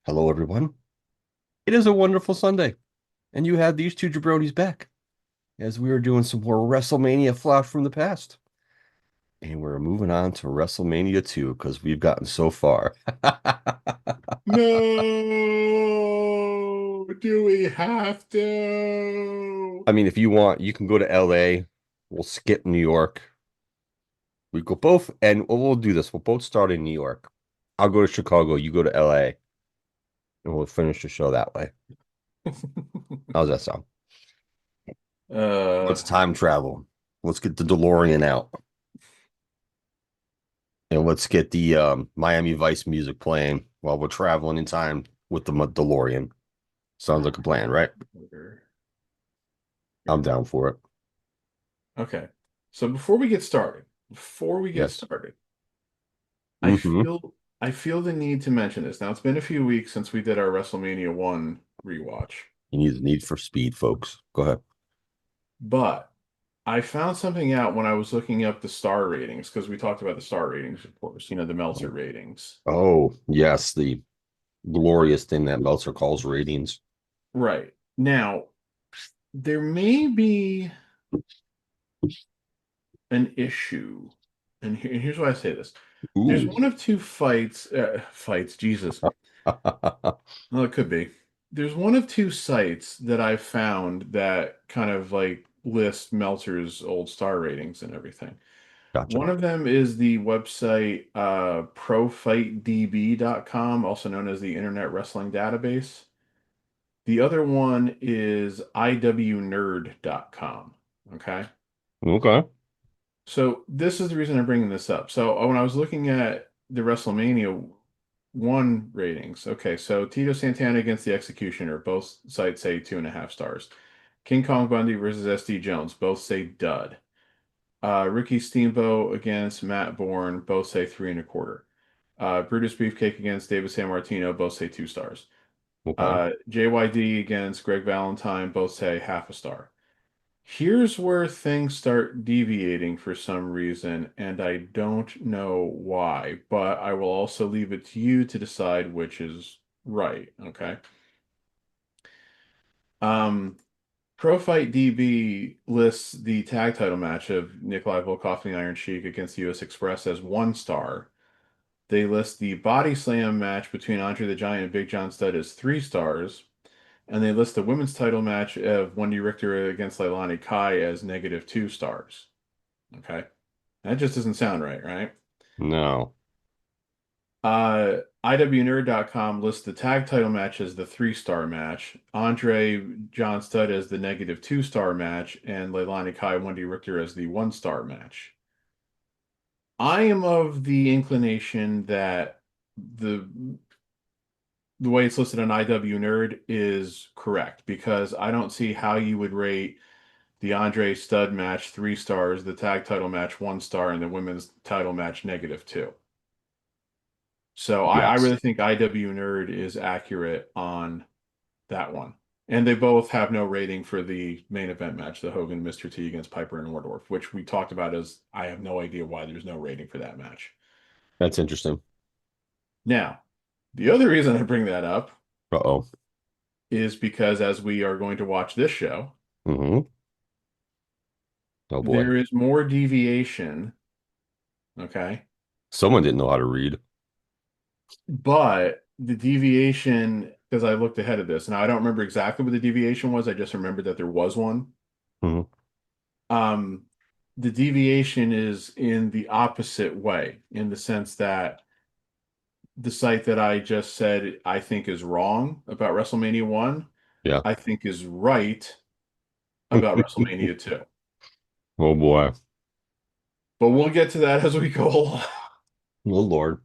Hello, everyone. It is a wonderful Sunday, and you have these two jabronis back as we are doing some more WrestleMania flash from the past. And we're moving on to WrestleMania 2 because we've gotten so far. No, do we have to? I mean, if you want, you can go to LA. We'll skip New York. We go both, and we'll do this. We'll both start in New York. I'll go to Chicago. You go to LA, and we'll finish the show that way. How's that sound? Uh, Let's time travel. Let's get the DeLorean out. And let's get the Miami Vice music playing while we're traveling in time with the DeLorean. Sounds like a plan, right? I'm here. down for it. Okay. So before we get Yes. started, I Mm-hmm. feel I feel the need to mention this. Now, it's been a few weeks since we did our WrestleMania 1 rewatch, You need the need for speed, folks. Go ahead. but I found something out when I was looking up the star ratings because we talked about the star ratings, of course, the Meltzer ratings. Oh, yes, the glorious thing that Meltzer calls ratings. Right. Now, there may be an issue. And here's why I say this. There's Ooh. one of two fights, Jesus. Well, it could be. There's one of two sites that I've found that kind of like list Meltzer's old star ratings and everything. Gotcha. One of them is the website profightdb.com, also known as the Internet Wrestling Database. The other one is iwnerd.com. Okay. Okay. So this is the reason I'm bringing this up. So when I was looking at the WrestleMania 1 ratings, okay, so Tito Santana against the Executioner, both sites say 2.5 stars. King Kong Bundy versus SD Jones, both say dud. Ricky Steamboat against Matt Bourne, both say 3.25. Brutus Beefcake against David San Martino, both say 2 stars. Okay. JYD against Greg Valentine, both say half a star. Here's where things start deviating for some reason, and I don't know why, but I will also leave it to you to decide which is right, okay? Um, Pro Fight DB lists the tag title match of Nikolai Volkov and the Iron Sheik against the US Express as 1 star. They list the Body Slam match between Andre the Giant and Big John Studd as 3 stars. And they list the women's title match of Wendy Richter against Leilani Kai as -2 stars. Okay. That just doesn't sound right, right? No. IWNerd.com lists the tag title match as the 3 star match, Andre John Studd as the -2 star match, and Leilani Kai Wendy Richter as the 1 star match. I am of the inclination that the the way it's listed on IW Nerd is correct because I don't see how you would rate the Andre Stud match 3 stars, the tag title match 1 star, and the women's title match -2. So I Yes. really think IW Nerd is accurate on that one. And they both have no rating for the main event match, the Hogan Mr. T against Piper and Wardorf, which we talked about as I have no idea why there's no rating for that match. That's interesting. Now, the other reason I bring that up Uh-oh. is because as we are going to watch this show, Mm-hmm. Oh boy. there is more deviation, okay? Someone didn't know how to read. But the deviation, because I looked ahead of this, and I don't remember exactly what the deviation was. I just remembered that there was one. Mhm. Um, the deviation is in the opposite way, in the sense that the site that I just said I think is wrong about WrestleMania 1, Yeah. I think is right about WrestleMania 2. Oh boy. But we'll get to that as we go along. Oh Lord.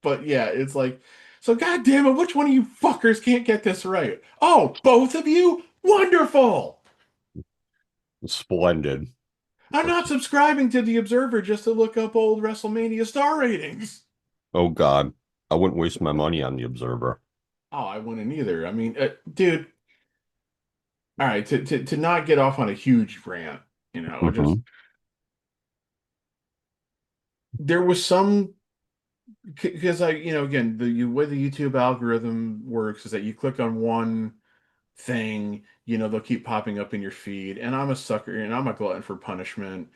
But yeah, it's like, so God damn it, which one of you fuckers can't get this right? Oh, both of you? Wonderful! Splendid. I'm not subscribing to the Observer just to look up old WrestleMania star ratings. Oh God. I wouldn't waste my money on the Observer. Oh, I wouldn't either. I mean, dude, all right, to not get off on a huge rant, just Hmm. there was some because again, the way the YouTube algorithm works is that you click on one thing, they'll keep popping up in your feed, and I'm a sucker and I'm a glutton for punishment.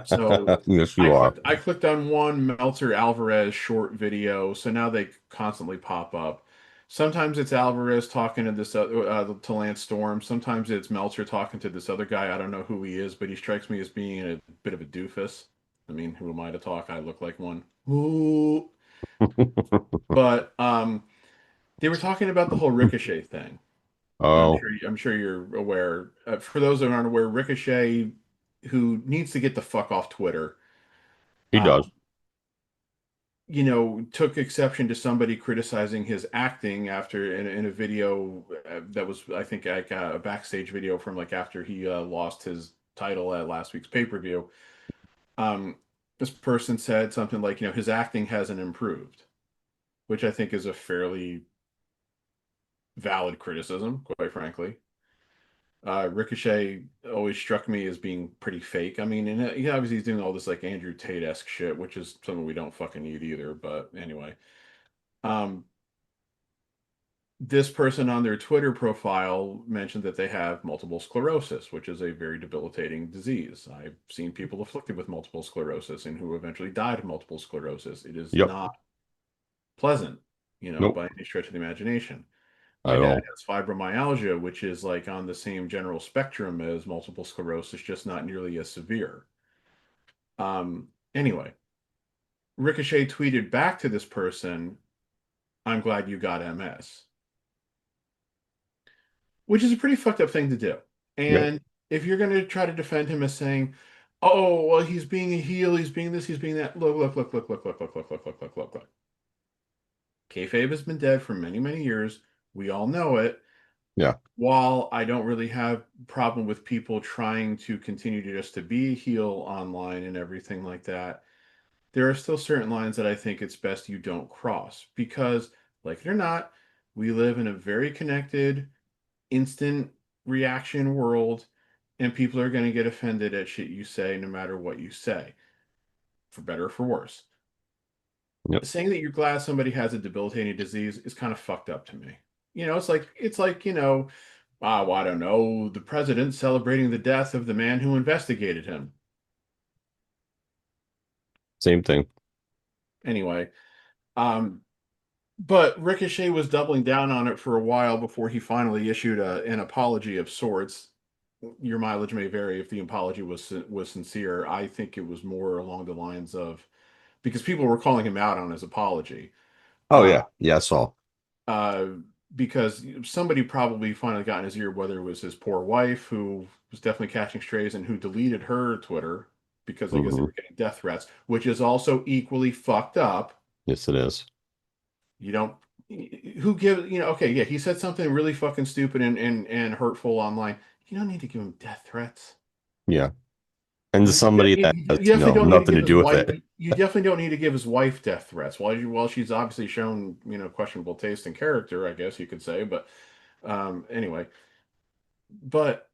So Yes, I you are. clicked I clicked on one Meltzer Alvarez short video, so now they constantly pop up. Sometimes it's Alvarez talking to this other to Lance Storm. Sometimes it's Meltzer talking to this other guy. I don't know who he is, but he strikes me as being a bit of a doofus. I mean, who am I to talk? I look like one. Ooh. But they were talking about the whole Ricochet thing. Oh, I'm sure you're aware. For those that aren't aware, Ricochet, who needs to get the fuck off Twitter, he does. took exception to somebody criticizing his acting after in a video that was, I think, like a backstage video from like after he lost his title at last week's pay-per-view. Um, this person said something like, his acting hasn't improved, which I think is a fairly valid criticism, quite frankly. Ricochet always struck me as being pretty fake. I mean, and obviously he's doing all this like Andrew Tate-esque shit, which is something we don't fucking need either. But anyway, um, this person on their Twitter profile mentioned that they have multiple sclerosis, which is a very debilitating disease. I've seen people afflicted with multiple sclerosis and who eventually died of multiple sclerosis. It is Yep. not pleasant, Nope. by any stretch of the imagination. My At dad all. has fibromyalgia, which is like on the same general spectrum as multiple sclerosis, just not nearly as severe. Anyway, Ricochet tweeted back to this person, "I'm glad you got MS," which is a pretty fucked up thing to do. Yep. And if you're going to try to defend him as saying, "Oh, well, he's being a heel, he's being this, he's being that," look. Kayfabe has been dead for many, many years. We all know it. Yeah. While I don't really have problem with people trying to continue to just to be a heel online and everything like that, there are still certain lines that I think it's best you don't cross because, like it or not, we live in a very connected, instant reaction world, and people are going to get offended at shit you say no matter what you say, for better or for worse. Yep. Saying that you're glad somebody has a debilitating disease is kind of fucked up to me. It's like, well, I don't know, the president celebrating the death of the man who investigated him. Same thing. Anyway, um, but Ricochet was doubling down on it for a while before he finally issued an apology of sorts. Your mileage may vary if the apology was sincere. I think it was more along the lines of because people were calling him out on his apology. Oh Uh, yeah. Yeah, I saw. uh, because somebody probably finally got in his ear, whether it was his poor wife who was definitely catching strays and who deleted her Twitter because I guess they Hmm. were getting death threats, which is also equally fucked up. Yes, it is. You don't, who gives, okay, yeah, he said something really fucking stupid and hurtful online. You don't need to give him death threats. Yeah. And to somebody that You has, definitely don't need to nothing give to his do with wife. it. You definitely don't need to give his wife death threats. While she's obviously shown questionable taste and character, I guess you could say. But anyway, but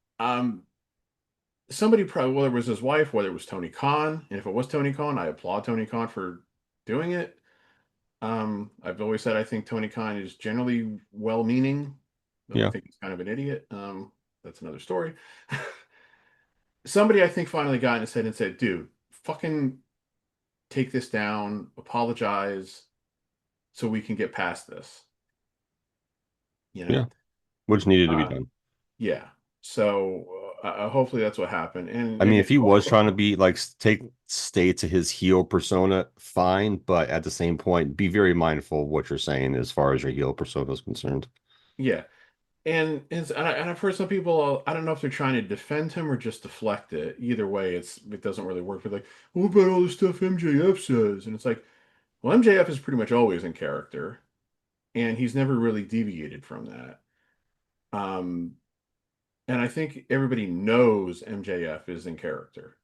somebody probably, whether it was his wife, whether it was Tony Khan, and if it was Tony Khan, I applaud Tony Khan for doing it. I've always said I think Tony Khan is generally well-meaning, though I Yeah. think he's kind of an idiot. That's another story. Somebody I think finally got in his head and said, "Dude, fucking take this down, apologize, so we can get past this." You Yeah. know? Which needed to be Uh, done. yeah. So hopefully that's what happened. And I mean, again, if he was trying to be like stay to his heel persona, fine, but at the same point, be very mindful of what you're saying as far as your heel persona is concerned. yeah. And I've heard some people, I don't know if they're trying to defend him or just deflect it. Either way, it doesn't really work. But like, what about all the stuff MJF says? And it's like, well, MJF is pretty much always in character, and he's never really deviated from that. Um, and I think everybody knows MJF is in character.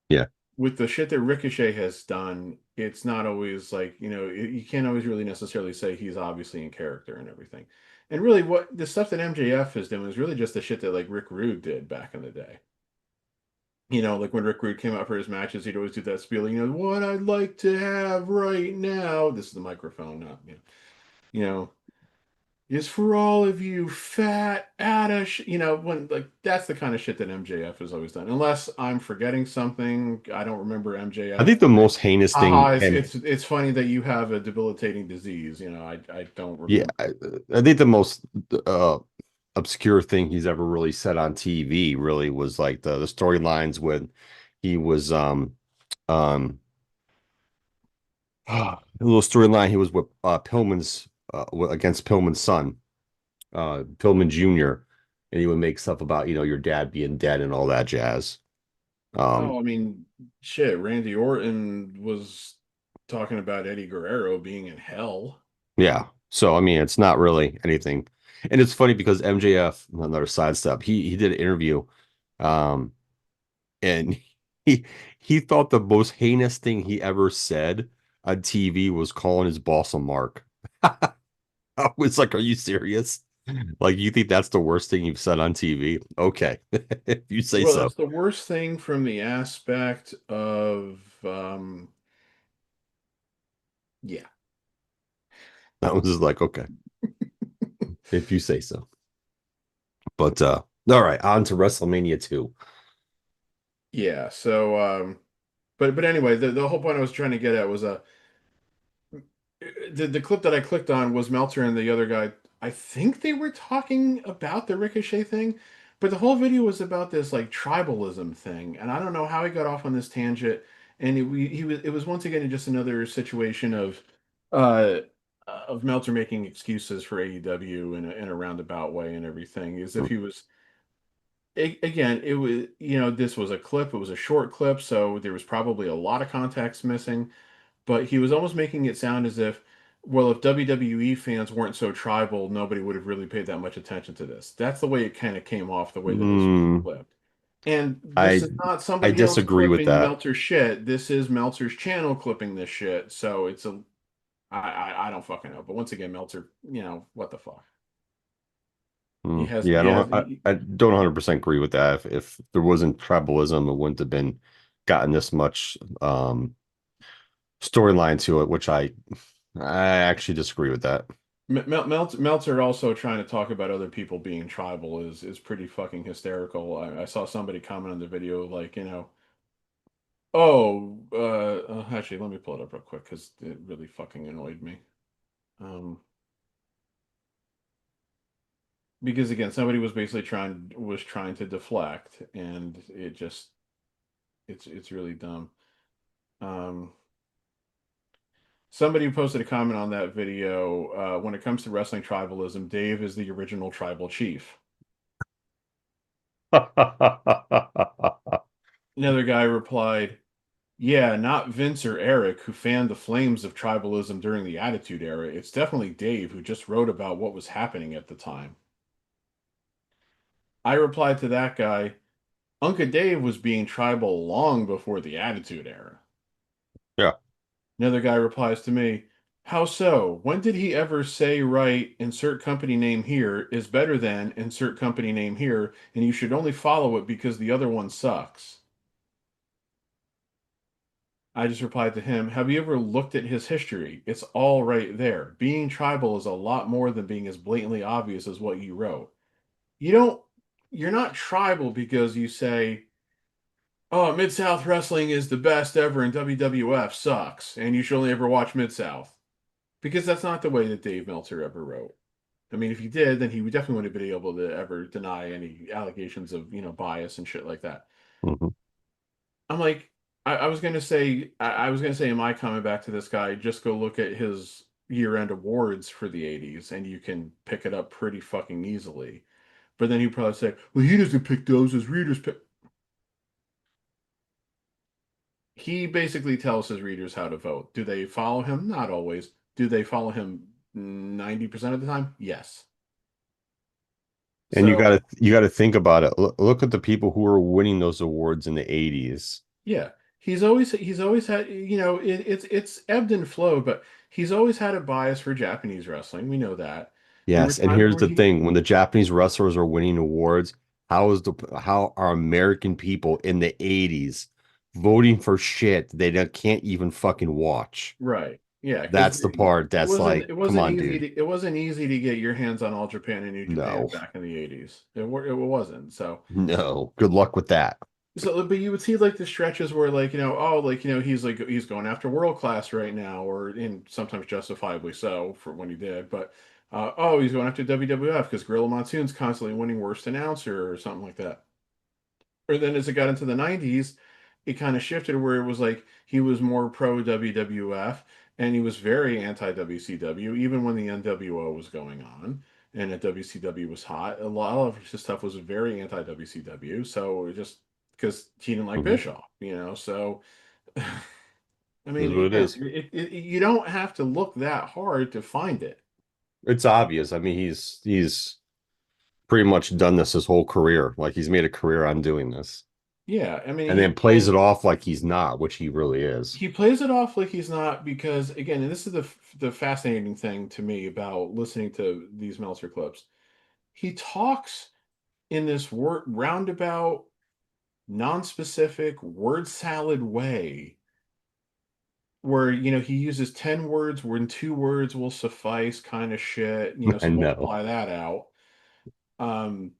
Yeah. With the shit that Ricochet has done, it's not always like, you can't always really necessarily say he's obviously in character and everything. And really, what the stuff that MJF is doing is really just the shit that like Rick Rude did back in the day. Like when Rick Rude came out for his matches, he'd always do that spiel, what I'd like to have right now. This is the microphone, not, you know, is for all of you fat out of when like that's the kind of shit that MJF has always done. Unless I'm forgetting something, I don't remember I MJF. think the most heinous Haha, thing, it's and it's it's funny that you have a debilitating disease. I don't yeah, remember. I think the most uh, obscure thing he's ever really said on TV really was like the storylines when he was um a little storyline he was with Pillman's against Pillman's son, Pillman Jr., and he would make stuff about your dad being dead and all that jazz. Um, Oh, I mean, shit. Randy Orton was talking about Eddie Guerrero being in hell. yeah. So I mean, it's not really anything, and it's funny because MJF, another sidestep, he did an interview, um, and he he thought the most heinous thing he ever said on TV was calling his boss a mark. I was like, "Are you serious? Like, you think that's the worst thing you've said on TV? Okay, if you say Well, so." it's the worst thing from the aspect of, yeah. I was just like, "Okay, if you say so." But all right, on to WrestleMania 2. Yeah. So, but anyway, the whole point I was trying to get at was the clip that I clicked on was Meltzer and the other guy. I think they were talking about the Ricochet thing, but the whole video was about this like tribalism thing, and I don't know how he got off on this tangent. And it was once again just another situation uh of Meltzer making excuses for AEW in a roundabout way and everything, as if he was again, it was, this was a clip, it was a short clip, so there was probably a lot of context missing, but he was almost making it sound as if, well, if WWE fans weren't so tribal, nobody would have really paid that much attention to this. That's the way it kind of came off, the way that this was Mm, clipped. And this I is not I somebody else disagree with clipping that. Meltzer's shit. This is Meltzer's channel clipping this shit. So I don't fucking know. But once again, Meltzer, what the fuck? He has, Yeah, he has, I don't 100% agree with that. If there wasn't tribalism, it wouldn't have been gotten this much storyline to it, which I actually disagree with that. Meltzer also trying to talk about other people being tribal is pretty fucking hysterical. I saw somebody comment on the video like, oh, actually, let me pull it up real quick because it really fucking annoyed me. Um, because again, somebody was basically trying to deflect, and it's really dumb. Um, Somebody posted a comment on that video. When it comes to wrestling tribalism, Dave is the original tribal chief. Another guy replied, yeah, not Vince or Eric, who fanned the flames of tribalism during the Attitude Era. It's definitely Dave, who just wrote about what was happening at the time. I replied to that guy, Unca Dave was being tribal long before the Attitude Era. Yeah. Another guy replies to me, how so? When did he ever say, right, insert company name here is better than insert company name here, and you should only follow it because the other one sucks? I just replied to him, have you ever looked at his history? It's all right there. Being tribal is a lot more than being as blatantly obvious as what you wrote. You don't, you're not tribal because you say, oh, Mid South Wrestling is the best ever and WWF sucks, and you should only ever watch Mid South. Because that's not the way that Dave Meltzer ever wrote. I mean, if he did, then he would definitely wouldn't be able to ever deny any allegations of, bias and shit like that. Mhm. I'm like, I was gonna say in my comment back to this guy, just go look at his year-end awards for the '80s, and you can pick it up pretty fucking easily. But then he'd probably say, "Well, he doesn't pick those; his readers pick." He basically tells his readers how to vote. Do they follow him? Not always. Do they follow him 90% of the time? Yes. And So you gotta think about it. Look at the people who were winning those awards in the 80s. yeah, he's always had, it's ebbed and flowed, but he's always had a bias for Japanese wrestling. We know that. There were Yes, and times here's where the he thing, when the Japanese wrestlers are winning awards, How are American people in the 80s voting for shit can't even fucking watch? Right. Yeah, because That's the part that's like, it come wasn't on, easy dude. to get your hands on All Japan and New Japan No, back in the 80s. It wasn't. no. Good luck with that. But you would see like the stretches where like, oh, like, he's going after world class right now, or in sometimes justifiably so for when he did, but oh, he's going after WWF because Gorilla Monsoon's constantly winning worst announcer or something like that. Or then as it got into the 90s, it kind of shifted where it was like he was more pro WWF and he was very anti WCW, even when the NWO was going on and the WCW was hot. A lot of his stuff was very anti WCW. So it just because he didn't like Mhm. Bischoff, So, I This is mean, what it again, is. you don't have to look that hard to find it. It's obvious. I mean, he's pretty much done this his whole career. Like he's made a career on doing this, Yeah. I mean, and then plays it off like he's not, which he really is. he plays it off like he's not because again, and this is the fascinating thing to me about listening to these Meltzer clips. He talks in this roundabout, non-specific, word salad way where he uses 10 words when 2 words will suffice kind of shit, I so know. multiply that out. Um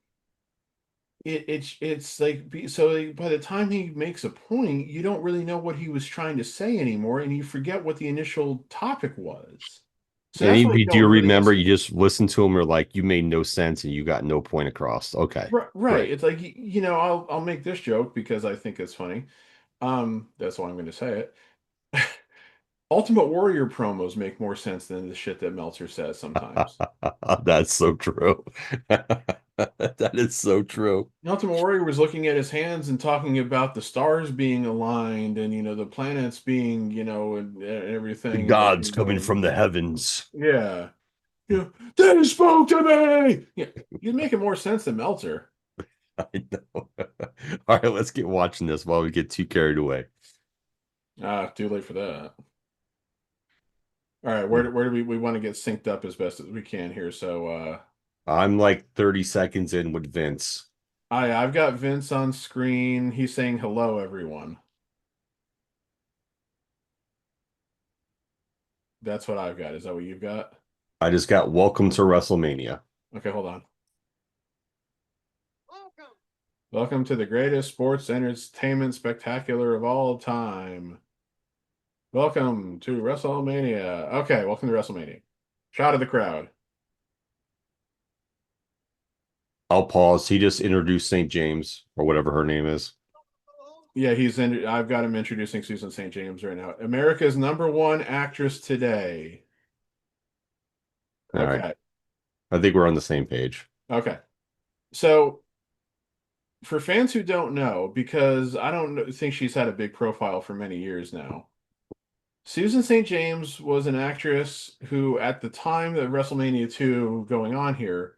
it's like so like, by the time he makes a point, you don't really know what he was trying to say anymore, and you forget what the initial topic was. So And that's why if you you do don't really remember, listen. you just listen to him or like you made no sense and you got no point across. Okay, Right. great. It's like I'll make this joke because I think it's funny. That's why I'm going to say it. Ultimate Warrior promos make more sense than the shit that Meltzer says sometimes. That's so true. That is so true. Ultimate Warrior was looking at his hands and talking about the stars being aligned and the planets being and The everything and like gods coming from the heavens. yeah they spoke to me. Yeah, you're making more sense than Meltzer. I know. All right, let's get watching this while we get too carried away. Too late for that. All right, where do we want to get synced up as best as we can here? So I'm like 30 seconds in with Vince. I've got Vince on screen. He's saying hello, everyone. That's what I've got. Is that what you've got? I just got welcome to WrestleMania. Okay, hold on. Welcome to the greatest sports entertainment spectacular of all time. Welcome to WrestleMania. Okay, welcome to WrestleMania. Shot of the crowd. I'll pause. He just introduced St. James or whatever her name is. Yeah, he's in. I've got him introducing Susan St. James right now. America's number one actress today. All right. Okay. I think we're on the same page. Okay. So for fans who don't know, because I don't think she's had a big profile for many years now, Susan St. James was an actress who, at the time of WrestleMania 2 going on here,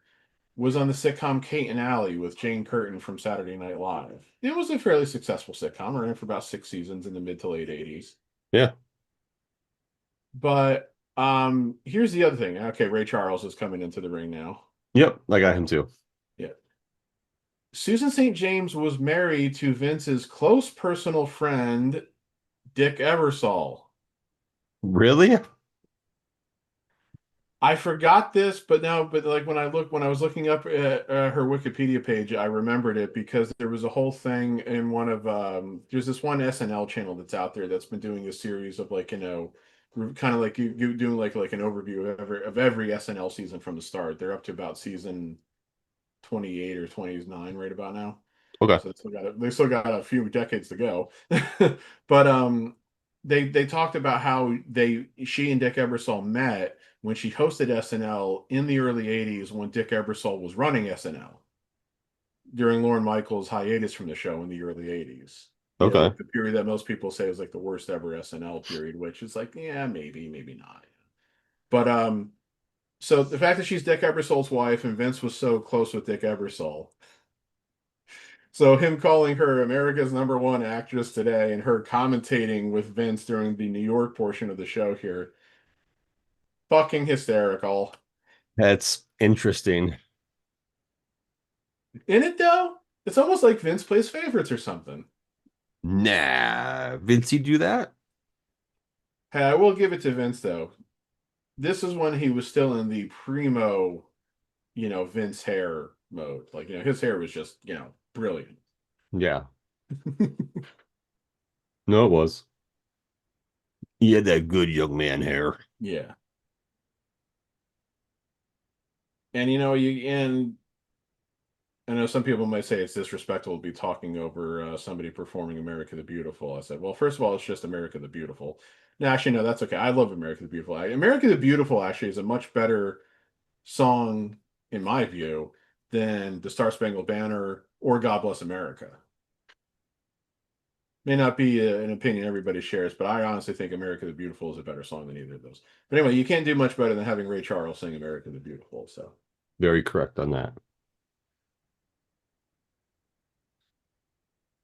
was on the sitcom Kate and Alley with Jane Curtin from Saturday Night Live. It was a fairly successful sitcom, ran for about 6 seasons in the mid to late 80s. Yeah. But here's the other thing. Okay, Ray Charles is coming into the ring now. Yep. I got him too. Yeah. Susan St. James was married to Vince's close personal friend, Dick Ebersol. Really? I forgot this, but like when I was looking up at her Wikipedia page, I remembered it because there was a whole thing in one of there's this one SNL channel that's out there that's been doing a series of like kind of like you doing like an overview of every SNL season from the start. They're up to about season 28 or 29 right about now. Okay. So they still got a few decades to go. But they talked about how she and Dick Ebersol met when she hosted SNL in the early 80s when Dick Ebersol was running SNL during Lorne Michaels' hiatus from the show in the early 80s. Okay. Like the period that most people say is like the worst ever SNL period, which is like, yeah, maybe, maybe not. But so the fact that she's Dick Ebersol's wife and Vince was so close with Dick Ebersol, so him calling her America's number one actress today and her commentating with Vince during the New York portion of the show here, fucking hysterical. That's interesting. In it though? It's almost like Vince plays favorites or something. Nah, Vincey do that? Hey, I will give it to Vince though. This is when he was still in the primo, Vince hair mode. Like, his hair was just, brilliant. Yeah. No, it was. He had that good young man hair. Yeah. And I know some people might say it's disrespectful to be talking over somebody performing America the Beautiful. I said, well, first of all, it's just America the Beautiful. No, actually, no, that's okay. I love America the Beautiful. America the Beautiful actually is a much better song, in my view, than the Star Spangled Banner or God Bless America. May not be an opinion everybody shares, but I honestly think America the Beautiful is a better song than either of those. But anyway, you can't do much better than having Ray Charles sing America the Beautiful. So Very correct on that.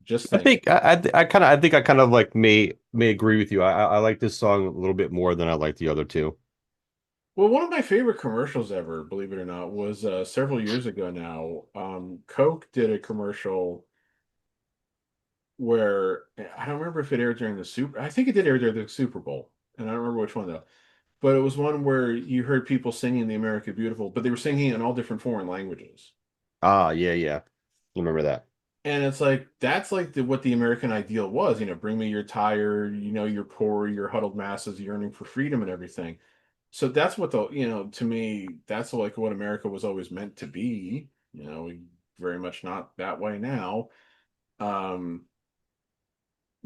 just I saying. think I think I kind of like may agree with you. I like this song a little bit more than I like the other two. Well, one of my favorite commercials ever, believe it or not, was several years ago now. Coke did a commercial where I don't remember if it aired during the Super. I think it did air during the Super Bowl, and I don't remember which one though. But it was one where you heard people singing the America Beautiful, but they were singing it in all different foreign languages. Ah, yeah, yeah. Remember that. And it's like that's like what the American ideal was, bring me your tired, you're poor, your huddled masses yearning for freedom and everything. So that's what to me, that's like what America was always meant to be. Very much not that way now. Um,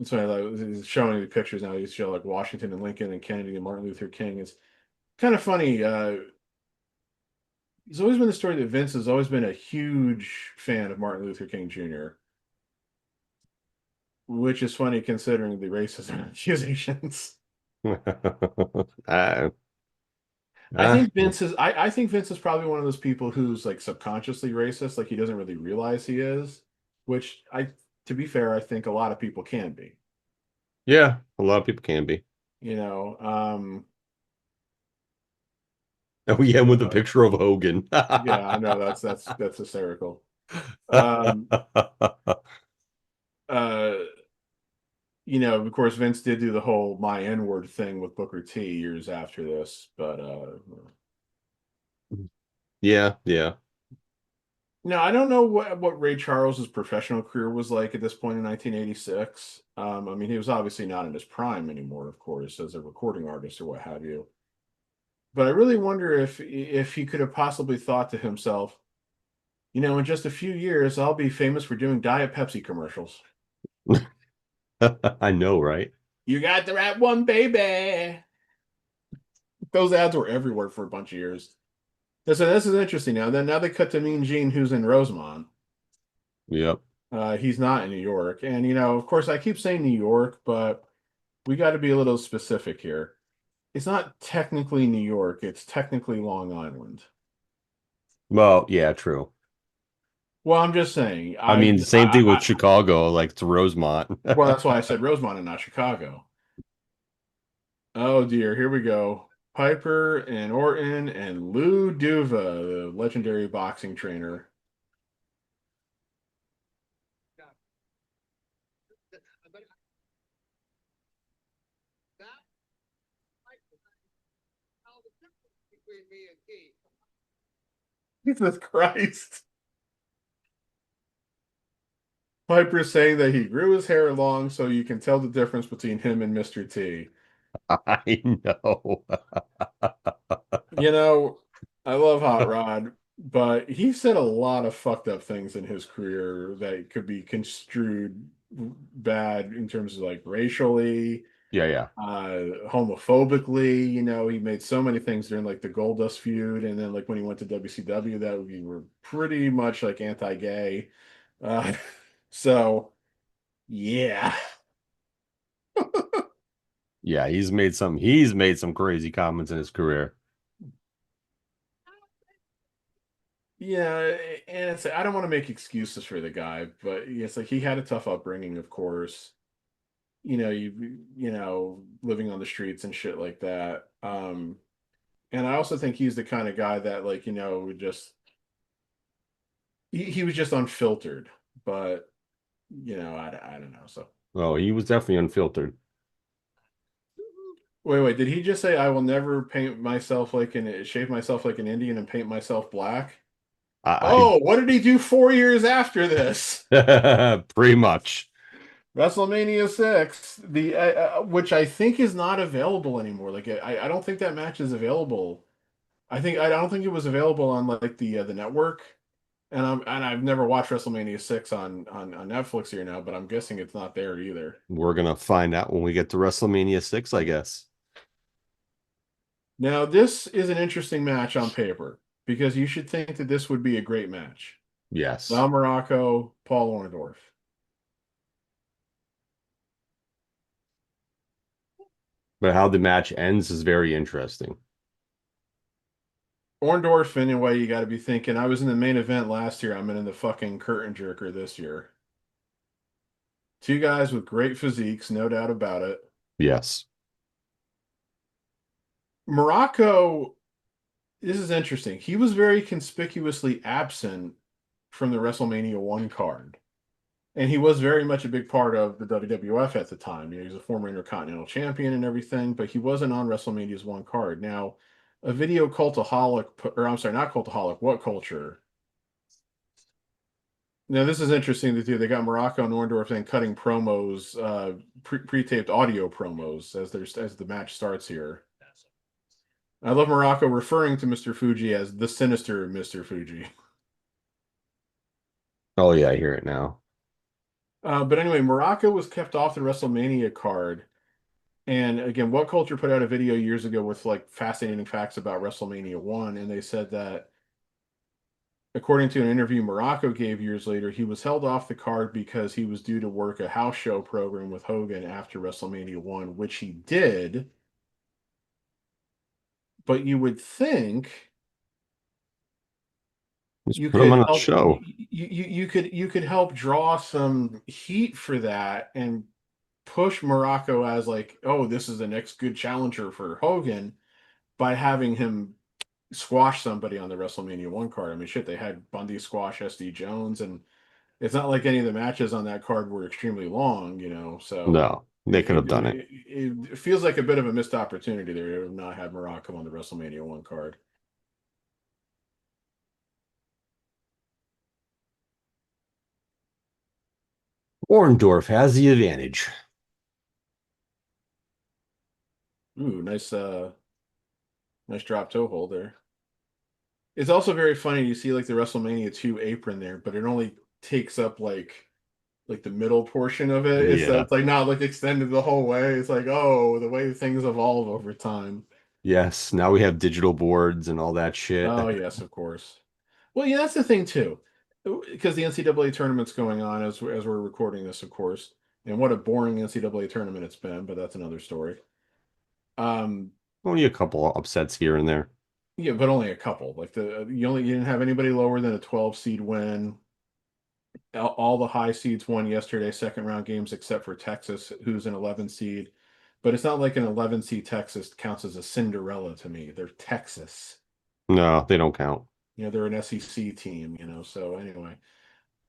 so like showing the pictures now, you show like Washington and Lincoln and Kennedy and Martin Luther King. It's kind of funny. It's always been the story that Vince has always been a huge fan of Martin Luther King Jr., which is funny considering the racism accusations. uh, I uh, think I think Vince is probably one of those people who's like subconsciously racist, like he doesn't really realize he is, which to be fair, I think a lot of people can be. yeah, a lot of people can be. You know, um, Oh yeah, with the picture of Hogan. yeah, I know that's hysterical. Um, uh, of course, Vince did do the whole my N-word thing with Booker T years after this, but Yeah, yeah. no, I don't know what Ray Charles's professional career was like at this point in 1986. I mean, he was obviously not in his prime anymore, of course, as a recording artist or what have you. But I really wonder if he could have possibly thought to himself, in just a few years, I'll be famous for doing Diet Pepsi commercials. I know, right? You got the right one, baby. Those ads were everywhere for a bunch of years. So this is interesting now. Then now they cut to Mean Gene, who's in Rosemont. Yep. He's not in New York. And, of course, I keep saying New York, but we got to be a little specific here. It's not technically New York, it's technically Long Island. Well, yeah, true. Well, I'm just saying, I mean, same thing with Chicago, like it's Rosemont. well, that's why I said Rosemont and not Chicago. Oh dear, here we go. Piper and Orton and Lou Duva, the legendary boxing trainer. Jesus Christ. Piper saying that he grew his hair long so you can tell the difference between him and Mr. T. I know. You know, I love Hot Rod, but he said a lot of fucked up things in his career that could be construed bad in terms of like racially, Yeah, yeah. homophobically. He made so many things during like the Goldust feud, and then like when he went to WCW, that we were pretty much like anti-gay. Uh, so yeah. Yeah, he's made some crazy comments in his career. Yeah, and I don't want to make excuses for the guy, but it's like he had a tough upbringing, of course. Living on the streets and shit like that. And I also think he's the kind of guy that like, just he was just unfiltered. but I don't know. So Oh, he was definitely unfiltered. wait, did he just say I will never paint myself like shave myself like an Indian and paint myself black? I, Oh, what did he do 4 years after this? I pretty much. WrestleMania 6, the which I think is not available anymore. Like I don't think that match is available. I don't think it was available on like the network. And I've never watched WrestleMania 6 on Netflix here now, but I'm guessing it's not there either. We're gonna find out when we get to WrestleMania 6, I guess. Now, this is an interesting match on paper because you should think that this would be a great match. Yes. Val Morocco, Paul Orndorff. But how the match ends is very interesting. Orndorff, anyway, you got to be thinking, I was in the main event last year. I'm in the fucking curtain jerker this year. Two guys with great physiques, no doubt about it. Yes. Morocco, this is interesting. He was very conspicuously absent from the WrestleMania 1 card. And he was very much a big part of the WWF at the time. He was a former Intercontinental Champion and everything, but he wasn't on WrestleMania's 1 card. Now, a video cultaholic, or I'm sorry, not cultaholic, what culture? Now, this is interesting to do. They got Morocco and Orndorff then cutting promos, pre-taped audio promos as the match starts here. I love Morocco referring to Mr. Fuji as the sinister Mr. Fuji. Oh yeah, I hear it now. But anyway, Morocco was kept off the WrestleMania card. And again, What Culture put out a video years ago with like fascinating facts about WrestleMania 1, and they said that according to an interview Morocco gave years later, he was held off the card because he was due to work a house show program with Hogan after WrestleMania 1, which he did. But you would think Just you put him on could a help show. you could help draw some heat for that and push Morocco as like, oh, this is the next good challenger for Hogan by having him squash somebody on the WrestleMania 1 card. I mean, shit, they had Bundy squash SD Jones, and it's not like any of the matches on that card were extremely long, so No, they could have done it. it feels like a bit of a missed opportunity there to have not had Morocco on the WrestleMania 1 card. Orndorff has the advantage. Ooh, nice drop toe hold there. It's also very funny you see like the WrestleMania 2 apron there, but it only takes up like the middle portion of it. Yeah. It's like not like extended the whole way. It's like, oh, the way things evolve over time. Yes. Now we have digital boards and all that shit. Oh yes, of course. Well, yeah, that's the thing too, because the NCAA tournament's going on as we're recording this, of course. And what a boring NCAA tournament it's been, but that's another story. Um, Only a couple upsets here and there. yeah, but only a couple. Like you didn't have anybody lower than a 12 seed win. All the high seeds won yesterday, second round games, except for Texas, who's an 11 seed. But it's not like an 11 seed Texas counts as a Cinderella to me. They're Texas. No, they don't count. They're an SEC team, so anyway.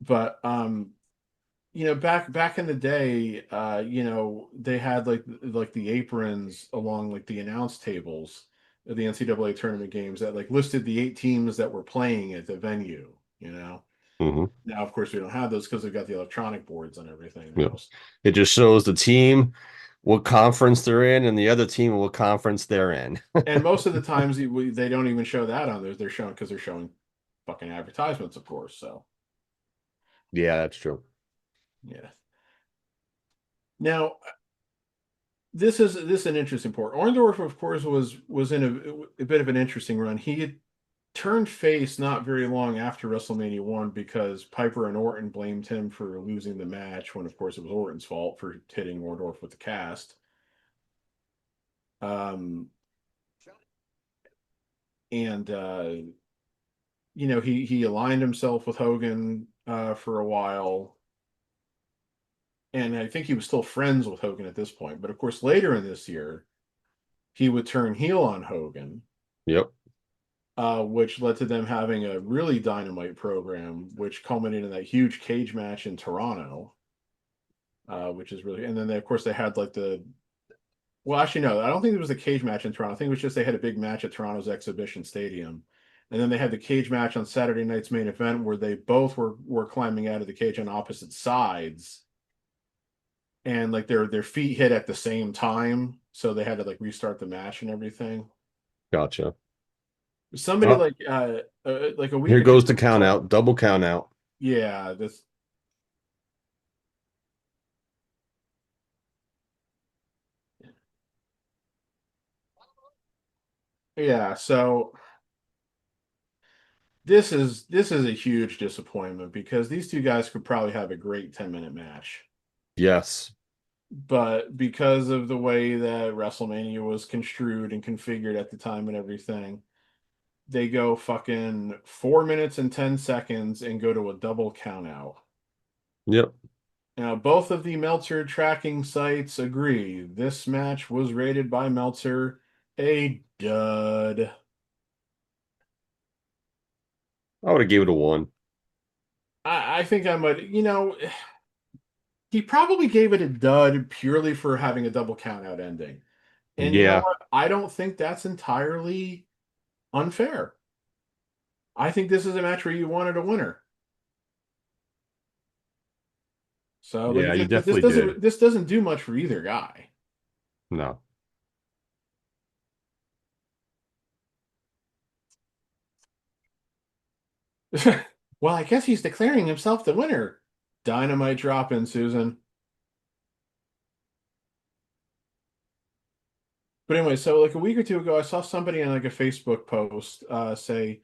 But back in the day, they had like the aprons along like the announce tables of the NCAA tournament games that like listed the 8 teams that were playing at the venue. Hmm. Now, of course, we don't have those because they've got the electronic boards and everything Yeah. now. It just shows the team, what conference they're in, and the other team, what conference they're in. And most of the times they don't even show that on there. They're showing because they're showing fucking advertisements, of course. So Yeah, that's true. yeah. Now, this is an interesting part. Orndorff, of course, was in a bit of an interesting run. He had turned face not very long after WrestleMania 1 because Piper and Orton blamed him for losing the match when, of course, it was Orton's fault for hitting Orndorff with the cast. Um, and he aligned himself with Hogan for a while, and I think he was still friends with Hogan at this point. But of course, later in this year, he would turn heel on Hogan. Yep. which led to them having a really dynamite program, which culminated in that huge cage match in Toronto, which is really. And then of course they had like the. Well, actually, no, I don't think it was a cage match in Toronto. I think it was just they had a big match at Toronto's Exhibition Stadium, and then they had the cage match on Saturday night's main event where they both were climbing out of the cage on opposite sides, and like their feet hit at the same time, so they had to like restart the match and everything. Gotcha. Somebody Oh, like a week here or two goes the ago, count out, double count out. yeah, this yeah, so this is a huge disappointment because these two guys could probably have a great 10-minute match. Yes. But because of the way that WrestleMania was construed and configured at the time and everything, they go fucking 4 minutes and 10 seconds and go to a double count out. Yep. Now, both of the Meltzer tracking sites agree this match was rated by Meltzer a dud. I would have gave it a one. I think I might, he probably gave it a dud purely for having a double count out ending. And you know Yeah. what? I don't think that's entirely unfair. I think this is a match where you wanted a winner. So like Yeah, you this definitely did. doesn't do much for either guy. No. Well, I guess he's declaring himself the winner. Dynamite drop in, Susan. But anyway, so like a week or two ago, I saw somebody in like a Facebook post say,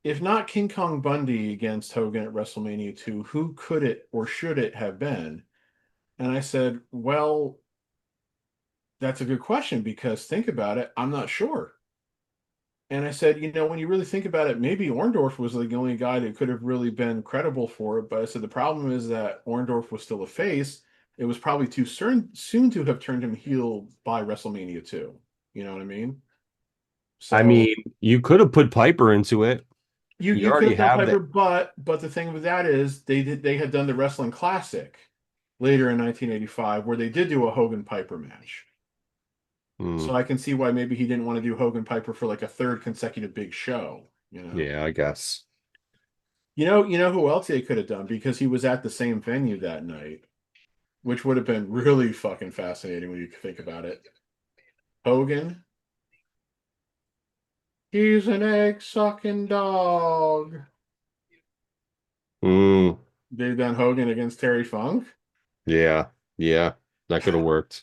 if not King Kong Bundy against Hogan at WrestleMania 2, who could it or should it have been? And I said, well, that's a good question because think about it, I'm not sure. And I said, when you really think about it, maybe Orndorff was like the only guy that could have really been credible for it. But I said the problem is that Orndorff was still a face. It was probably too soon to have turned him heel by WrestleMania 2. You know what I mean? I So mean, you could have put Piper into it. you You you could already have done have Piper, that. but the thing with that is they had done the Wrestling Classic later in 1985 where they did do a Hogan Piper match. Hmm. So I can see why maybe he didn't want to do Hogan Piper for like a third consecutive big show, Yeah, I guess. You know who else they could have done because he was at the same venue that night, which would have been really fucking fascinating when you think about it. Hogan, he's an egg sucking dog. Hmm. They've done Hogan against Terry Funk. Yeah. Yeah. That could have worked.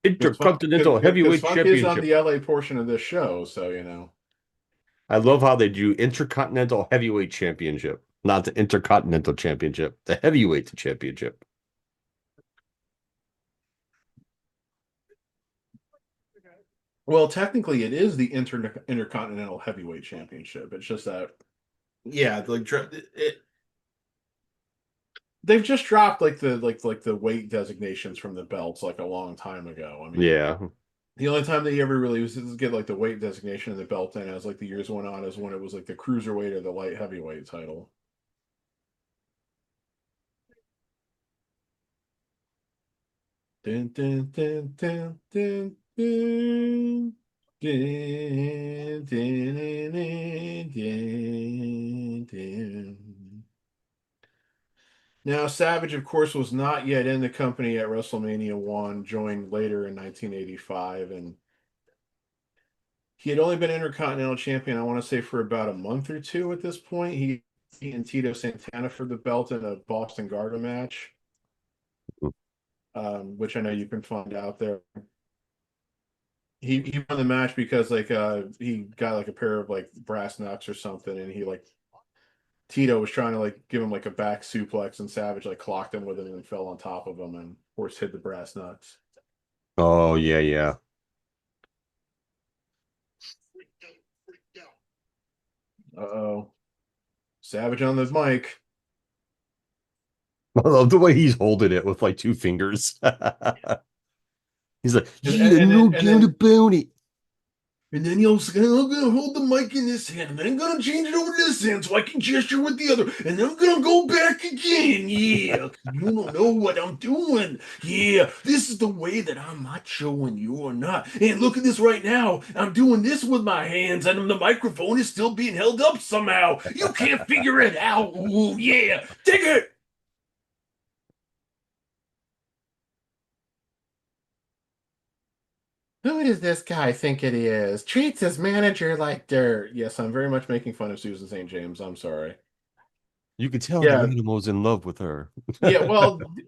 Because Intercontinental because Heavyweight Funk is on Championship. the LA portion of this show, so. I love how they do Intercontinental Heavyweight Championship, not the Intercontinental Championship, the Heavyweight Championship. Well, technically, it is the Intercontinental Heavyweight Championship. It's just that, yeah, they've just dropped like the weight designations from the belts like a long time ago. I mean, Yeah. the only time they ever really was to get like the weight designation of the belt in as like the years went on is when it was like the cruiserweight or the light heavyweight title. Dun, dun, dun, dun, dun, dun. Dun, dun, dun, dun, dun. Now, Savage, of course, was not yet in the company at WrestleMania 1, joined later in 1985, and he had only been Intercontinental Champion, I want to say, for about a month or two at this point. He and Tito Santana for the belt in a Boston Garden match, which I know you can find out there. He won the match because like he got like a pair of like brass knucks or something, and he like Tito was trying to like give him like a back suplex, and Savage like clocked him with it and fell on top of him, and of course hit the brass knucks. Oh, yeah, yeah. Uh-oh. Savage on the mic. I love the way he's holding it with like two fingers. He's like, And, yeah, and no then and doubt then about it. And then I'm gonna hold the mic in this hand, and then I'm gonna change it over to this hand so I can gesture with the other, and then I'm gonna go back again. Yeah, 'cause you don't know what I'm doing. Yeah, this is the way that I'm not showing you or not. And look at this right now. I'm doing this with my hands, and the microphone is still being held up somehow. You can't figure it out. Ooh, yeah, take it. Who does this guy think it is? Treats his manager like dirt. Yes, I'm very much making fun of Susan St. James. I'm sorry. You could tell the Yeah, animal's in love with her. yeah.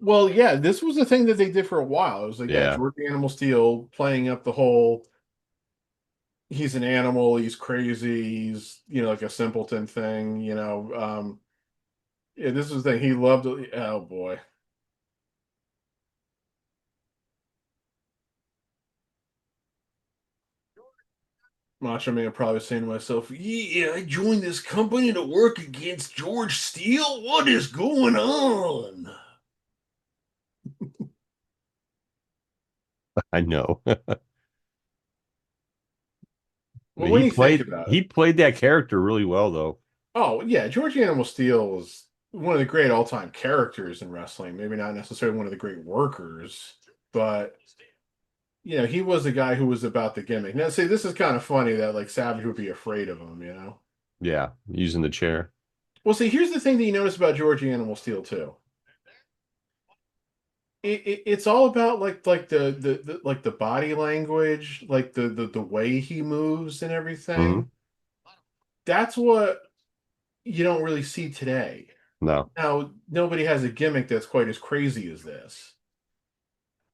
Well, yeah. This was a thing that they did for a while. It was like, yeah, Yeah. George Animal Steel playing up the whole. He's an animal. He's crazy. He's like a simpleton thing. Yeah. This was the thing he loved. Oh boy, Macho Man probably saying to myself, "Yeah, I joined this company to work against George Steele. What is going on?" I know. Well, when He you think played about it, he played that character really well though. oh yeah, George Animal Steel is one of the great all-time characters in wrestling. Maybe not necessarily one of the great workers, but he was a guy who was about the gimmick. Now, see, this is kind of funny that like Savage would be afraid of him. Yeah, using the chair. Well, see, here's the thing that you notice about George Animal Steel too. It's all about like like the body language, like the way he moves and Hmm. everything. That's what you don't really see today. No. Now, nobody has a gimmick that's quite as crazy as this.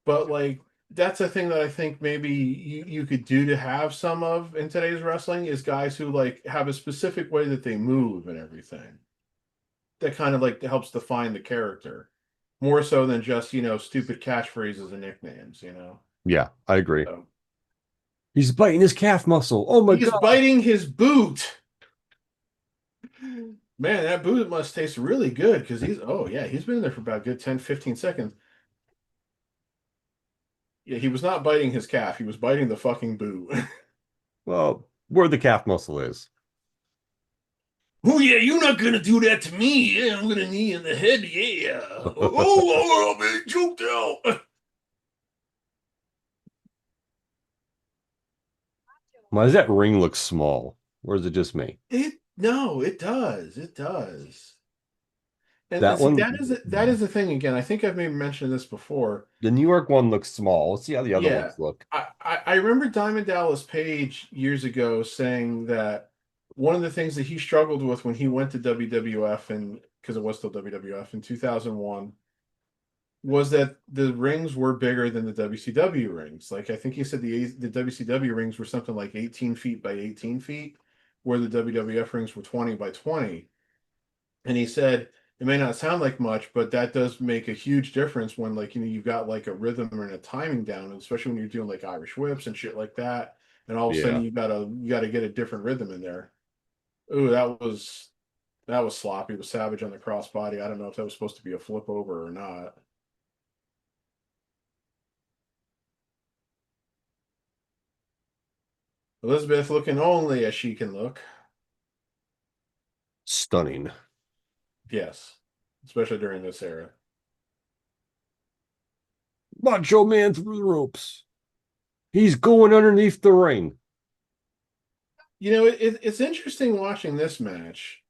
But like that's a thing that I think maybe you could do to have some of in today's wrestling is guys who like have a specific way that they move and everything. That kind of like helps define the character. More so than just, stupid catchphrases and nicknames. Yeah, I agree. So He's biting his calf muscle. Oh my he's God. biting his boot. Man, that boot must taste really good because he's been in there for about a good 10, 15 seconds. Yeah, he was not biting his calf, he was biting the fucking boot. Well, where the calf muscle is. Oh yeah, you're not gonna do that to me. Yeah, I'm gonna knee in the head. Yeah. Oh, I'm being choked out. Why does that ring look small? Or is it just me? It no, it does. It does. And That see, one, that is the thing again. I think I've maybe mentioned this before. the New York one looks small. Let's see how the other Yeah. ones look. I remember Diamond Dallas Page years ago saying that one of the things that he struggled with when he went to WWF and because it was still WWF in 2001 was that the rings were bigger than the WCW rings. Like I think he said the WCW rings were something like 18 feet by 18 feet, where the WWF rings were 20 by 20. And he said it may not sound like much, but that does make a huge difference when like you've got like a rhythm and a timing down, especially when you're doing like Irish whips and shit like that. And all of a sudden Yeah. you gotta get a different rhythm in there. Ooh, that was sloppy. It was Savage on the crossbody. I don't know if that was supposed to be a flip over or not. Elizabeth looking only as she can look. Stunning. Yes, especially during this era. Macho Man through the ropes. He's going underneath the ring. It's interesting watching this match.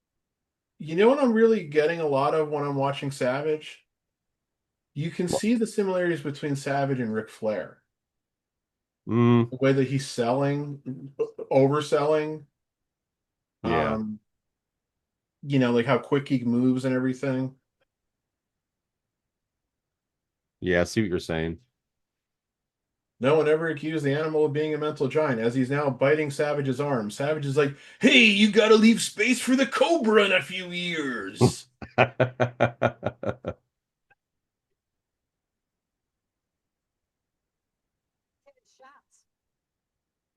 You know what I'm really getting a lot of when I'm watching Savage? You can see the similarities between Savage and Ric Flair. Mm, The way that he's selling, overselling, yeah. um, like how quick he moves and everything. Yeah, I see what you're saying. No one ever accused the animal of being a mental giant, as he's now biting Savage's arm. Savage is like, hey, you gotta leave space for the Cobra in a few years.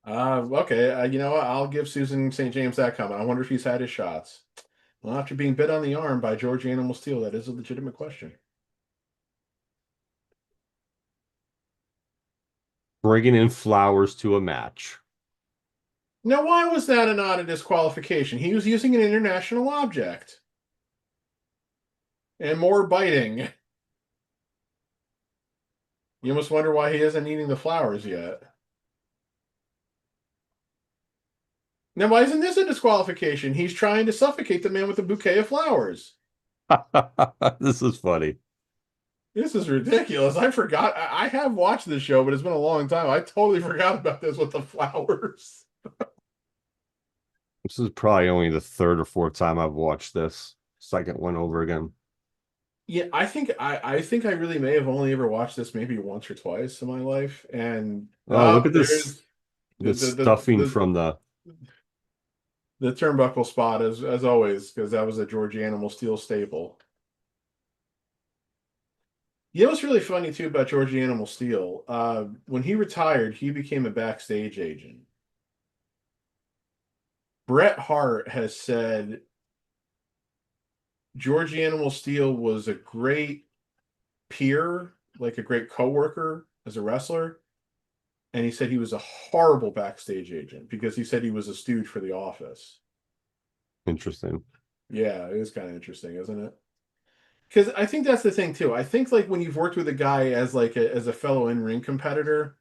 Okay. You know what? I'll give Susan St. James that comment. I wonder if he's had his shots. Well, after being bit on the arm by George Animal Steel, that is a legitimate question. Bringing in flowers to a match. Now, why was that not a disqualification? He was using an international object and more biting. You must wonder why he isn't eating the flowers yet. Now, why isn't this a disqualification? He's trying to suffocate the man with a bouquet of flowers. This is funny. This is ridiculous. I forgot. I have watched this show, but it's been a long time. I totally forgot about this with the flowers. This is probably only the third or fourth time I've watched this. Second one over again. Yeah, I think I really may have only ever watched this maybe once or twice in my life. And Oh, look at this there's the the the the stuffing the, from the the turnbuckle spot as always, because that was a Georgie Animal Steel staple. You know what's really funny too about Georgie Animal Steel? When he retired, he became a backstage agent. Bret Hart has said Georgie Animal Steel was a great peer, like a great coworker as a wrestler. And he said he was a horrible backstage agent because he said he was a stooge for the office. interesting. Yeah, it is kind of interesting, isn't it? Because I think that's the thing too. I think like when you've worked with a guy as like as a fellow in-ring competitor,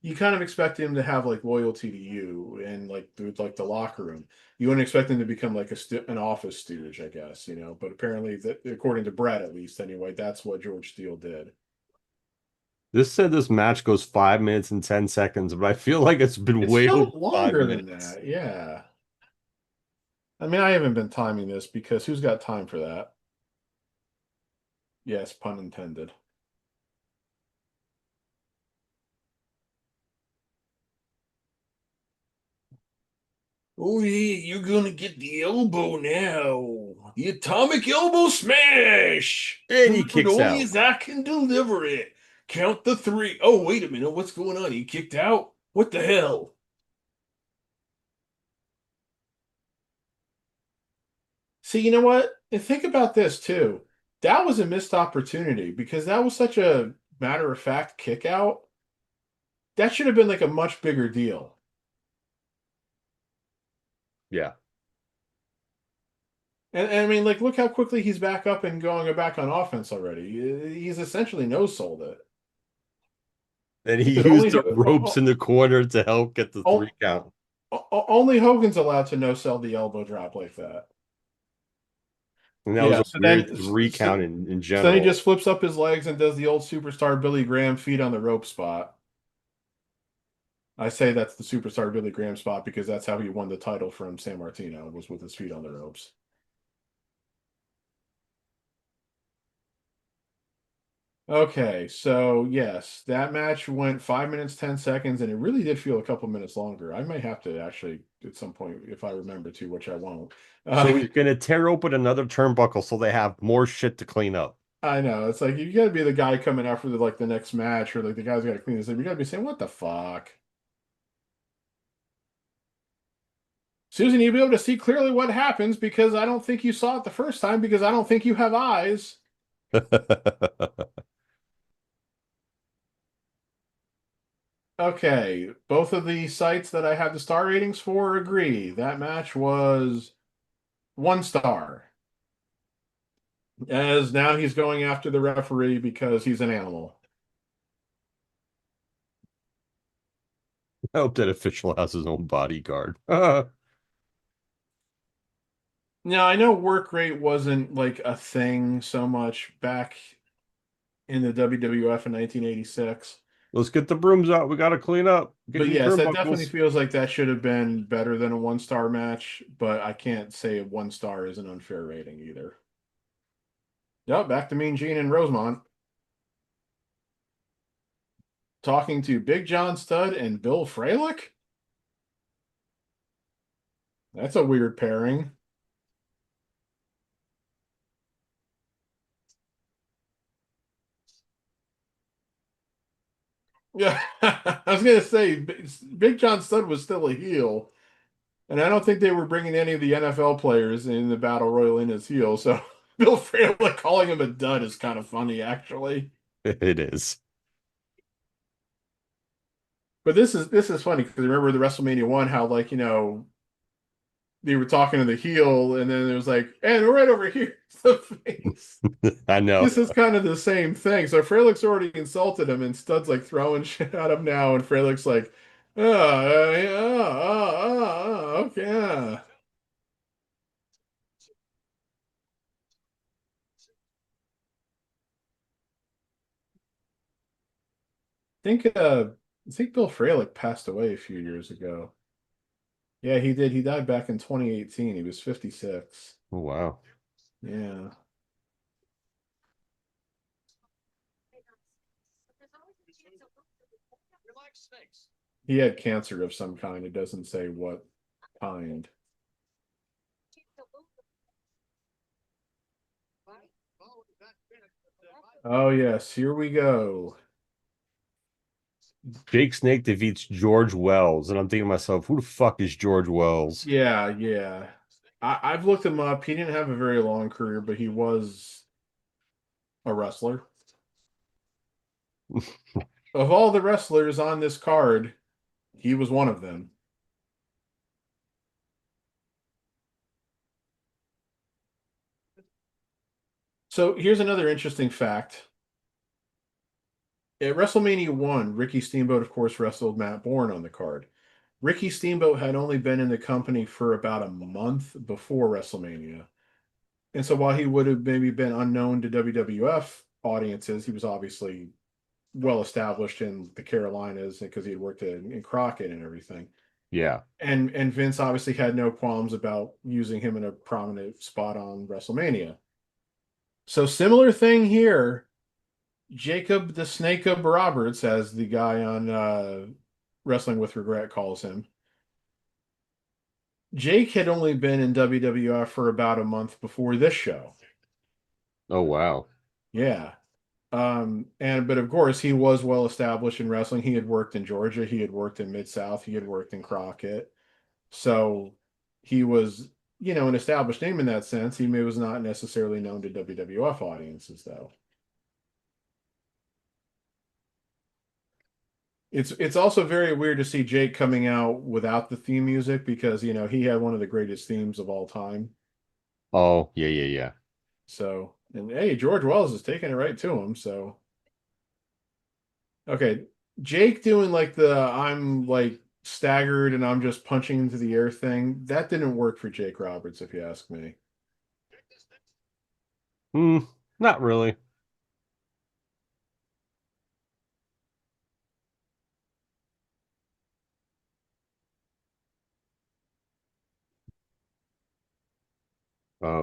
you kind of expect him to have like loyalty to you and like the locker room. You wouldn't expect him to become like an office stooge, I guess, you know. But apparently, that according to Brett, at least anyway, that's what George Steele did. This said this match goes 5 minutes and 10 seconds, but I feel like it's been It's way over felt 5 longer than minutes. that, yeah. I mean, I haven't been timing this because who's got time for that? Yes, pun intended. Oh yeah, you're gonna get the elbow now. The atomic elbow smash. And he Delivered kicks only out. as I can deliver it. Count the three. Oh, wait a minute. What's going on? He kicked out? What the hell? See, you know what? And think about this too. That was a missed opportunity because that was such a matter of fact kick out. That should have been like a much bigger deal. Yeah. And I mean, like, look how quickly he's back up and going back on offense already. He's essentially no sold it. And he But used the ropes in the corner to help get the three count. only Hogan's allowed to no sell the elbow drop like that. And that was Yeah. a So weird then, three so, count in so then he general. just flips up his legs and does the old superstar Billy Graham feet on the rope spot. I say that's the superstar Billy Graham spot because that's how he won the title from San Martino was with his feet on the ropes. Okay, so yes, that match went 5 minutes, 10 seconds, and it really did feel a couple minutes longer. I might have to actually at some point, if I remember to, which I won't. So he's going to tear open another turnbuckle so they have more shit to clean up. I know. It's like you gotta be the guy coming out for the next match, or like the guy's gotta clean this up. You gotta be saying, what the fuck? Susan, you'll be able to see clearly what happens because I don't think you saw it the first time because I don't think you have eyes. Okay, both of the sites that I have the star ratings for agree. That match was 1 star. As now he's going after the referee because he's an animal. I hope that official has his own bodyguard. Now I know work rate wasn't like a thing so much back in the WWF in 1986. Let's get the brooms out. We got to clean up. Get But new yes, that definitely turnbuckles. feels like that should have been better than a 1 star match, but I can't say a 1 star is an unfair rating either. Yep, back to Mean Gene and Rosemont talking to Big John Studd and Bill Fralick. That's a weird pairing. Yeah, I was gonna say Big John Studd was still a heel, and I don't think they were bringing any of the NFL players in the Battle Royal in as heel. So Bill Fralick calling him a dud is kind of funny, actually. It is. But this is funny because remember the WrestleMania one, how like they were talking to the heel, and then it was like, and right over here, the face. I know. This is kind of the same thing. So Frelick's already insulted him, and Stud's like throwing shit at him now, and Frelick's like, yeah, okay. I think Bill Frelick passed away a few years ago. Yeah, he did. He died back in 2018. He was 56. Oh wow. Yeah. He had cancer of some kind. It doesn't say what kind. Oh, yes, here we go. Jake Snake defeats George Wells, and I'm thinking to myself, who the fuck is George Wells? Yeah, yeah. I've looked him up. He didn't have a very long career, but he was a wrestler. Of all the wrestlers on this card, he was one of them. So here's another interesting fact. At WrestleMania 1, Ricky Steamboat, of course, wrestled Matt Bourne on the card. Ricky Steamboat had only been in the company for about a month before WrestleMania. And so while he would have maybe been unknown to WWF audiences, he was obviously well established in the Carolinas because he had worked in Crockett and everything. Yeah. And Vince obviously had no qualms about using him in a prominent spot on WrestleMania. So similar thing here. Jacob the Snake Up Roberts, as the guy on Wrestling with Regret calls him. Jake had only been in WWF for about a month before this show. Oh wow. Yeah. And but of course he was well established in wrestling. He had worked in Georgia, he had worked in Mid-South, he had worked in Crockett. So he was, an established name in that sense. He was not necessarily known to WWF audiences though. It's also very weird to see Jake coming out without the theme music because, he had one of the greatest themes of all time. Oh yeah, yeah, yeah. So, and hey, George Wells is taking it right to him. So, okay, Jake doing like the I'm like staggered and I'm just punching into the air thing. That didn't work for Jake Roberts, if you ask me. Hmm, not really.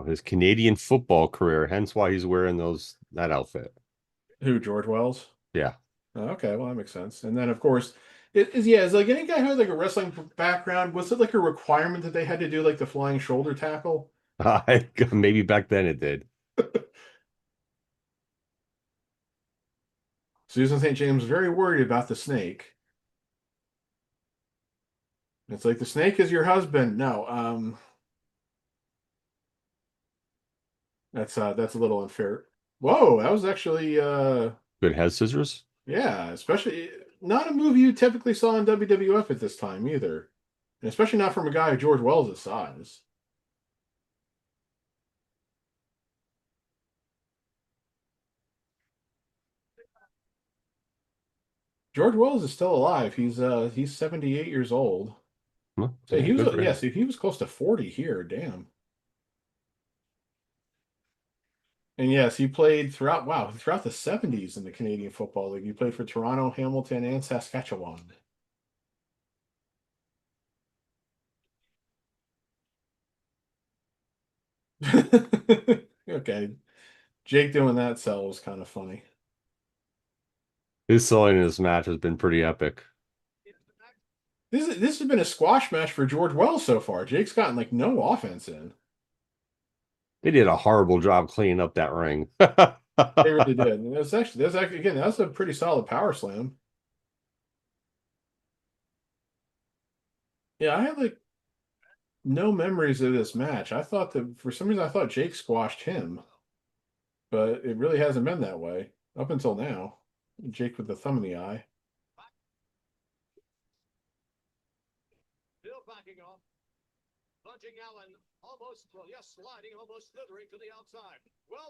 His Canadian football career, hence why he's wearing that outfit. Who, George Wells? Yeah. Oh, okay, well that makes sense. And then of course, is like any guy who had like a wrestling background, was it like a requirement that they had to do like the flying shoulder tackle? Maybe back then it did. Susan St. James very worried about the snake. It's like the snake is your husband. No, that's a little unfair. Whoa, that was actually Good head scissors. yeah, especially not a movie you typically saw in WWF at this time either. And especially not from a guy of George Wells' size. George Wells is still alive. He's 78 years old. Well, So yeah, he was good for him. yes, he was close to 40 here. Damn. And yes, he played throughout the 70s in the Canadian Football League. He played for Toronto, Hamilton, and Saskatchewan. Okay. Jake doing that sell was kind of funny. His selling in this match has been pretty epic. This has been a squash match for George Wells so far. Jake's gotten like no offense in. They did a horrible job cleaning up that ring. They really did. And that's actually again, that's a pretty solid power slam. Yeah, I had like no memories of this match. I thought that for some reason I thought Jake squashed him, but it really hasn't been that way up until now. Jake with the thumb in the eye.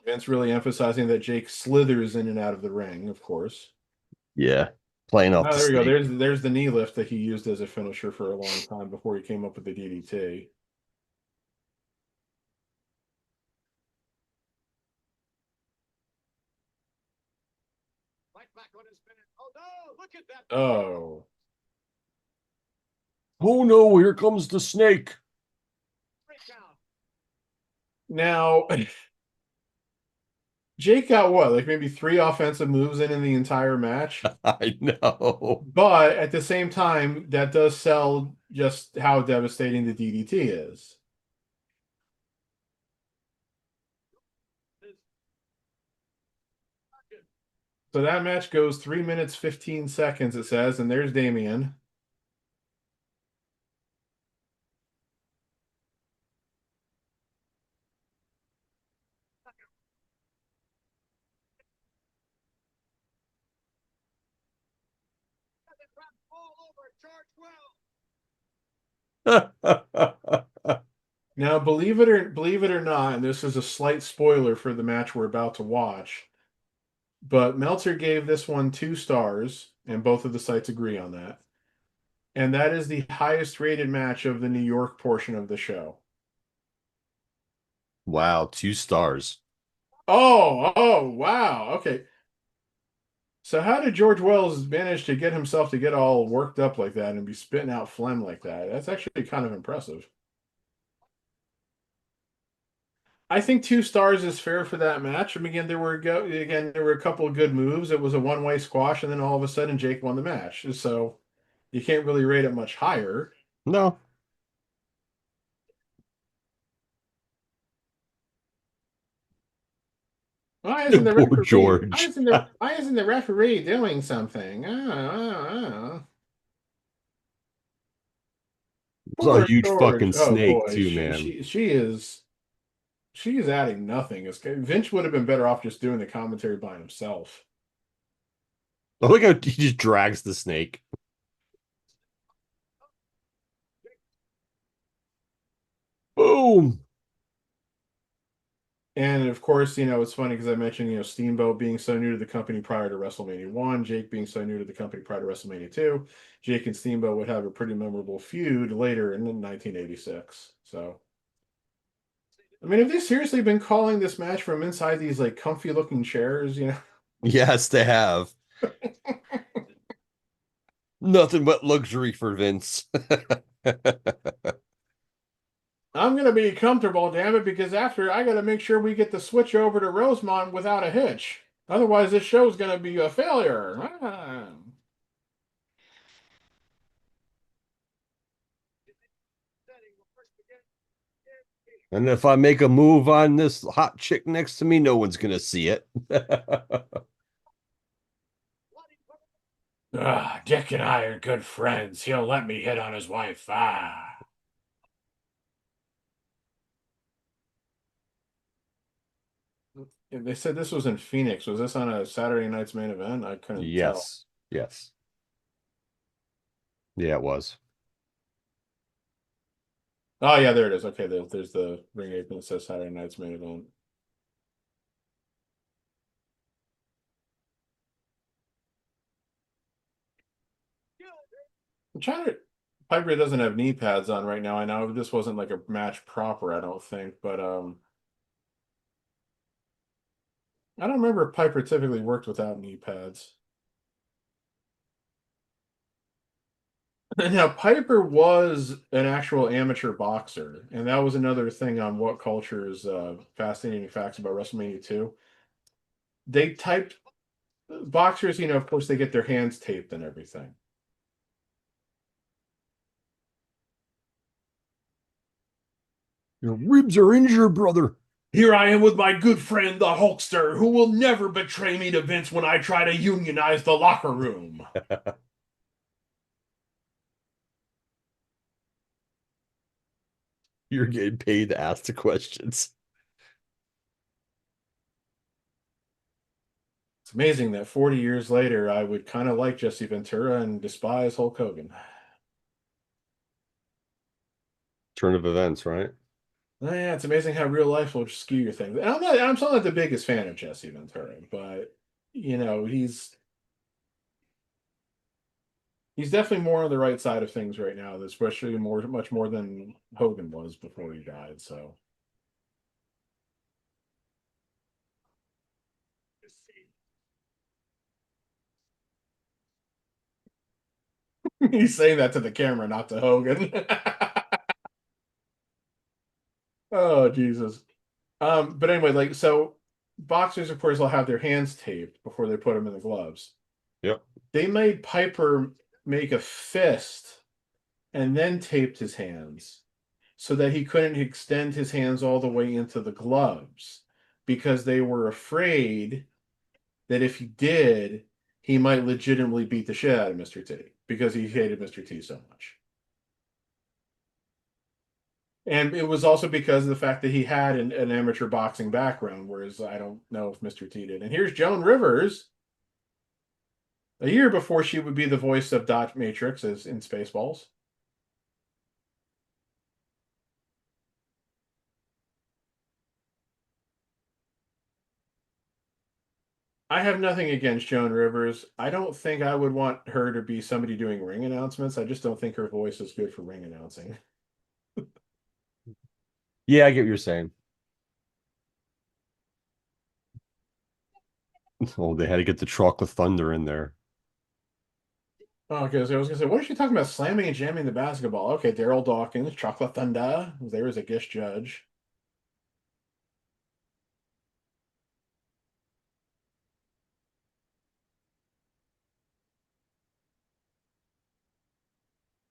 Vince really emphasizing that Jake slithers in and out of the ring, of course. Yeah. Playing off Oh, the there we go. snake. There's the knee lift that he used as a finisher for a long time before he came up with the DDT. Oh. Oh no, here comes the snake. Now, Jake got what, like maybe three offensive moves in the entire match? I know. But at the same time, that does sell just how devastating the DDT is. So that match goes 3 minutes 15 seconds, it says, and there's Damien. Now, believe it or not, and this is a slight spoiler for the match we're about to watch, but Meltzer gave this one 2 stars, and both of the sites agree on that. And that is the highest rated match of the New York portion of the show. Wow, 2 stars. Oh, wow. Okay. So how did George Wells manage to get himself to get all worked up like that and be spitting out phlegm like that? That's actually kind of impressive. I think 2 stars is fair for that match. I mean, again there were a couple of good moves. It was a one-way squash, and then all of a sudden Jake won the match. So you can't really rate it much higher. No. Why isn't the Poor referee? George. Why isn't the referee doing something? Oh. It's a Poor huge George. fucking Oh snake boy, too, man. she is adding nothing. Vince would have been better off just doing the commentary by himself. I like how he just drags the snake. Boom. And of course, it's funny because I mentioned, Steamboat being so new to the company prior to WrestleMania 1, Jake being so new to the company prior to WrestleMania 2. Jake and Steamboat would have a pretty memorable feud later in 1986. So, I mean, have they seriously been calling this match from inside these like comfy looking chairs? Yes, they have. Nothing but luxury for Vince. I'm gonna be comfortable, damn it, because after I gotta make sure we get the switch over to Rosemont without a hitch. Otherwise, this show's gonna be a failure. Ah. And if I make a move on this hot chick next to me, no one's gonna see it. Dick and I are good friends. He'll let me hit on his wife. Ah. They said this was in Phoenix. Was this on a Saturday night's main event? I couldn't tell. Yes. Yes. Yeah, it was. Oh yeah, there it is. Okay, there's the ring apron that says Saturday night's main event. I'm trying to. Piper doesn't have knee pads on right now. I know this wasn't like a match proper, I don't think, but I don't remember if Piper typically worked without knee pads. Now, Piper was an actual amateur boxer, and that was another thing on What Culture's fascinating facts about WrestleMania 2. They typed boxers, of course, they get their hands taped and everything. Your ribs are injured, brother. Here I am with my good friend, the Hulkster, who will never betray me to Vince when I try to unionize the locker room. You're getting paid to ask the questions. It's amazing that 40 years later, I would kind of like Jesse Ventura and despise Hulk Hogan. Turn of events, right? Oh, yeah, it's amazing how real life will just skew your things. And I'm still not the biggest fan of Jesse Ventura, but he's definitely more on the right side of things right now, especially much more than Hogan was before he died. So he's saying that to the camera, not to Hogan. Oh, Jesus. But anyway, like so boxers, of course, will have their hands taped before they put them in the gloves. Yep. They made Piper make a fist and then taped his hands so that he couldn't extend his hands all the way into the gloves because they were afraid that if he did, he might legitimately beat the shit out of Mr. T because he hated Mr. T so much. And it was also because of the fact that he had an amateur boxing background, whereas I don't know if Mr. T did. And here's Joan Rivers, a year before she would be the voice of Dot Matrix as in Spaceballs. I have nothing against Joan Rivers. I don't think I would want her to be somebody doing ring announcements. I just don't think her voice is good for ring announcing. Yeah, I get what you're saying. Oh, they had to get the chocolate thunder in there. Oh, okay, so I was gonna say, what is she talking about? Slamming and jamming the basketball. Okay, Daryl Dawkins, Chocolate Thunder. There is a Gish judge.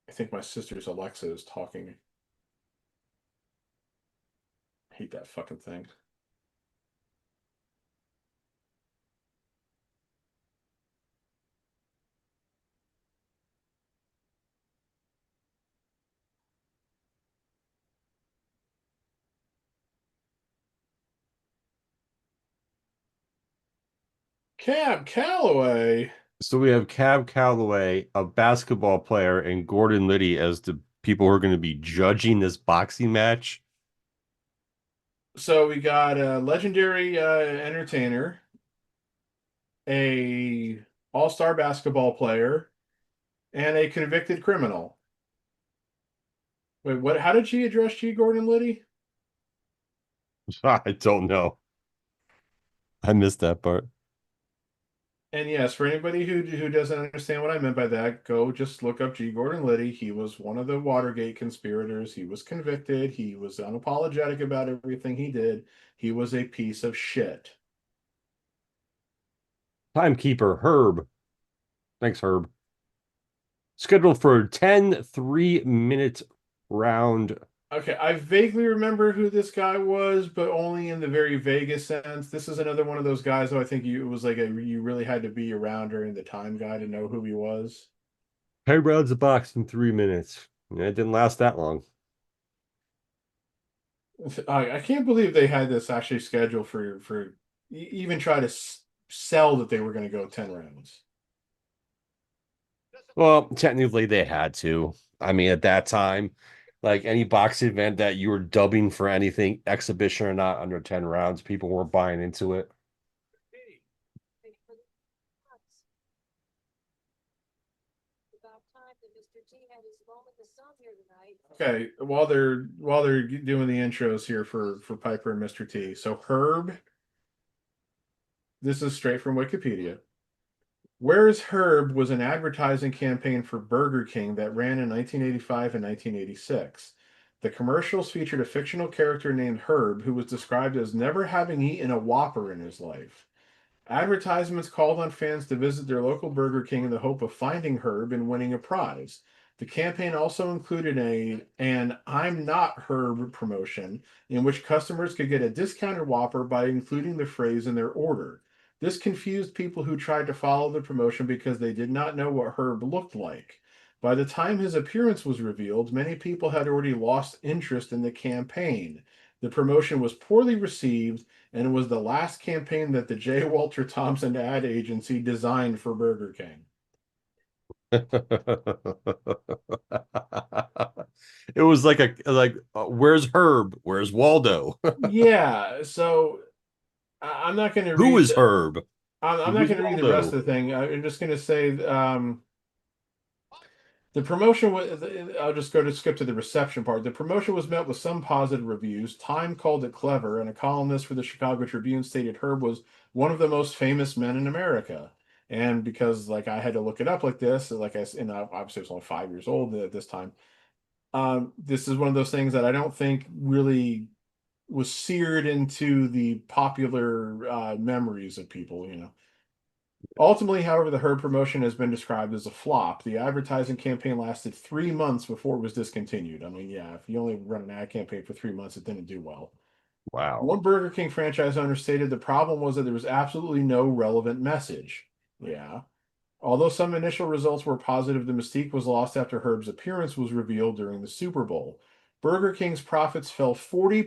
I think my sister's Alexa is talking. I hate that fucking thing. Cab Calloway. So we have Cab Calloway, a basketball player, and Gordon Liddy as the people who are going to be judging this boxing match. So we got a legendary entertainer, a all-star basketball player, and a convicted criminal. Wait, what? How did she address G. Gordon Liddy? I don't know. I missed that part. And yes, for anybody who doesn't understand what I meant by that, go just look up G. Gordon Liddy. He was one of the Watergate conspirators. He was convicted. He was unapologetic about everything he did. He was a piece of shit. Timekeeper Herb. Thanks, Herb. Scheduled for a 10 3-minute round. Okay, I vaguely remember who this guy was, but only in the very vaguest sense. This is another one of those guys who I think it was like you really had to be around during the time guy to know who he was. 10 rounds of box in 3 minutes. Yeah, it didn't last that long. I can't believe they had this actually scheduled even try to sell that they were going to go 10 rounds. Well, technically they had to. I mean, at that time, like any boxing event that you were dubbing for anything, exhibition or not, under 10 rounds, people were buying into it. Okay, while they're doing the intros here for Piper and Mr. T. So Herb, this is straight from Wikipedia. Where's Herb was an advertising campaign for Burger King that ran in 1985 and 1986. The commercials featured a fictional character named Herb who was described as never having eaten a Whopper in his life. Advertisements called on fans to visit their local Burger King in the hope of finding Herb and winning a prize. The campaign also included an I'm not Herb promotion in which customers could get a discounted Whopper by including the phrase in their order. This confused people who tried to follow the promotion because they did not know what Herb looked like. By the time his appearance was revealed, many people had already lost interest in the campaign. The promotion was poorly received and it was the last campaign that the J. Walter Thompson ad agency designed for Burger King. It was like where's Herb? Where's Waldo? Yeah, so I'm not going to Who read. is Herb? I'm not Who's going to read the rest Waldo? of the thing. I'm just going to say the promotion was. I'll just go to skip to the reception part. The promotion was met with some positive reviews. Time called it clever, and a columnist for the Chicago Tribune stated Herb was one of the most famous men in America. And because like I had to look it up like this, like and obviously I was only 5 years old at this time. This is one of those things that I don't think really was seared into the popular memories of people. Ultimately, however, the Herb promotion has been described as a flop. The advertising campaign lasted 3 months before it was discontinued. I mean, yeah, if you only run an ad campaign for 3 months, it didn't do well. Wow. One Burger King franchise owner stated the problem was that there was absolutely no relevant message. Yeah. Although some initial results were positive, the mystique was lost after Herb's appearance was revealed during the Super Bowl. Burger King's profits fell 40%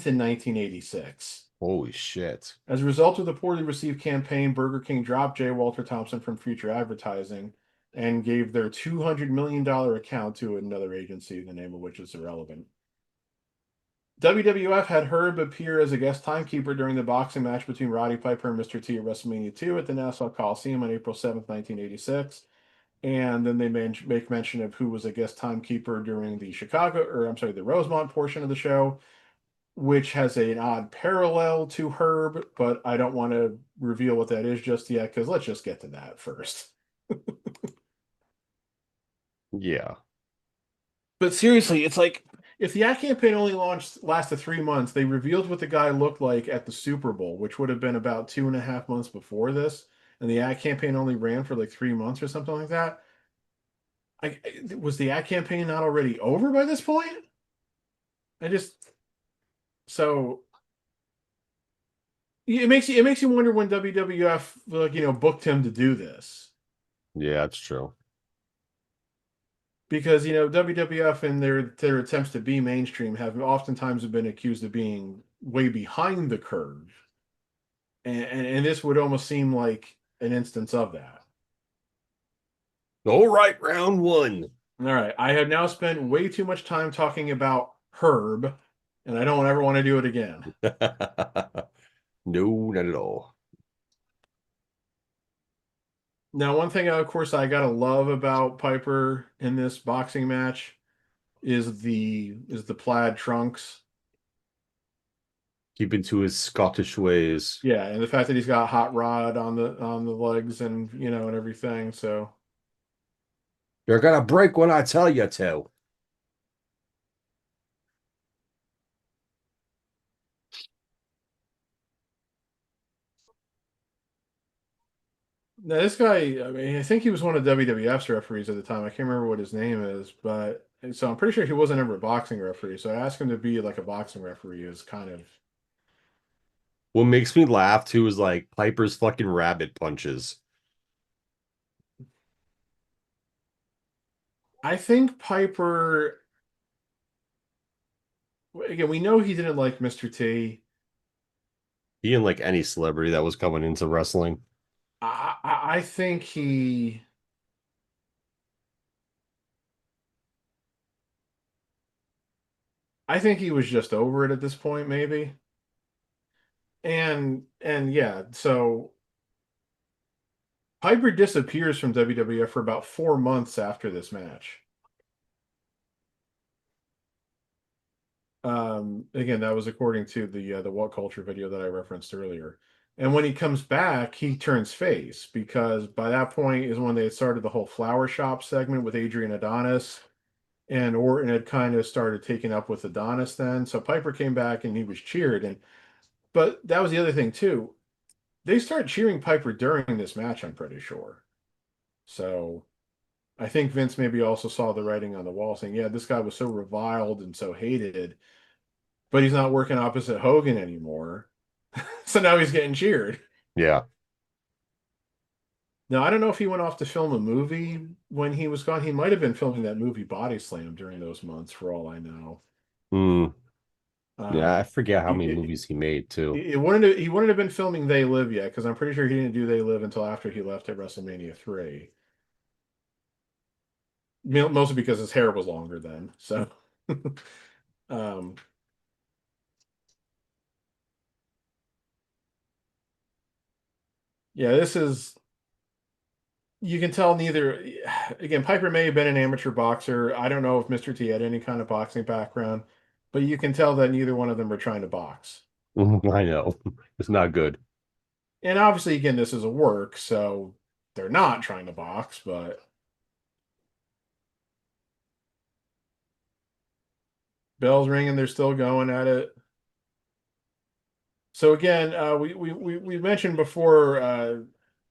in 1986. Holy shit. As a result of the poorly received campaign, Burger King dropped J. Walter Thompson from future advertising and gave their $200 million account to another agency, the name of which is irrelevant. WWF had Herb appear as a guest timekeeper during the boxing match between Roddy Piper and Mr. T at WrestleMania 2 at the Nassau Coliseum on April 7th, 1986. And then they make mention of who was a guest timekeeper during the Chicago, or I'm sorry, the Rosemont portion of the show, which has an odd parallel to Herb, but I don't want to reveal what that is just yet because let's just get to that first. Yeah. But seriously, it's like if the ad campaign only lasted 3 months, they revealed what the guy looked like at the Super Bowl, which would have been about 2.5 months before this, and the ad campaign only ran for like 3 months or something like that. Was the ad campaign not already over by this point? I just so it makes you wonder when WWF like booked him to do this Yeah, that's true. because WWF and their attempts to be mainstream have oftentimes been accused of being way behind the curve, and this would almost seem like an instance of that. All right, round one. All right, I have now spent way too much time talking about Herb, and I don't ever want to do it again. No, not at all. Now, one thing, of course, I gotta love about Piper in this boxing match is the plaid trunks. Keeping to his Scottish ways. Yeah, and the fact that he's got hot rod on the legs and and everything. So You're gonna break when I tell you to. now this guy, I mean, I think he was one of WWF's referees at the time. I can't remember what his name is, but so I'm pretty sure he wasn't ever a boxing referee. So I asked him to be like a boxing referee is kind of. What makes me laugh too is like Piper's fucking rabbit punches. I think Piper. Again, we know he didn't like Mr. T. He didn't like any celebrity that was coming into wrestling. I think he. I think he was just over it at this point, maybe. And yeah, so Piper disappears from WWF for about 4 months after this match. Again, that was according to the What Culture video that I referenced earlier. And when he comes back, he turns face because by that point is when they had started the whole flower shop segment with Adrian Adonis, and Orton had kind of started taking up with Adonis then. So Piper came back and he was cheered. And but that was the other thing too. They started cheering Piper during this match, I'm pretty sure. So I think Vince maybe also saw the writing on the wall saying, yeah, this guy was so reviled and so hated, but he's not working opposite Hogan anymore. So now he's getting cheered. Yeah. Now, I don't know if he went off to film a movie when he was gone. He might have been filming that movie Body Slam during those months, for all I know. Hmm. Yeah, Um, I forget how many it, movies he made too. he wouldn't have been filming They Live yet, because I'm pretty sure he didn't do They Live until after he left at WrestleMania 3. Mostly because his hair was longer then. So, um, yeah, this is you can tell neither. Again, Piper may have been an amateur boxer. I don't know if Mr. T had any kind of boxing background, but you can tell that neither one of them were trying to box. I know. It's not good. And obviously, again, this is a work, so they're not trying to box, but bell's ringing, they're still going at it. So again, we mentioned before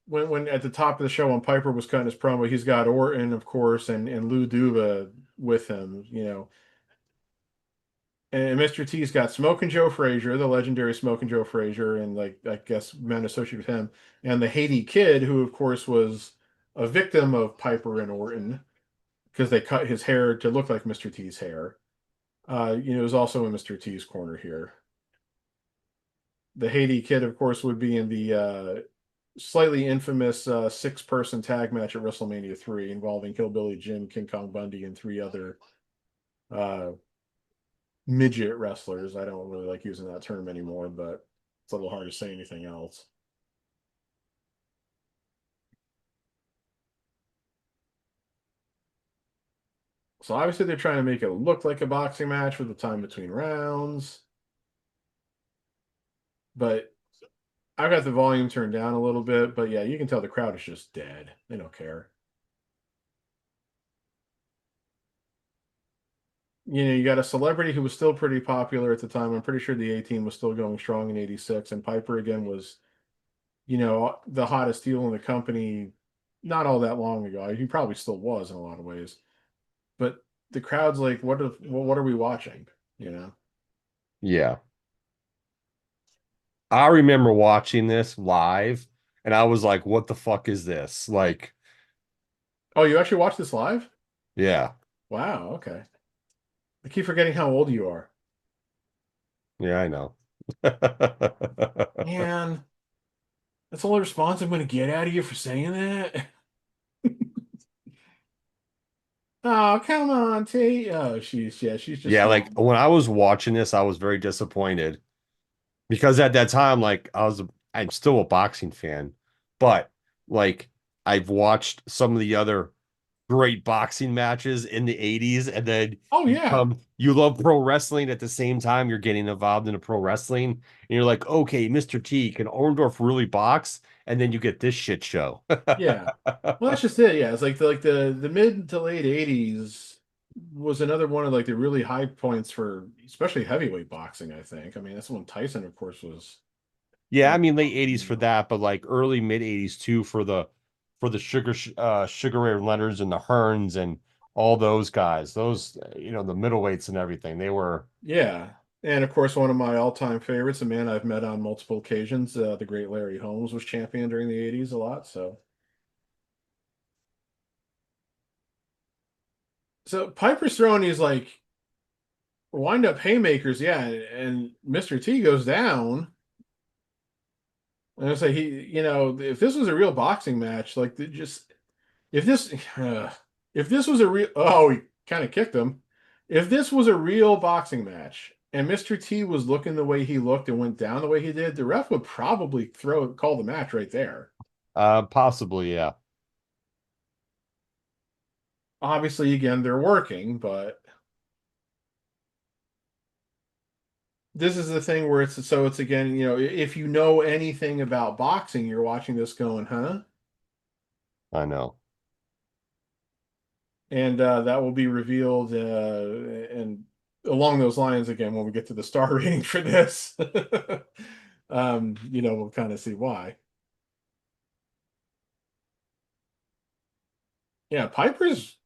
when at the top of the show when Piper was cutting his promo, he's got Orton, of course, and Lou Duva with him, And Mr. T's got Smoking Joe Frazier, the legendary Smoking Joe Frazier, and like I guess men associated with him, and the Haiti Kid, who of course was a victim of Piper and Orton because they cut his hair to look like Mr. T's hair. Was also in Mr. T's corner here. The Haiti Kid, of course, would be in the slightly infamous six-person tag match at WrestleMania 3 involving Hillbilly Jim, King Kong Bundy, and three other uh, midget wrestlers. I don't really like using that term anymore, but it's a little hard to say anything else. So obviously they're trying to make it look like a boxing match with the time between rounds, but I've got the volume turned down a little bit, but yeah, you can tell the crowd is just dead. They don't care. You got a celebrity who was still pretty popular at the time. I'm pretty sure the A team was still going strong in '86, and Piper again was, the hottest deal in the company not all that long ago. He probably still was in a lot of ways, but the crowd's like, what are we watching? You know? Yeah. I remember watching this live and I was like, what the fuck is this? Like, Oh, you actually watched this live? yeah. Wow, okay. I keep forgetting how old you are. Yeah, I know. Man, that's the only response I'm going to get out of you for saying that. Oh, come on, T. Oh, she's just Yeah, like small. when I was watching this, I was very disappointed because at that time, like I'm still a boxing fan, but like I've watched some of the other great boxing matches in the 80s, and then Oh yeah, you love pro wrestling at the same time you're getting involved in a pro wrestling, and you're like, okay, Mr. T, can Orndorff really box? And then you get this shit show. yeah. Well, that's just it. Yeah, it's like the mid to late '80s was another one of like the really high points for especially heavyweight boxing. I think. I mean, that's when Tyson, of course, was Yeah, I like, mean late 80s for that, but like early mid 80s too for the Sugar Ray Leonards and the Hearns and all those guys. Those the middleweights and everything. They were Yeah. And of course, one of my all-time favorites, a man I've met on multiple occasions, the great Larry Holmes was champion during the '80s a lot. So Piper's throwing these like wind-up haymakers, yeah, and Mr. T goes down. And I say if this was a real boxing match, like just if this if this was a real he kind of kicked him. If this was a real boxing match and Mr. T was looking the way he looked and went down the way he did, the ref would probably call the match right there. possibly, yeah. Obviously, again, they're working, but this is the thing where it's again, if you know anything about boxing, you're watching this going, huh? I know. And that will be revealed and along those lines again when we get to the star rating for this. We'll kind of see why. Yeah, Piper's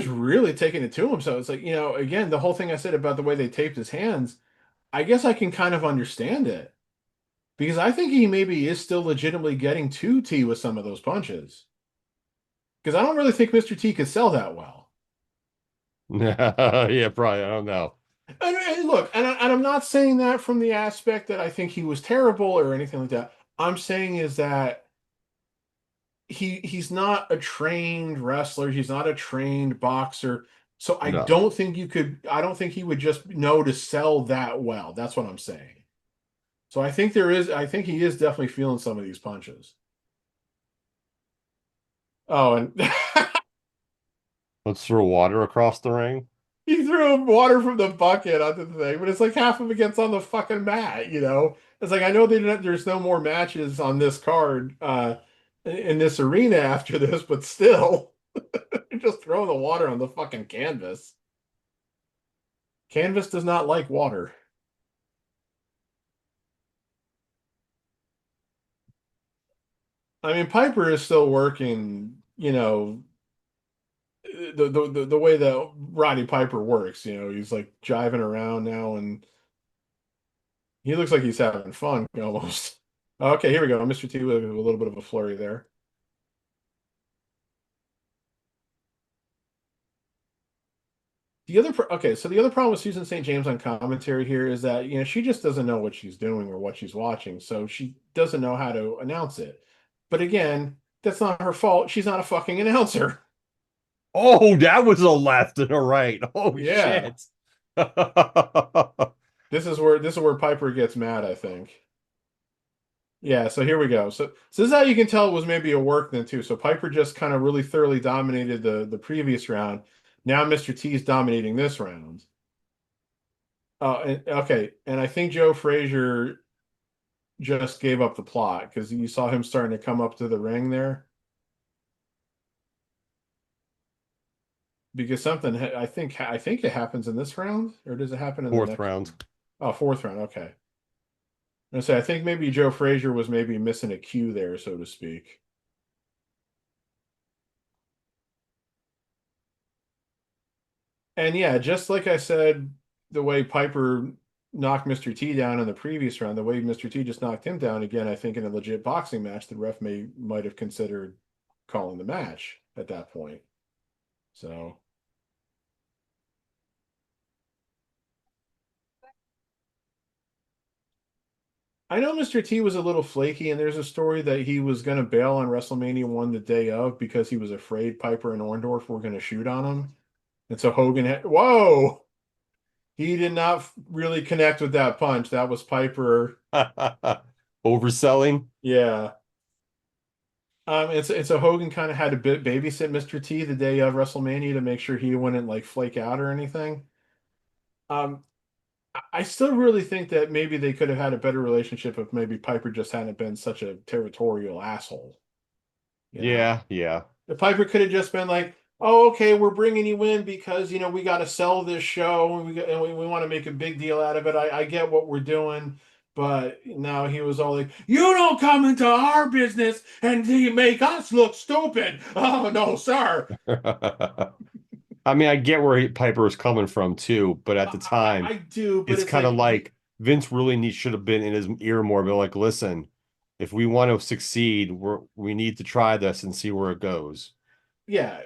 really taking it to him. So it's like, again, the whole thing I said about the way they taped his hands, I guess I can kind of understand it. Because I think he maybe is still legitimately getting to T with some of those punches. Because I don't really think Mr. T could sell that well. Yeah, probably. I don't know. And look, and I'm not saying that from the aspect that I think he was terrible or anything like that. I'm saying is that he's not a trained wrestler. He's not a trained boxer. So No. I don't think he would just know to sell that well. That's what I'm saying. So I think he is definitely feeling some of these punches. Oh, and Let's throw water across the ring. he threw water from the bucket onto the thing, but it's like half of it gets on the fucking mat, you know? It's like I know there's no more matches on this card in this arena after this, but still, you're just throwing the water on the fucking canvas. Canvas does not like water. I mean, Piper is still working, you know, the way that Roddy Piper works, you know, he's like jiving around now and he looks like he's having fun almost. Okay, here we go. Mr. T with a little bit of a flurry there. Okay, so the other problem with Susan St. James on commentary here is that, you know, she just doesn't know what she's doing or what she's watching, so she doesn't know how to announce it. But again, that's not her fault. She's not a fucking announcer. Oh, that was a left and a right. Oh Yeah. shit. This is where Piper gets mad, I think. Yeah, so here we go. So this is how you can tell it was maybe a work then too. So Piper just kind of really thoroughly dominated the previous round. Now Mr. T's dominating this round. Okay, and I think Joe Frazier just gave up the plot because you saw him starting to come up to the ring there because I think it happens in this round or does it happen in the Fourth next round. one? Oh, fourth round. Okay. I say I think maybe Joe Frazier was maybe missing a cue there, so to speak. And yeah, just like I said, the way Piper knocked Mr. T down in the previous round, the way Mr. T just knocked him down again, I think in a legit boxing match, the ref might have considered calling the match at that point. So I know Mr. T was a little flaky, and there's a story that he was going to bail on WrestleMania 1 the day of because he was afraid Piper and Orndorff were going to shoot on him. And so whoa, he did not really connect with that punch. That was Piper. Overselling. Yeah. And so Hogan kind of had to babysit Mr. T the day of WrestleMania to make sure he wouldn't like flake out or anything. Um, I still really think that maybe they could have had a better relationship if maybe Piper just hadn't been such a territorial asshole. You know, Yeah, yeah. if Piper could have just been like, "Oh, okay, we're bringing you in because you know we got to sell this show and we want to make a big deal out of it. I get what we're doing." But now he was all like, "You don't come into our business and you make us look stupid." Oh no, sir. I mean, I get where Piper was coming from too, but at the time, I do, but it's it's kind like of like Vince really should have been in his ear more, but like, listen, if we want to succeed, we need to try this and see where it goes. yeah,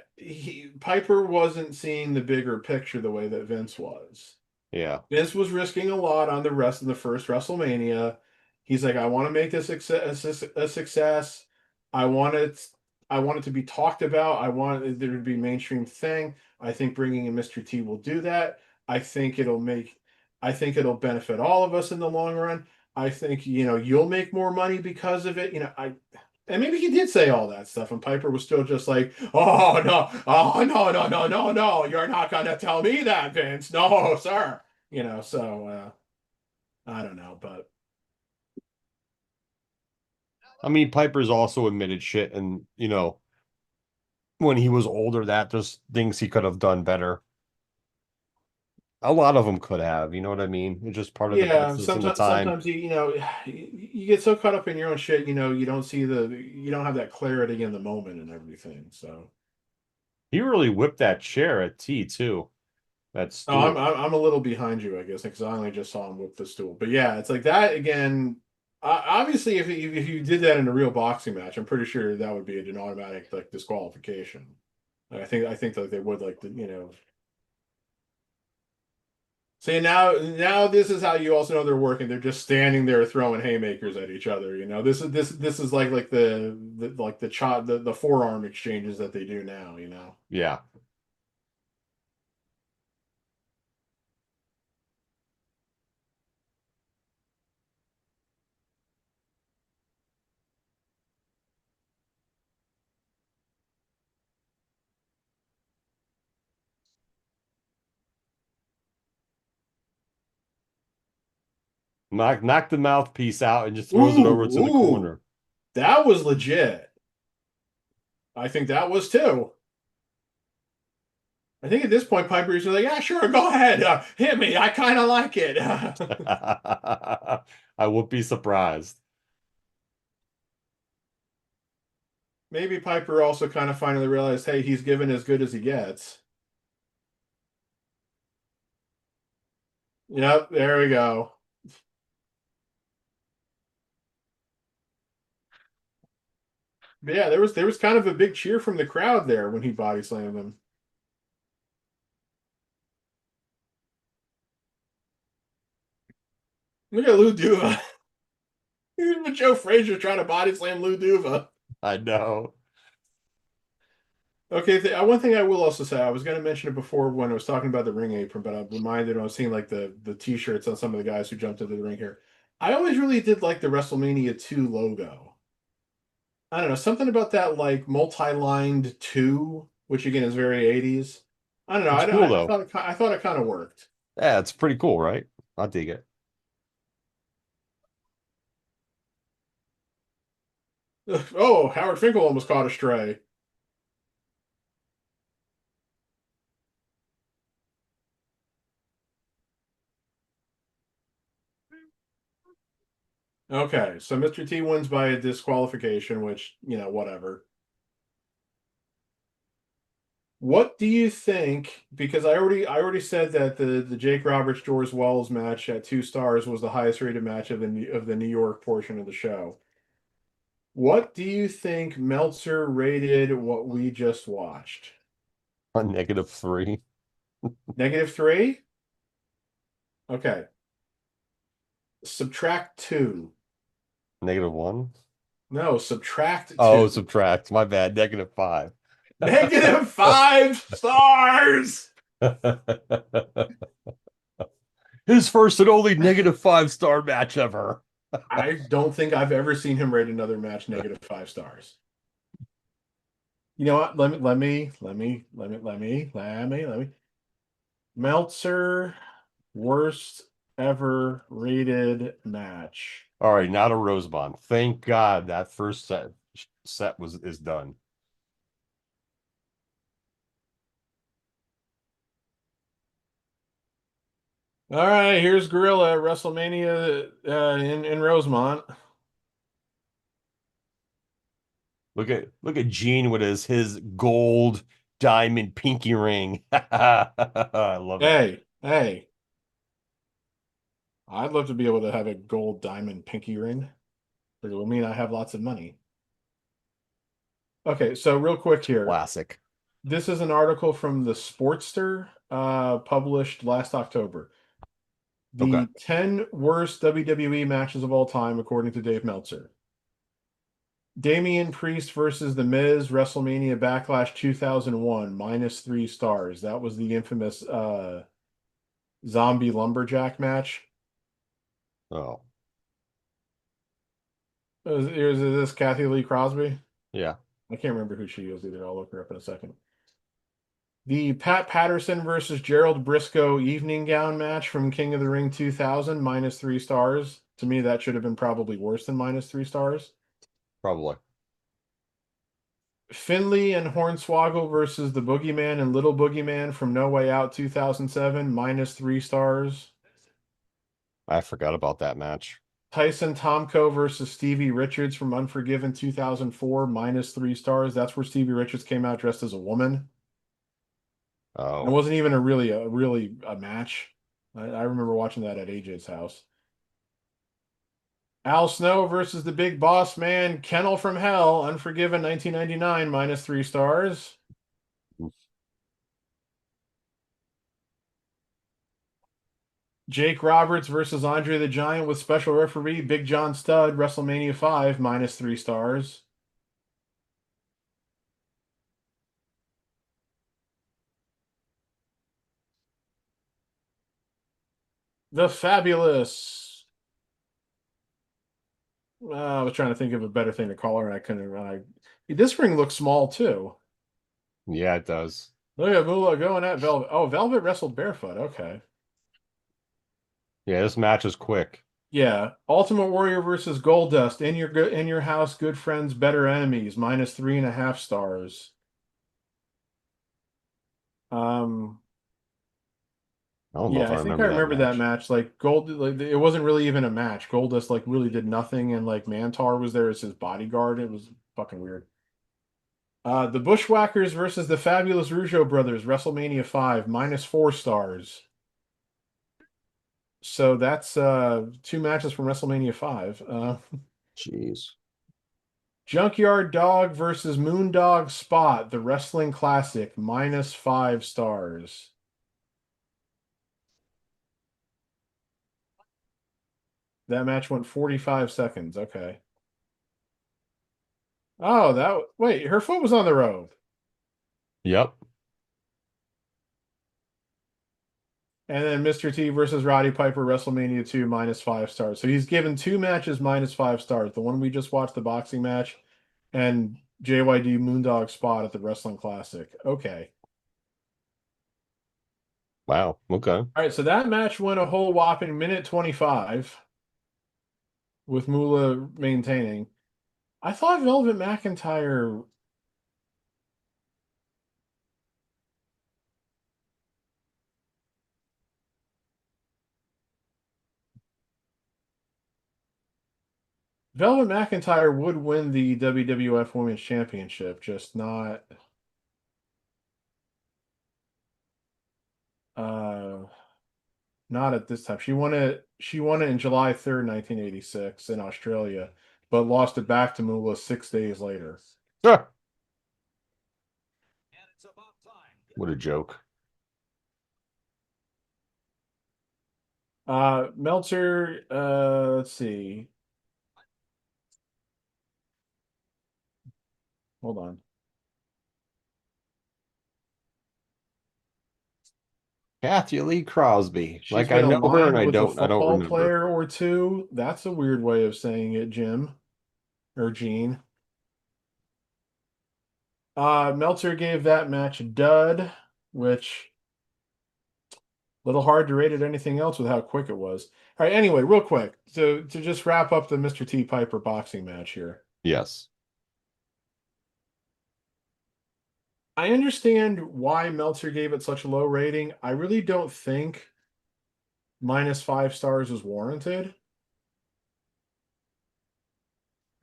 Piper wasn't seeing the bigger picture the way that Vince was. Yeah. Vince was risking a lot on the rest of the first WrestleMania. He's like, I want to make this a success. I want it. I want it to be talked about. I want there to be a mainstream thing. I think bringing in Mr. T will do that. I think it'll make. I think it'll benefit all of us in the long run. I think you'll make more money because of it. And maybe he did say all that stuff, and Piper was still just like, oh no, no, no, no, no, you're not gonna tell me that, Vince. No, sir. So I don't know, but I mean, Piper's also admitted shit, and when he was older, that there's things he could have done better. A lot of them could have, you know what I mean? It's just part of the yeah, business and the time. sometimes you get so caught up in your own shit, you don't have that clarity in the moment and everything. So He really whipped that chair at T too, that oh, stool. I'm a little behind you, I guess, because I only just saw him with the stool. But yeah, it's like that again. Obviously, if you did that in a real boxing match, I'm pretty sure that would be an automatic like disqualification. I think that they would like the. See, now this is how you also know they're working. They're just standing there throwing haymakers at each other. This is like the forearm exchanges that they do now. Yeah. Knock the mouthpiece out and just throws it over to the Ooh, corner. that was legit. I think that was too. I think at this point Piper's like, yeah, sure, go ahead, hit me. I kind of like it. I would be surprised. Maybe Piper also kind of finally realized, hey, he's given as good as he gets. Yep, there we go. But yeah, there was kind of a big cheer from the crowd there when he body slammed him. Look at Lou Duva. Even Joe Frazier trying to body slam Lou Duva. I know. Okay, one thing I will also say, I was going to mention it before when I was talking about the ring apron, but I'm reminded when I was seeing like the t-shirts on some of the guys who jumped into the ring here. I always really did like the WrestleMania 2 logo. I don't know, something about that like multi-lined 2, which again is very 80s. I don't know. It's cool though. I thought it kind of worked. Yeah, it's pretty cool, right? I dig it. Oh, Howard Finkel almost caught a stray. Okay, so Mr. T wins by a disqualification, which, whatever. What do you think? Because I already said that the Jake Roberts George Wells match at 2 stars was the highest rated match of the New York portion of the show. What do you think Meltzer rated what we just watched? A -3. -3? Okay. Subtract 2. -1. No, subtract Oh, 2. subtract. My bad. -5. -5 stars. His first and only -5 star match ever. I don't think I've ever seen him rate another match -5 stars. You know what? Let me. Meltzer, worst ever rated match. All right, not a Rosebond. Thank God that first set was is done. All right, here's Gorilla at WrestleMania in Rosemont. Look at Gene with his gold diamond pinky ring. I love it. Hey, I'd love to be able to have a gold diamond pinky ring, but it will mean I have lots of money. Okay, so real quick here. Classic. This is an article from the Sportster, published last October. Okay, The 10 worst WWE matches of all time, according to Dave Meltzer. Damian Priest versus The Miz, WrestleMania Backlash 2001, -3 stars. That was the infamous zombie lumberjack match. oh Is this Kathy Lee Crosby? yeah, I can't remember who she is either. I'll look her up in a second. The Pat Patterson versus Gerald Briscoe evening gown match from King of the Ring 2000, -3 stars. To me, that should have been probably worse than -3 stars. probably. Finley and Hornswoggle versus the Boogeyman and Little Boogeyman from No Way Out 2007, -3 stars. I forgot about that match. Tyson Tomko versus Stevie Richards from Unforgiven 2004, -3 stars. That's where Stevie Richards came out dressed as a woman. It Oh, wasn't even a really a match. I remember watching that at AJ's house. Al Snow versus the Big Boss Man, Kennel from Hell, Unforgiven 1999, -3 stars. Jake Roberts versus Andre the Giant with special referee Big John Studd, WrestleMania 5, -3 stars. The Fabulous. I was trying to think of a better thing to call her, and I couldn't. This ring looks small too. Yeah, it does. Look at Moolah going at Velvet. Oh, Velvet wrestled barefoot. Okay. Yeah, this match is quick. Yeah. Ultimate Warrior versus Goldust. In your house, good friends, better enemies. -3.5 stars. Um. I don't know if Yeah, I I think I remember that remember that match. match. Like it wasn't really even a match. Goldust like really did nothing, and like Mantar was there as his bodyguard. It was fucking weird. The Bushwhackers versus the Fabulous Rougeau Brothers, WrestleMania 5, -4 stars. So that's two matches from WrestleMania 5. Jeez. Junkyard Dog versus Moondog Spot, the Wrestling Classic, -5 stars. That match went 45 seconds. Okay. Oh, wait, her foot was on the rope. Yep. And then Mr. T versus Roddy Piper, WrestleMania 2, -5 stars. So he's given two matches -5 stars. The one we just watched, the boxing match, and JYD Moondog Spot at the Wrestling Classic. Okay. Wow. Okay. All right, so that match went a whole whopping minute 25 with Moolah maintaining. I thought Velvet McIntyre. Velvet McIntyre would win the WWF Women's Championship, just uh not at this time. She won it in July 3rd, 1986 in Australia, but lost it back to Moolah 6 days later. Ah, what a joke. Meltzer, let's see. Hold on. Kathy Lee Crosby. She's Like I been know her and aligned with a I don't football remember. player or two. That's a weird way of saying it, Jim or Gene. Meltzer gave that match a dud, which a little hard to rate it anything else with how quick it was. All right, anyway, real quick, to just wrap up the Mr. T Piper boxing match here. Yes. I understand why Meltzer gave it such a low rating. I really don't think -5 stars is warranted.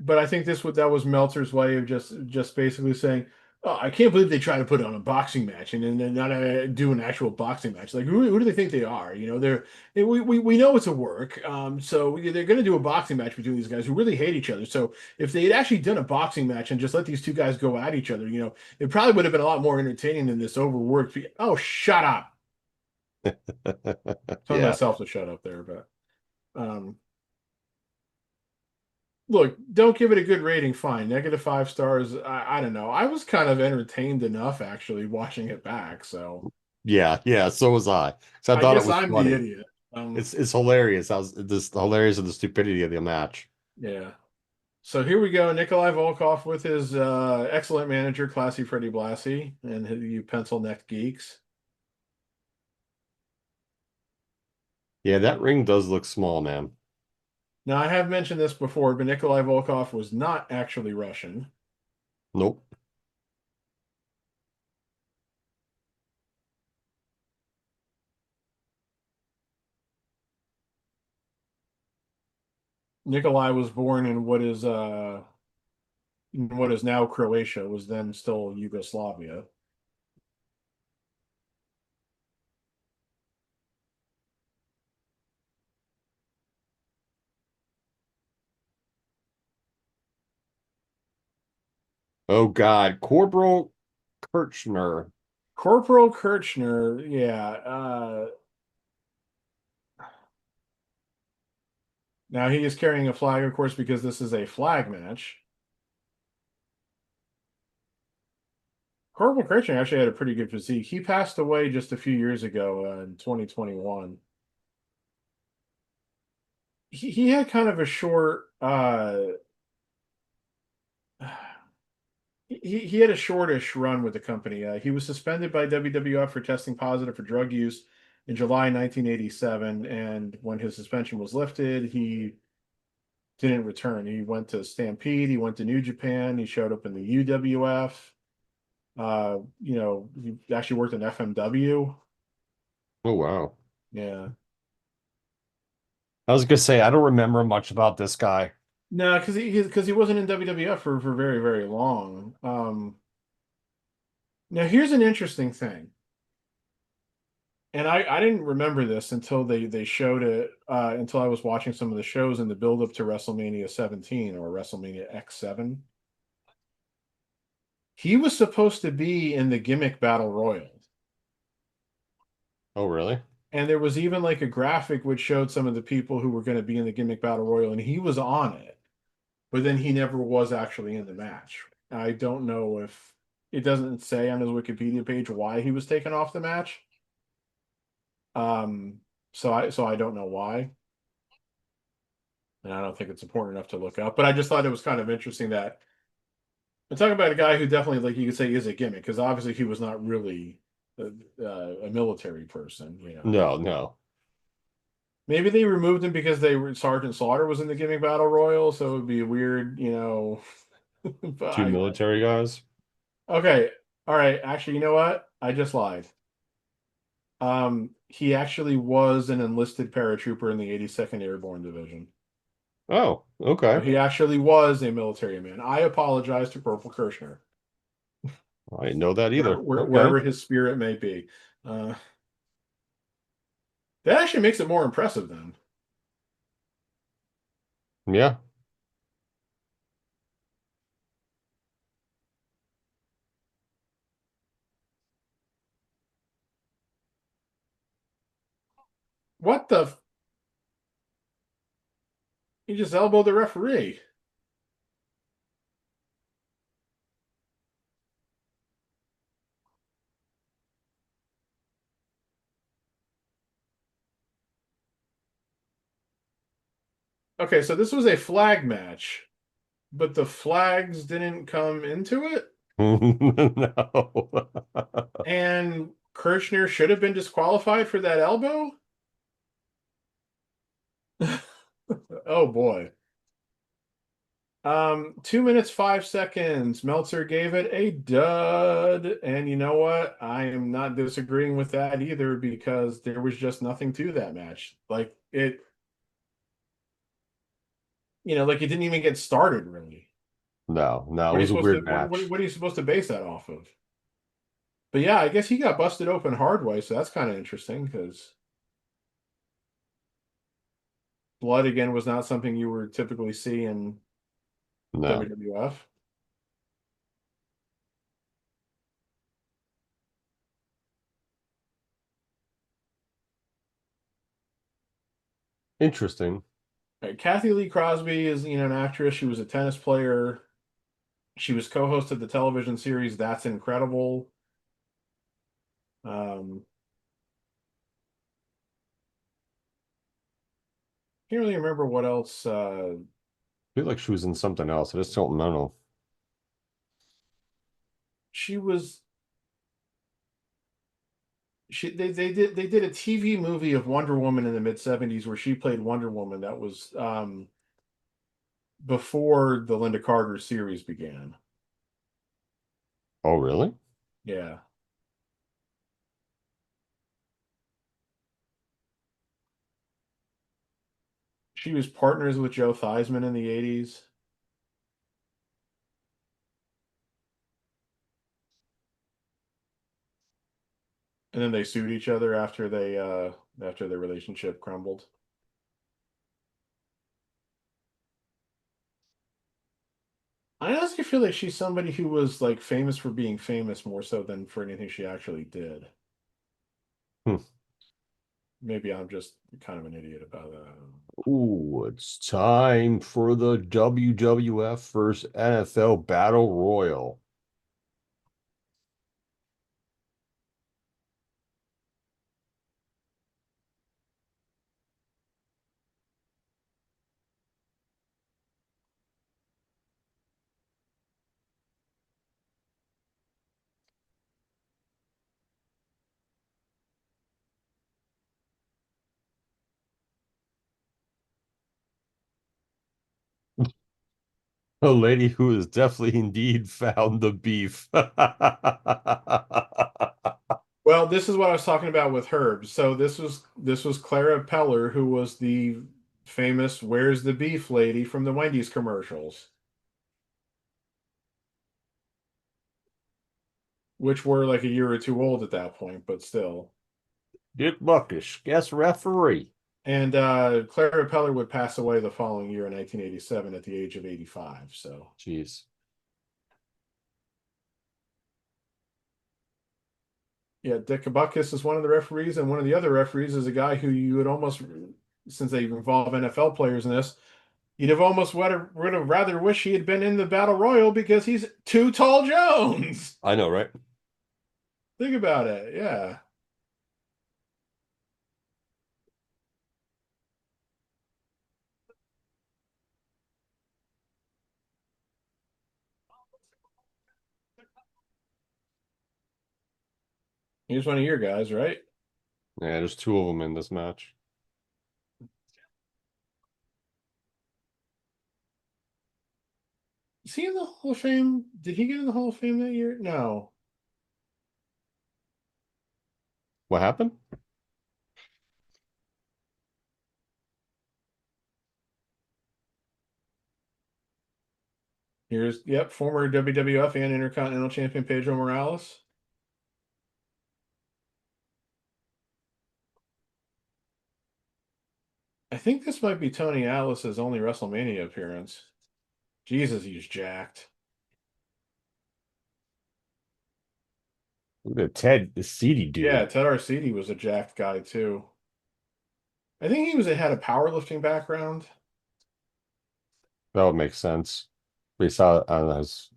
But I think that was Meltzer's way of just basically saying, "Oh, I can't believe they try to put on a boxing match and then not do an actual boxing match. Like, who do they think they are? You know, we know it's a work. So they're going to do a boxing match between these guys who really hate each other. So if they had actually done a boxing match and just let these two guys go at each other, it probably would have been a lot more entertaining than this overworked. Oh, shut up! Telling Yeah. myself to shut up there, but um, look, don't give it a good rating, fine. -5 stars. I don't know. I was kind of entertained enough actually watching it back, so Yeah, yeah, so was I. So I I thought it guess was I'm the funny. idiot. It's hilarious. How this hilarious of the stupidity of the match. Yeah. So here we go. Nikolai Volkov with his excellent manager, Classy Freddie Blassie, and you pencil neck geeks. Yeah, that ring does look small, man. Now I have mentioned this before, but Nikolai Volkov was not actually Russian. Nope. Nikolai was born in what is now Croatia, was then still Yugoslavia. Oh God, Corporal Kirchner. Corporal Kirchner, yeah. Now he is carrying a flag, of course, because this is a flag match. Corbin Kirchner actually had a pretty good physique. He passed away just a few years ago in 2021. He had kind of a short he had a shortish run with the company. He was suspended by WWF for testing positive for drug use in July 1987, and when his suspension was lifted, he didn't return. He went to Stampede, he went to New Japan, he showed up in the UWF. He actually worked in FMW. Oh wow. Yeah. I was gonna say I don't remember much about this guy. No, because he wasn't in WWF for very, very long. Now here's an interesting thing. And I didn't remember this until they showed it until I was watching some of the shows in the build up to WrestleMania 17 or WrestleMania X7. He was supposed to be in the gimmick battle royal. Oh really? And there was even like a graphic which showed some of the people who were going to be in the gimmick battle royal, and he was on it, but then he never was actually in the match. I don't know if it doesn't say on his Wikipedia page why he was taken off the match. Um, so I don't know why. And I don't think it's important enough to look up. But I just thought it was kind of interesting that I'm talking about a guy who definitely, like you could say, is a gimmick because obviously he was not really a military person. No, no. Maybe they removed him because they were Sergeant Slaughter was in the gimmick battle royal, so it would be weird. But Two military guys. okay, all right. Actually, you know what? I just lied. He actually was an enlisted paratrooper in the 82nd Airborne Division. Oh, So okay. he actually was a military man. I apologize to Corporal Kirshner, I didn't know that either. Okay. wherever his spirit may be. Uh, that actually makes it more impressive then. Yeah. What the? He just elbowed the referee. Okay, so this was a flag match, but the flags didn't come into it, No. and Kirshner should have been disqualified for that elbow. Oh boy. 2 minutes, 5 seconds. Meltzer gave it a dud. And you know what? I am not disagreeing with that either because there was just nothing to that match. Like it didn't even get started really. No, no, it What are you was a supposed to weird what match. what are you supposed to base that off of? But yeah, I guess he got busted open hard way, so that's kind of interesting because blood again was not something you would typically see in No. WWF. Interesting. Right, Kathy Lee Crosby is, an actress. She was a tennis player. She was co-host of the television series That's Incredible. Um, can't really remember what else. I feel like she was in something else. I just don't know. She was. They did a TV movie of Wonder Woman in the mid 70s where she played Wonder Woman. That was before the Linda Carter series began. Oh, really? Yeah, she was partners with Joe Theismann in the 80s, and then they sued each other after their relationship crumbled. I honestly feel like she's somebody who was like famous for being famous more so than for anything she actually did. Hmm. Maybe I'm just kind of an idiot about that. I don't know. Ooh, it's time for the WWF versus NFL Battle Royal. A lady who has definitely indeed found the beef. Well, this is what I was talking about with Herb. So this was Clara Peller, who was the famous "Where's the beef" lady from the Wendy's commercials, which were like a year or two old at that point, but still. Dick Buckish, guest referee. And Clara Peller would pass away the following year in 1987 at the age of 85. So Jeez. yeah, Dick Butkus is one of the referees, and one of the other referees is a guy who you would almost, since they involve NFL players in this, you'd have almost would have rather wish he had been in the Battle Royal because he's Too Tall Jones. I know, right? Think about it. Yeah. He's one of your guys, right? Yeah, there's two of them in this match. Is he in the Hall of Fame? Did he get in the Hall of Fame that year? No. What happened? Here's, yep, former WWF and Intercontinental Champion Pedro Morales. I think this might be Tony Atlas's only WrestleMania appearance. Jesus, he's jacked. Look at Ted, the seedy Yeah, dude. Ted Arcidi was a jacked guy too. I think he had a powerlifting background. That would make sense. We saw it on his.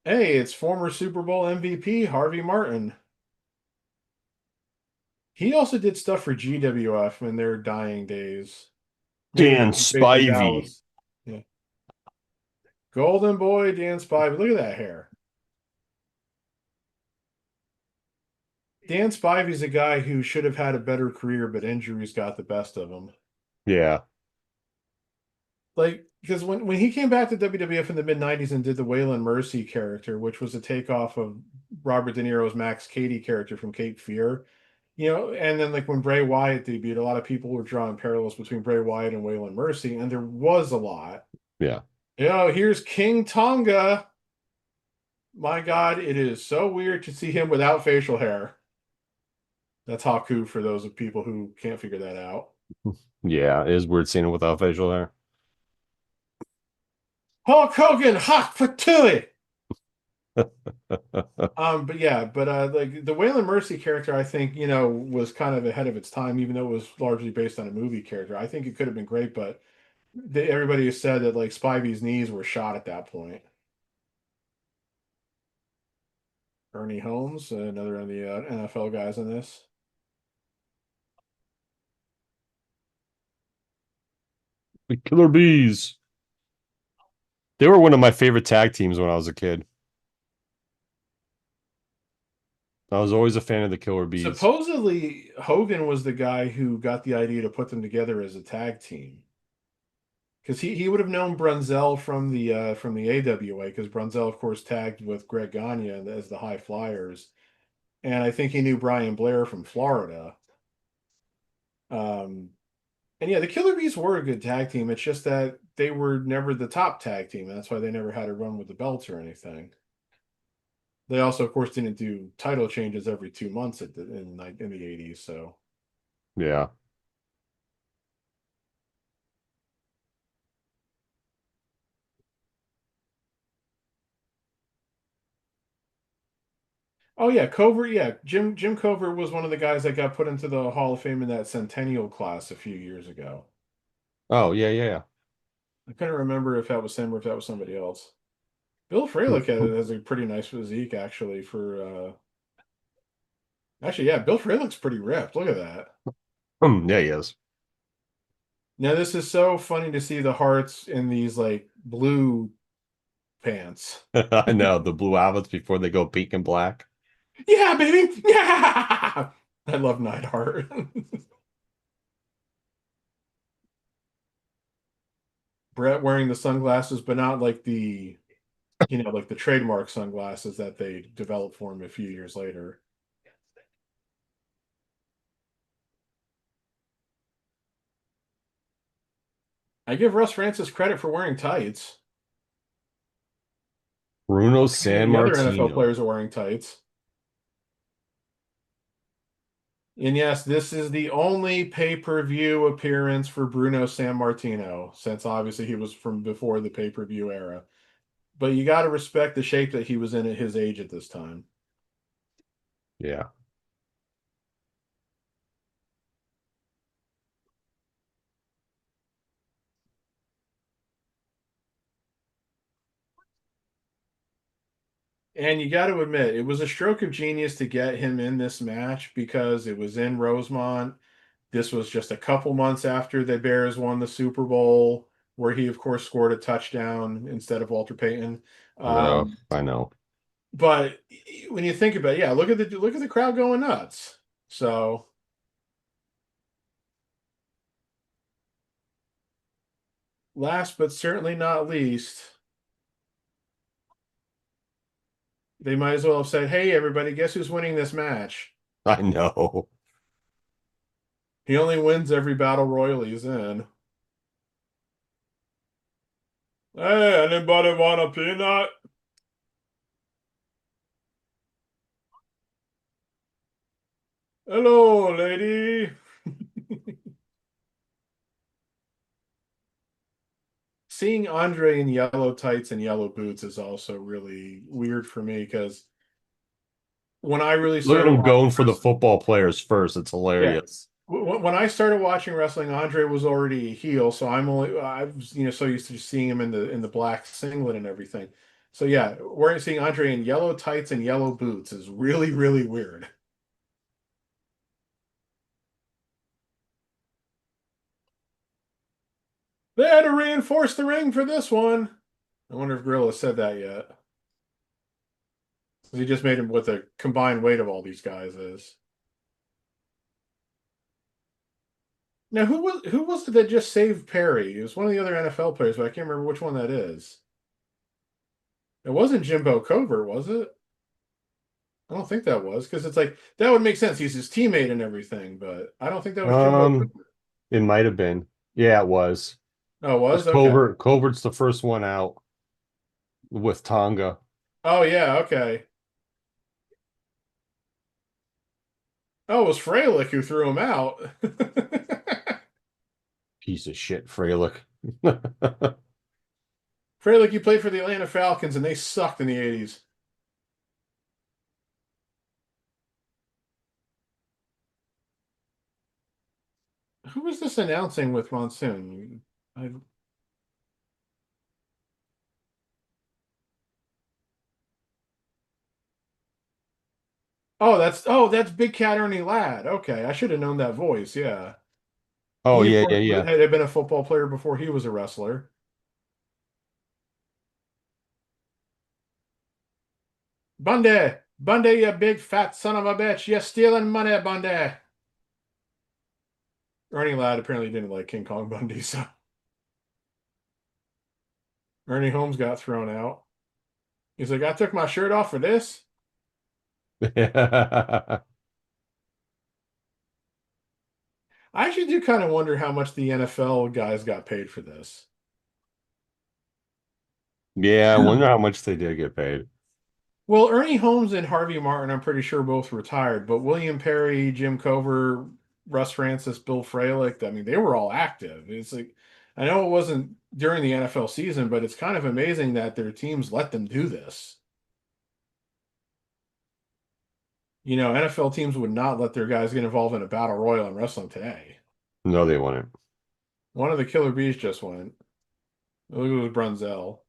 Hey, it's former Super Bowl MVP Harvey Martin. He also did stuff for GWF in their dying days. Maybe Dan before Big in Spivey. Dallas. Yeah. Golden Boy Dan Spivey. Look at that hair. Dan Spivey's a guy who should have had a better career, but injuries got the best of him. Yeah, Like, because when he came back to WWF in the mid 90s and did the Waylon Mercy character, which was a takeoff of Robert De Niro's Max Cady character from Cape Fear, and then like when Bray Wyatt debuted, a lot of people were drawing parallels between Bray Wyatt and Waylon Mercy, and there was a lot. yeah. Here's King Tonga. My God, it is so weird to see him without facial hair. That's Haku for those of people who can't figure that out. Yeah, it is weird seeing him without facial hair. Hulk Hogan, Hawk Fatui. But yeah, but like the Waylon Mercy character, I think, was kind of ahead of its time, even though it was largely based on a movie character. I think it could have been great, but everybody has said that like Spivey's knees were shot at that point. Ernie Holmes, another of the NFL guys in this. The Killer Bees. They were one of my favorite tag teams when I was a kid. I was always a fan of the Killer Bees. Supposedly, Hogan was the guy who got the idea to put them together as a tag team. Because he would have known Brunzell from the AWA, because Brunzell, of course, tagged with Greg Gagne as the High Flyers. And I think he knew Brian Blair from Florida. Um, and yeah, the Killer Bees were a good tag team. It's just that they were never the top tag team. That's why they never had a run with the belts or anything. They also, of course, didn't do title changes every 2 months in the 80s. So Yeah. Oh yeah, Covert. Yeah, Jim Covert was one of the guys that got put into the Hall of Fame in that Centennial class a few years ago. Oh, yeah, yeah, I couldn't remember if that was him or if that was somebody else. Bill yeah. Fralick has a pretty nice physique actually for actually yeah, Bill Fralick's pretty ripped. Look at that. Yeah, he is. Now this is so funny to see the hearts in these like blue pants. I know the blue outfits before they go pink and black. Yeah, baby. Yeah. I love Neidhart. Brett wearing the sunglasses, but not like the, like the trademark sunglasses that they developed for him a few years later. I give Russ Francis credit for wearing tights. Bruno Any of San the other NFL Martino. players are wearing tights. And yes, this is the only pay-per-view appearance for Bruno Sammartino, since obviously he was from before the pay-per-view era. But you got to respect the shape that he was in at his age at this time. Yeah. And you got to admit, it was a stroke of genius to get him in this match because it was in Rosemont. This was just a couple months after the Bears won the Super Bowl, where he, of course, scored a touchdown instead of Walter Payton. No, Um, I know. but when you think about it, yeah, look at the crowd going nuts. So last but certainly not least, they might as well have said, "Hey, everybody, guess who's winning this match? I know. He only wins every battle royal he's in." Hey, anybody want a peanut? Hello, lady. Seeing Andre in yellow tights and yellow boots is also really weird for me because when I really Look at started him watching going for the wrestling, football players first. It's yeah, hilarious. when I started watching wrestling, Andre was already a heel, so I was so used to just seeing him in the black singlet and everything. So yeah, we're seeing Andre in yellow tights and yellow boots is really really weird. They had to reinforce the ring for this one. I wonder if Gorilla said that yet. He just made him what the combined weight of all these guys is. Now, who was it that just saved Perry? It was one of the other NFL players, but I can't remember which one that is. It wasn't Jimbo Covert, was it? I don't think that was because it's like that would make sense. He's his teammate and everything, but I don't think that was Jimbo Um, Covert. it might have been. Yeah, it was. Oh, it It's was okay. Covert's the first one out with Tonga. Oh yeah, okay. Oh, it was Freilich who threw him out. Piece of shit, Freilich. Freilich, you played for the Atlanta Falcons and they sucked in the 80s. Who was this announcing with Monsoon? I, oh, that's Big Cat Ernie Ladd. Okay, I should have known that voice. Yeah. Oh, He, of yeah, yeah, course, yeah. had been a football player before he was a wrestler. Bundy, Bundy, you big fat son of a bitch. You're stealing money, Bundy. Ernie Ladd apparently didn't like King Kong Bundy, so Ernie Holmes got thrown out. He's like, I took my shirt off for this. I actually do kind of wonder how much the NFL guys got paid for this. Yeah, I wonder how much they did get paid. Well, Ernie Holmes and Harvey Martin, I'm pretty sure both retired, but William Perry, Jim Cover, Russ Francis, Bill Fralick, I mean, they were all active. It's like, I know it wasn't during the NFL season, but it's kind of amazing that their teams let them do this. NFL teams would not let their guys get involved in a battle royal in wrestling today. No, they wouldn't. One of the Killer Bees just went. Look, it was Brunzell.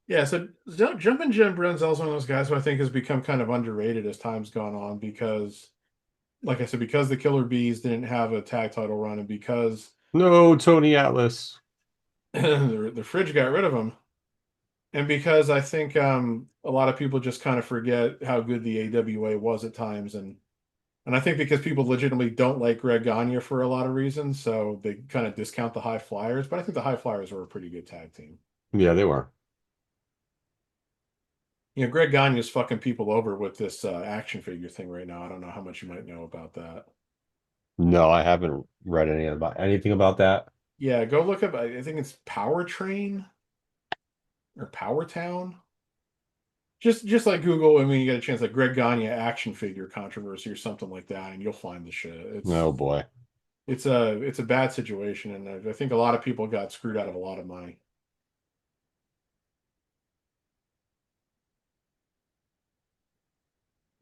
Yeah, so Jumpin' Jim Brunzell's one of those guys who I think has become kind of underrated as time's gone on because, like I said, because the Killer Bees didn't have a tag title run and because No, Tony Atlas. the Fridge got rid of him. And because I think a lot of people just kind of forget how good the AWA was at times, and I think because people legitimately don't like Greg Gagne for a lot of reasons, so they kind of discount the High Flyers. But I think the High Flyers were a pretty good tag team. Yeah, they were. Greg Gagne is fucking people over with this action figure thing right now. I don't know how much you might know about that. No, I haven't read anything about that. Yeah, go look up. I think it's Powertrain or Power Town. Just like Google, I mean, you get a chance like Greg Gagne action figure controversy or something like that, and you'll find the shit. Oh boy. It's a bad situation, and I think a lot of people got screwed out of a lot of money.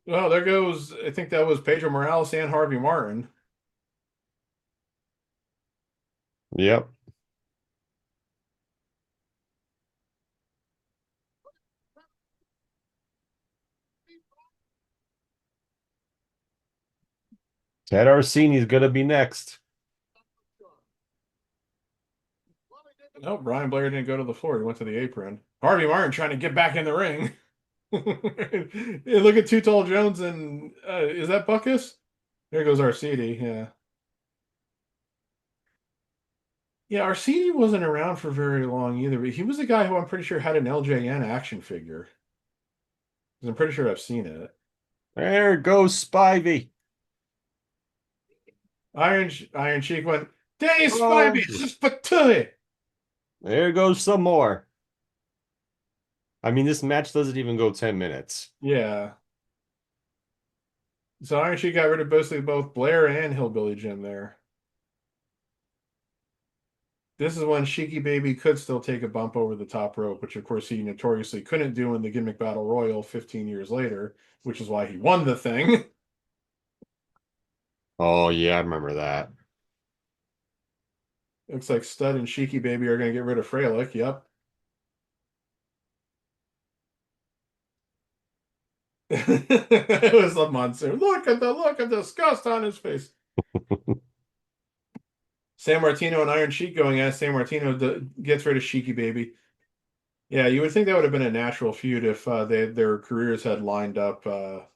Well, there goes. I think that was Pedro Morales and Harvey Martin. Yep. Ted Arseni's gonna be next. No, Brian Blair didn't go to the floor. He went to the apron. Harvey Martin trying to get back in the ring. Hey, look at Too Tall Jones and is that Buckus? There goes Arcidi. Yeah, yeah. Arcidi wasn't around for very long either, but he was a guy who I'm pretty sure had an LJN action figure. 'Cause I'm pretty sure I've seen it. There goes Spivey. Iron Sheik went, Danny Spivey, Oh, it's just patooey. there goes some more. I mean, this match doesn't even go 10 minutes. Yeah. So Iron Sheik got rid of basically both Blair and Hillbilly Jim there. This is when Sheiky Baby could still take a bump over the top rope, which of course he notoriously couldn't do in the Gimmick Battle Royal 15 years later, which is why he won the thing. Oh, yeah, I remember that. Looks like Stud and Sheiky Baby are going to get rid of Freilich. Yep. It was a monster. Look at the disgust on his face. San Martino and Iron Sheik going at San Martino gets rid of Sheiky Baby. Yeah, you would think that would have been a natural feud if their careers had lined up a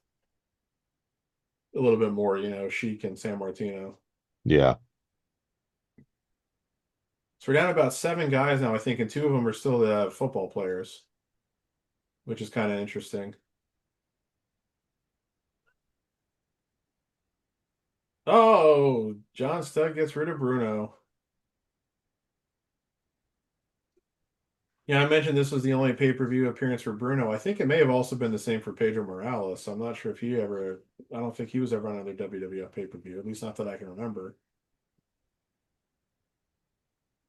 little bit more, Sheik and San Martino. Yeah. So we're down to about seven guys now, I think, and two of them are still the football players, which is kind of interesting. Oh, John Studd gets rid of Bruno. Yeah, I mentioned this was the only pay-per-view appearance for Bruno. I think it may have also been the same for Pedro Morales. I'm not sure if he ever, I don't think he was ever on another WWF pay-per-view, at least not that I can remember.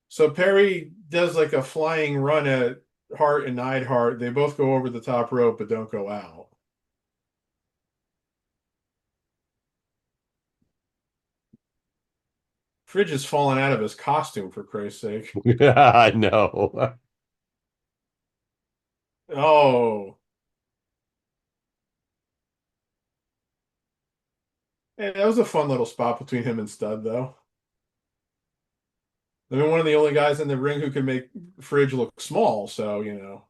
So Perry does like a flying run at Hart and Neidhart. They both go over the top rope, but don't go out. Fridge is falling out of his costume, for Christ's sake. I know. Oh, hey, that was a fun little spot between him and Stud, though. I mean, one of the only guys in the ring who can make Fridge look small, so.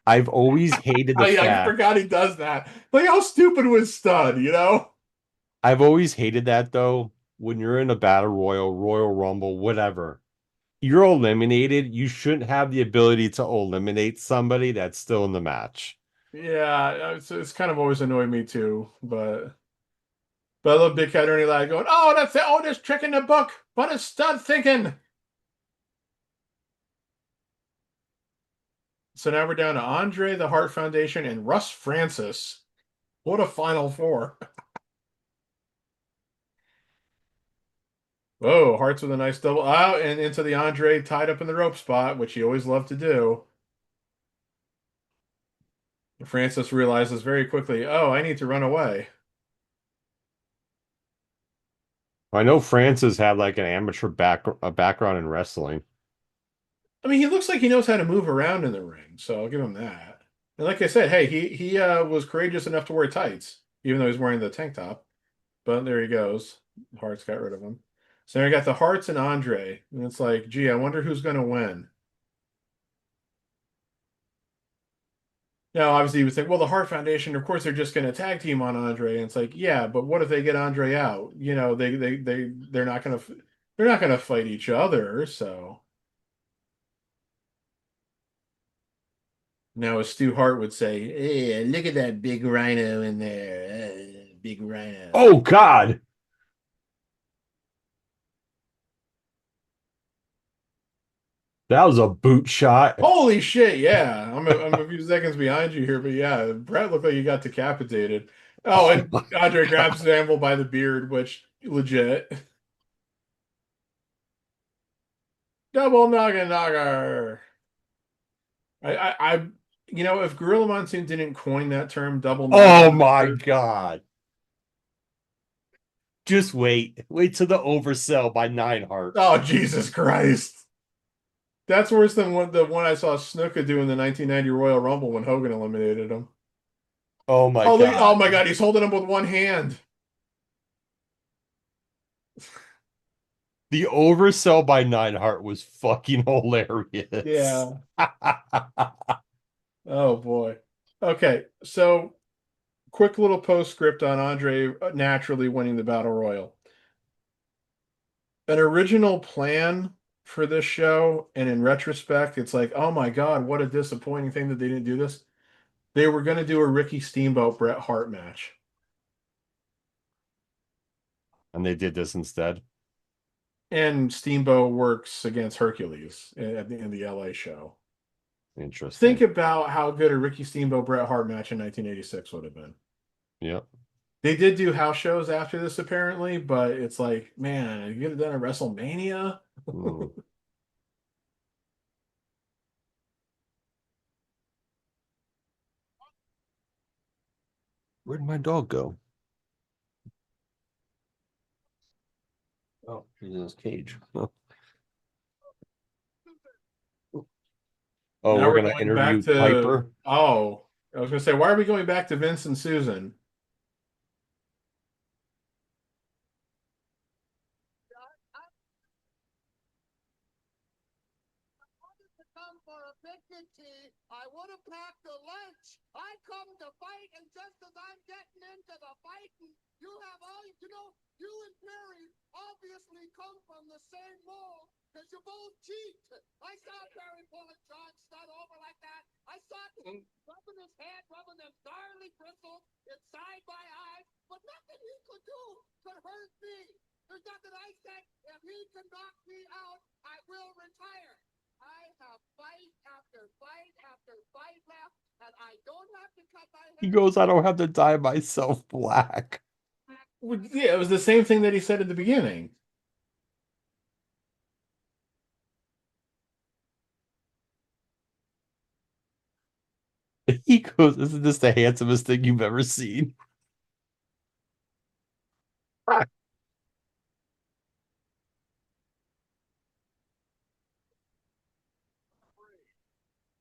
I've always hated the I fact. forgot he does that. Like, how stupid was Stud? I've always hated that though. When you're in a battle royal, Royal Rumble, whatever, you're eliminated. You shouldn't have the ability to eliminate somebody that's still in the match. Yeah, it's kind of always annoyed me too, but I love Big Cat Ernie Ladd going, "Oh, that's the oldest trick in the book. What is Stud thinking?" So now we're down to Andre, the Hart Foundation, and Russ Francis. What a final four. Oh, Hearts with a nice double out and into the Andre tied up in the rope spot, which he always loved to do. Francis realizes very quickly, oh, I need to run away. I know Francis had like an amateur background in wrestling. I mean, he looks like he knows how to move around in the ring, so I'll give him that. And like I said, hey, he was courageous enough to wear tights, even though he's wearing the tank top. But there he goes. Hearts got rid of him. So now I got the Hearts and Andre, and it's like, gee, I wonder who's going to win. Now, obviously, you would think, well, the Hart Foundation, of course, they're just going to tag team on Andre. And it's like, yeah, but what if they get Andre out? You know, they're not going to fight each other. So now, as Stu Hart would say, hey, look at that big rhino in there, big rhino. Oh God, that was a boot shot. Holy shit! Yeah, I'm a few seconds behind you here, but yeah, Brett looked like he got decapitated. Oh, Oh and my Andre grabs God. Anvil by the beard, which legit. Double knocker knocker. I if Gorilla Monsoon didn't coin that term, double knocker Oh my knocker. God. Just wait. Wait till the oversell by Nineheart. Oh, Jesus Christ. That's worse than the one I saw Snuka do in the 1990 Royal Rumble when Hogan eliminated him. Oh my Oh, oh God. my God, he's holding him with one hand. The oversell by Nineheart was fucking hilarious. Yeah. Oh boy. Okay, so quick little postscript on Andre naturally winning the Battle Royal. An original plan for this show, and in retrospect, it's like, oh my God, what a disappointing thing that they didn't do this. They were going to do a Ricky Steamboat Bret Hart match, And they did this instead. and Steamboat works against Hercules in the LA show. Think Interesting. about how good a Ricky Steamboat Bret Hart match in 1986 would have been. Yep. They did do house shows after this, apparently, but it's like, man, you could have done a WrestleMania. Hmm. Where'd my dog go? Oh, he's in his cage. Oh, Now we're we're gonna going back interview to, Piper. oh, I was going to say, why are we going back to Vince and Susan? Come for a picnic tea. I would have packed a lunch. I come to fight, and just as I'm getting into the fighting, you have all you and Perry obviously come from the same mold because you both cheat. I saw Perry pulling John Studd over like that. I saw him rubbing his head, rubbing them gnarly bristles inside my eyes, but nothing he could do could hurt me. There's nothing I said. If he can knock me out, I will retire. I have fight after fight after fight left, and I don't have to cut my He hair. goes, I don't have to dye myself black. Well, yeah, it was the same thing that he said at the beginning. He goes, isn't this the handsomest thing you've ever seen?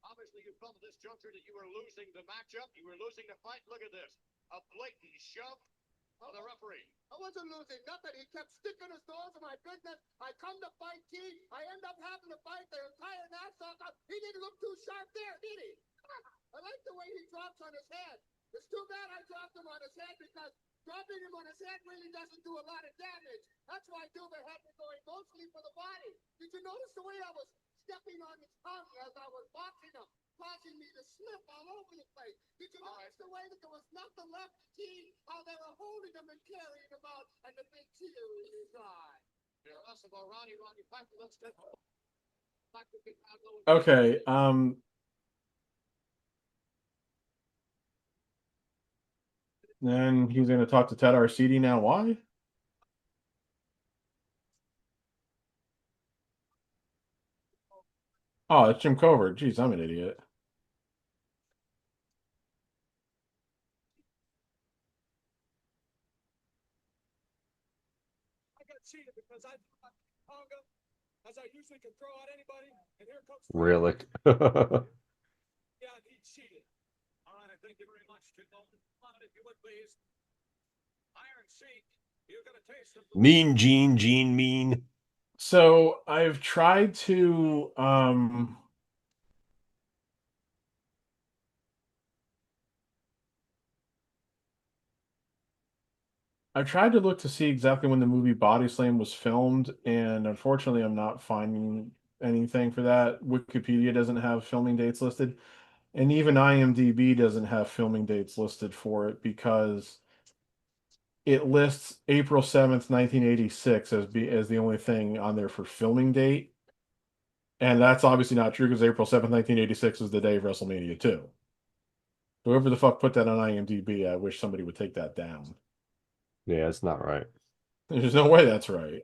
Obviously, you felt at this juncture that you were losing the matchup, you were losing the fight. Look at this. A blatant shove of the referee. I wasn't losing nothing. He kept sticking his nose in my business. I come to fight T. I end up having to fight the entire Nassau. He didn't look too sharp there, did he? I like the way he drops on his head. It's too bad I dropped him on his head because dropping him on his head really doesn't do a lot of damage. That's why Duva had me going mostly for the body. Did you notice the way I was stepping on his tongue as I was boxing him, causing me to slip all over the place? Did you notice the way that there was nothing left to see how they were holding him and carrying him out and the big tear in his eye? Yeah, us about Ronnie Piper, let's get back to Chicago. Okay, then he's going to talk to Ted Arcidi now. Why? Oh, it's Jim Covert. Jeez, I'm an idiot. I got cheated because I thought Tonga, as I usually can throw out anybody, and here comes Frank. Really? Yeah, he cheated. All right, thank you very much, Kid Bolton. Come on, if you would please. Iron Sheik, you're gonna taste some. Mean Gene, Gene Mean. So I've tried to look to see exactly when the movie Body Slam was filmed, and unfortunately, I'm not finding anything for that. Wikipedia doesn't have filming dates listed, and even IMDb doesn't have filming dates listed for it because it lists April 7th, 1986 as the only thing on there for filming date. And that's obviously not true because April 7th, 1986 is the day of WrestleMania 2. Whoever the fuck put that on IMDb, I wish somebody would take that down. Yeah, it's not right. There's no way that's right.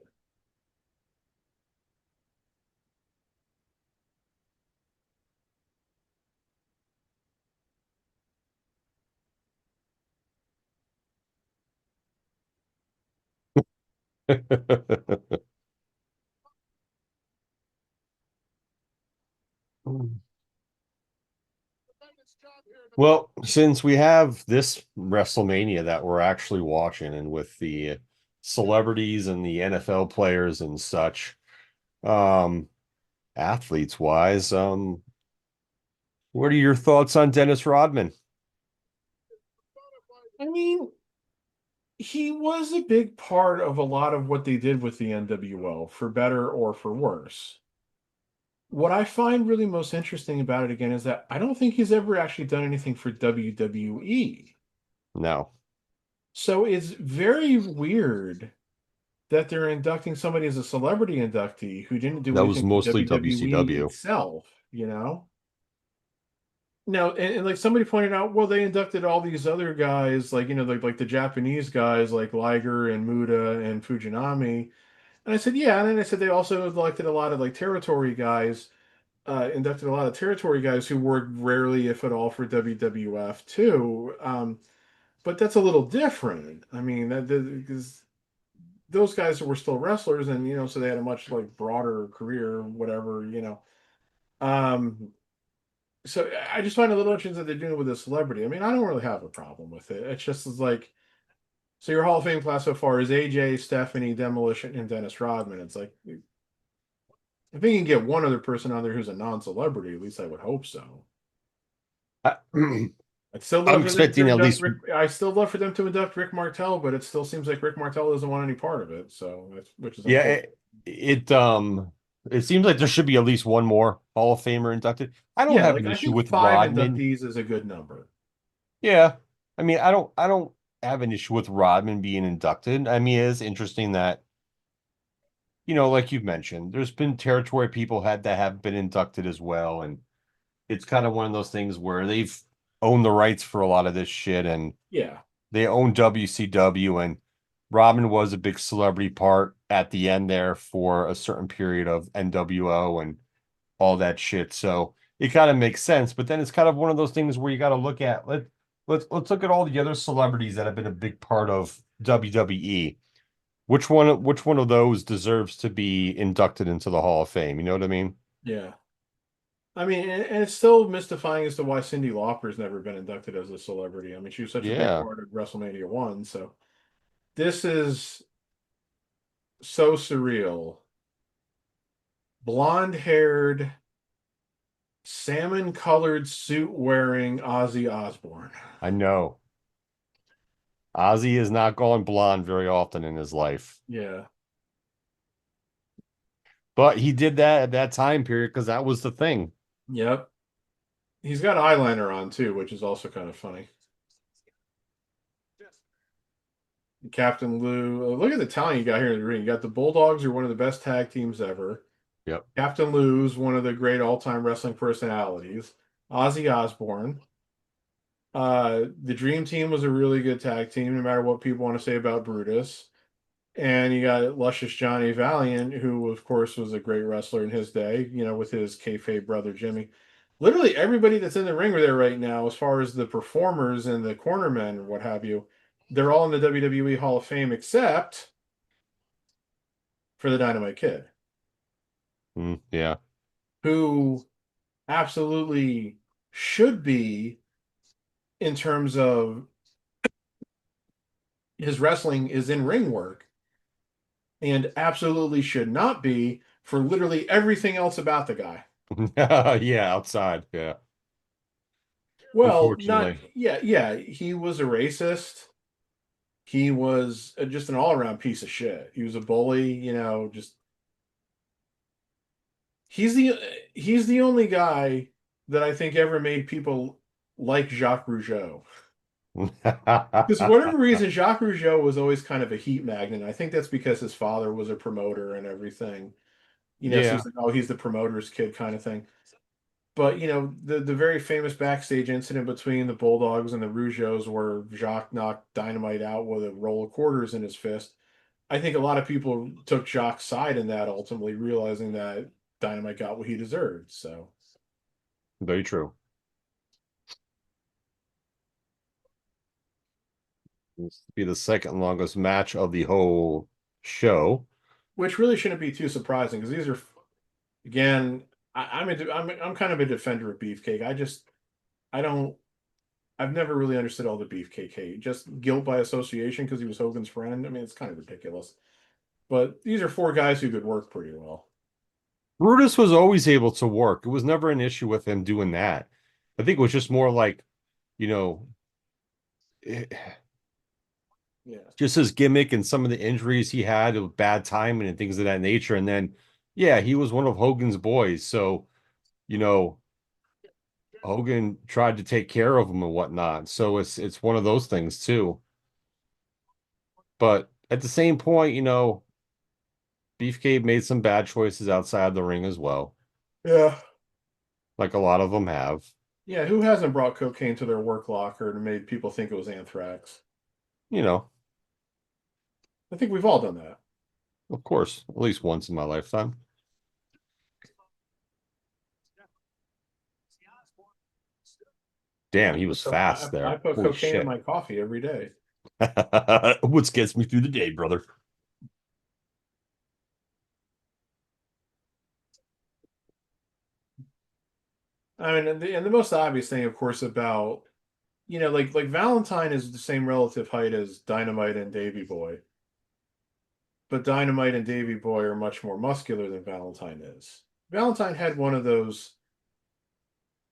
Well, since we have this WrestleMania that we're actually watching, and with the celebrities and the NFL players and such, um, athletes wise, what are your thoughts on Dennis Rodman? I mean, he was a big part of a lot of what they did with the NWO, for better or for worse. What I find really most interesting about it again is that I don't think he's ever actually done anything for WWE. No, So it's very weird that they're inducting somebody as a celebrity inductee who didn't do that was anything for mostly WWE WCW. itself, you know? Now, and like somebody pointed out, well, they inducted all these other guys, like, like the Japanese guys, like Liger and Muda and Fujinami. And I said, yeah. And then I said they also elected a lot of like territory guys, inducted a lot of territory guys who worked rarely, if at all, for WWF too. But that's a little different. I mean, because those guys were still wrestlers, and so they had a much like broader career, whatever. Um, so I just find it a little interesting that they're doing it with a celebrity. I mean, I don't really have a problem with it. It's just like, so your Hall of Fame class so far is AJ, Stephanie, Demolition, and Dennis Rodman. It's like, if you can get one other person on there who's a non-celebrity, at least I would hope so. I, I'd still I'm love for them to expecting at induct least, Rick. I still love for them to induct Rick Martel, but it still seems like Rick Martel doesn't want any part of it. So which is yeah, unfortunate. it seems like there should be at least one more Hall of Famer inducted. I don't Yeah, have like an I issue think with five Rodman. inductees is a good number. Yeah. I mean, I don't have an issue with Rodman being inducted. I mean, it's interesting that, like you've mentioned, there's been territory people had that have been inducted as well. And it's kind of one of those things where they've owned the rights for a lot of this shit, and Yeah, they own WCW, and Rodman was a big celebrity part at the end there for a certain period of NWO and all that shit. So it kind of makes sense. But then it's kind of one of those things where you got to look at let's look at all the other celebrities that have been a big part of WWE. Which one of those deserves to be inducted into the Hall of Fame? You know what I mean? yeah. I mean, and it's still mystifying as to why Cyndi Lauper's never been inducted as a celebrity. I mean, she was such a big Yeah, part of WrestleMania 1. So this is so surreal. Blonde haired, salmon colored suit wearing Ozzy Osbourne. I know. Ozzy has not gone blonde very often in his life, Yeah. but he did that at that time period because that was the thing. Yep. He's got eyeliner on too, which is also kind of funny. Captain Lou. Look at the talent you got here in the ring. You got the Bulldogs, are one of the best tag teams ever. Yep. Captain Lou's one of the great all-time wrestling personalities. Ozzy Osbourne. The Dream Team was a really good tag team, no matter what people want to say about Brutus. And you got Luscious Johnny Valiant, who of course was a great wrestler in his day, with his kayfabe brother Jimmy. Literally everybody that's in the ring there right now, as far as the performers and the cornermen or what have you, they're all in the WWE Hall of Fame except for the Dynamite Kid, Yeah. who absolutely should be in terms of his wrestling is in ring work and absolutely should not be for literally everything else about the guy. Yeah, outside. Yeah. Well, not Unfortunately. yeah, yeah. He was a racist. He was just an all-around piece of shit. He was a bully, just he's the he's the only guy that I think ever made people like Jacques Rougeau. Because for whatever reason, Jacques Rougeau was always kind of a heat magnet. I think that's because his father was a promoter and everything. So Yeah. he's like, oh, he's the promoter's kid kind of thing. But the very famous backstage incident between the Bulldogs and the Rougeaus, where Jacques knocked Dynamite out with a roll of quarters in his fist. I think a lot of people took Jacques' side in that, ultimately realizing that Dynamite got what he deserved. So, Very true. This will be the second longest match of the whole show. which really shouldn't be too surprising because these are, again, I'm kind of a defender of Beefcake. I don't I've never really understood all the Beefcake hate. Just guilt by association because he was Hogan's friend. I mean, it's kind of ridiculous. But these are four guys who could work pretty well. Brutus was always able to work. It was never an issue with him doing that. I think it was just more like, you know, eh, Yeah. just his gimmick and some of the injuries he had with bad timing and things of that nature. And then, yeah, he was one of Hogan's boys. So, you know, Hogan tried to take care of him and whatnot. So it's one of those things too. But at the same point, Beefcake made some bad choices outside the ring as well, Yeah. like a lot of them have. Yeah, who hasn't brought cocaine to their work locker and made people think it was anthrax? You know, I think we've all done that. of course, at least once in my lifetime. Damn, he was So fast I there. put Holy cocaine in shit. my coffee every day. What gets me through the day, brother. I mean, and the most obvious thing, of course, about like Valentine is the same relative height as Dynamite and Davy Boy, but Dynamite and Davy Boy are much more muscular than Valentine is. Valentine had one of those,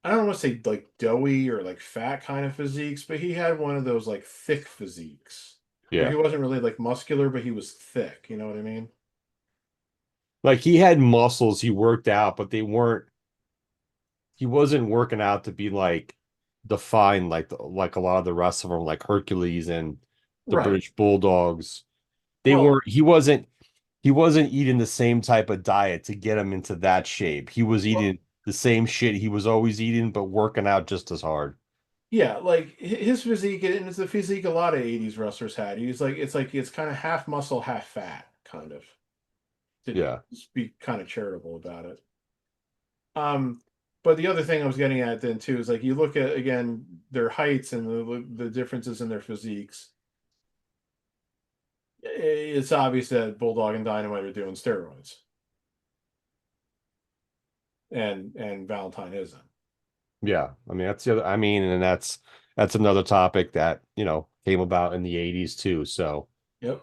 I don't want to say like doughy or like fat kind of physiques, but he had one of those like thick physiques where Yeah. he wasn't really like muscular, but he was thick. You know what I mean? Like he had muscles he worked out, but he wasn't working out to be like defined like a lot of the rest of them, like Hercules and the Right. British Bulldogs. They Well, weren't, he wasn't eating the same type of diet to get him into that shape. He was well, eating the same shit he was always eating, but working out just as hard. yeah, like his physique, and it's the physique a lot of 80s wrestlers had. He's like it's kind of half muscle, half fat, kind of, to Yeah. be kind of charitable about it. Um, but the other thing I was getting at then too is like you look at again their heights and the differences in their physiques. It's obvious that Bulldog and Dynamite are doing steroids, and Valentine isn't. Yeah. I mean, that's the other, I mean, and that's another topic that, came about in the 80s too. So Yep.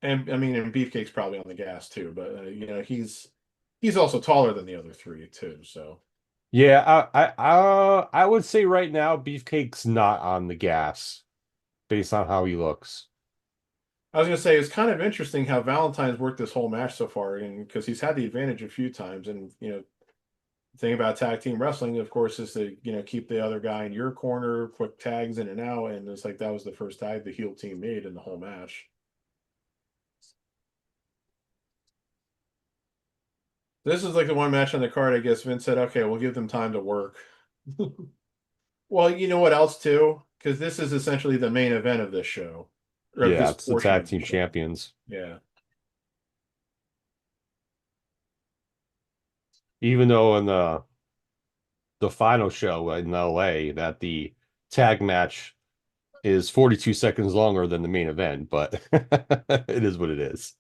And I mean, and Beefcake's probably on the gas too, but he's also taller than the other three too. So yeah, I would say right now Beefcake's not on the gas based on how he looks. I was gonna say it's kind of interesting how Valentine's worked this whole match so far, and because he's had the advantage a few times, and the thing about tag team wrestling, of course, is to keep the other guy in your corner, quick tags in and out, and it's like that was the first tag the heel team made in the whole match. This is like the one match on the card. I guess Vince said, "Okay, we'll give them time to work." Well, you know what else too? Because this is essentially the main event of this show. or Yeah, this it's the portion tag of the team show. champions. Yeah. Even though in the final show in LA that the tag match is 42 seconds longer than the main event, but it is what it is.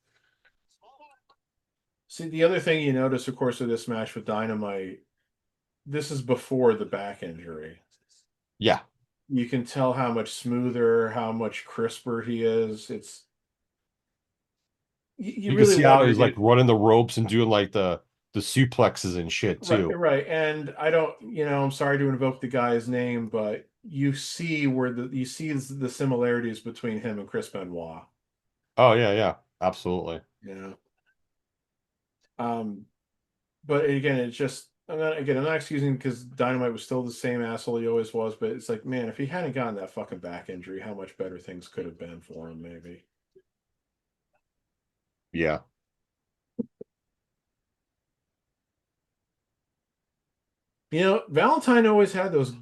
See, the other thing you notice, of course, with this match with Dynamite, this is before the back injury. Yeah. You can tell how much smoother, how much crisper he is. It's you You can really see how wonder he's like it. running the ropes and doing like the suplexes and shit Right, too. right. And I don't, I'm sorry to invoke the guy's name, but you see you see the similarities between him and Chris Benoit. Oh yeah, yeah. Absolutely. Yeah. Um, but again, it's just I'm not excusing because Dynamite was still the same asshole he always was, but it's like, man, if he hadn't gotten that fucking back injury, how much better things could have been for him, maybe. Yeah. Valentine always had those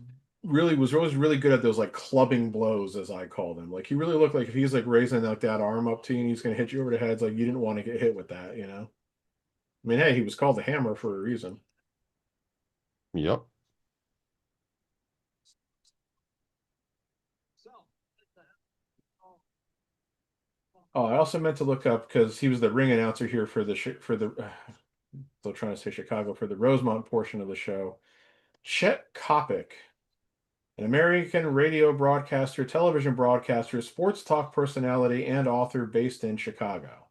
was always really good at those like clubbing blows, as I call them. Like he really looked like if he's like raising like that arm up to you and he's gonna hit you over the head, it's like you didn't want to get hit with that. I mean, hey, he was called the Hammer for a reason. Yep. Oh, I also meant to look up because he was the ring announcer here for the still trying to say Chicago for the Rosemont portion of the show. Chet Kopic, an American radio broadcaster, television broadcaster, sports talk personality, and author based in Chicago.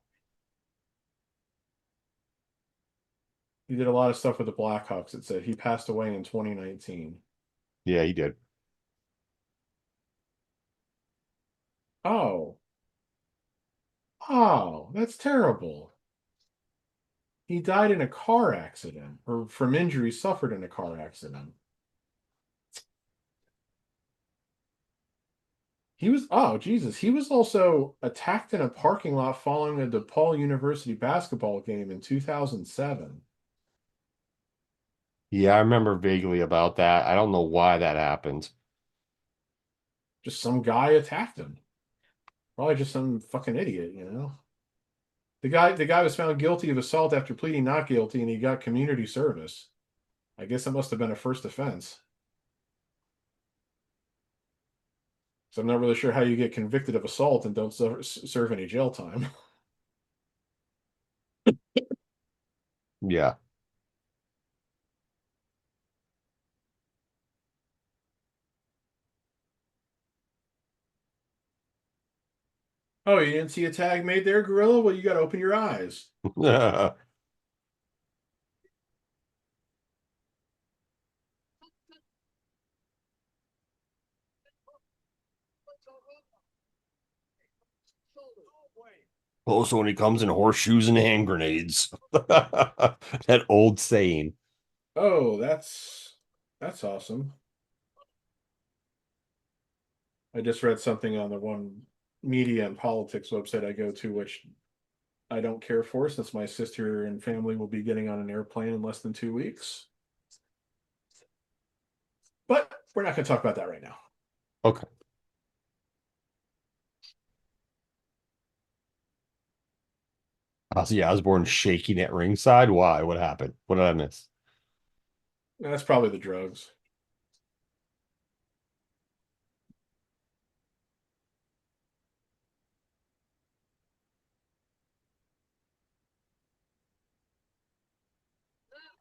He did a lot of stuff with the Blackhawks. It said he passed away in 2019. Yeah, he did. Oh, oh, that's terrible. He died in a car accident or from injuries suffered in a car accident. Oh, Jesus. He was also attacked in a parking lot following a DePaul University basketball game in 2007. Yeah, I remember vaguely about that. I don't know why that happened. Just some guy attacked him. Probably just some fucking idiot. The guy was found guilty of assault after pleading not guilty and he got community service. I guess it must have been a first offense. So I'm not really sure how you get convicted of assault and don't serve any jail time. Yeah. Oh, you didn't see a tag made there, Gorilla? Well, you got to open your eyes. Also, when he comes in horseshoes and hand grenades. That old saying. Oh, that's awesome. I just read something on the one media and politics website I go to, which I don't care for since my sister and family will be getting on an airplane in less than 2 weeks. But we're not going to talk about that right now. Okay. Ozzy Osbourne shaking at ringside. Why? What happened? What did I miss? That's probably the drugs.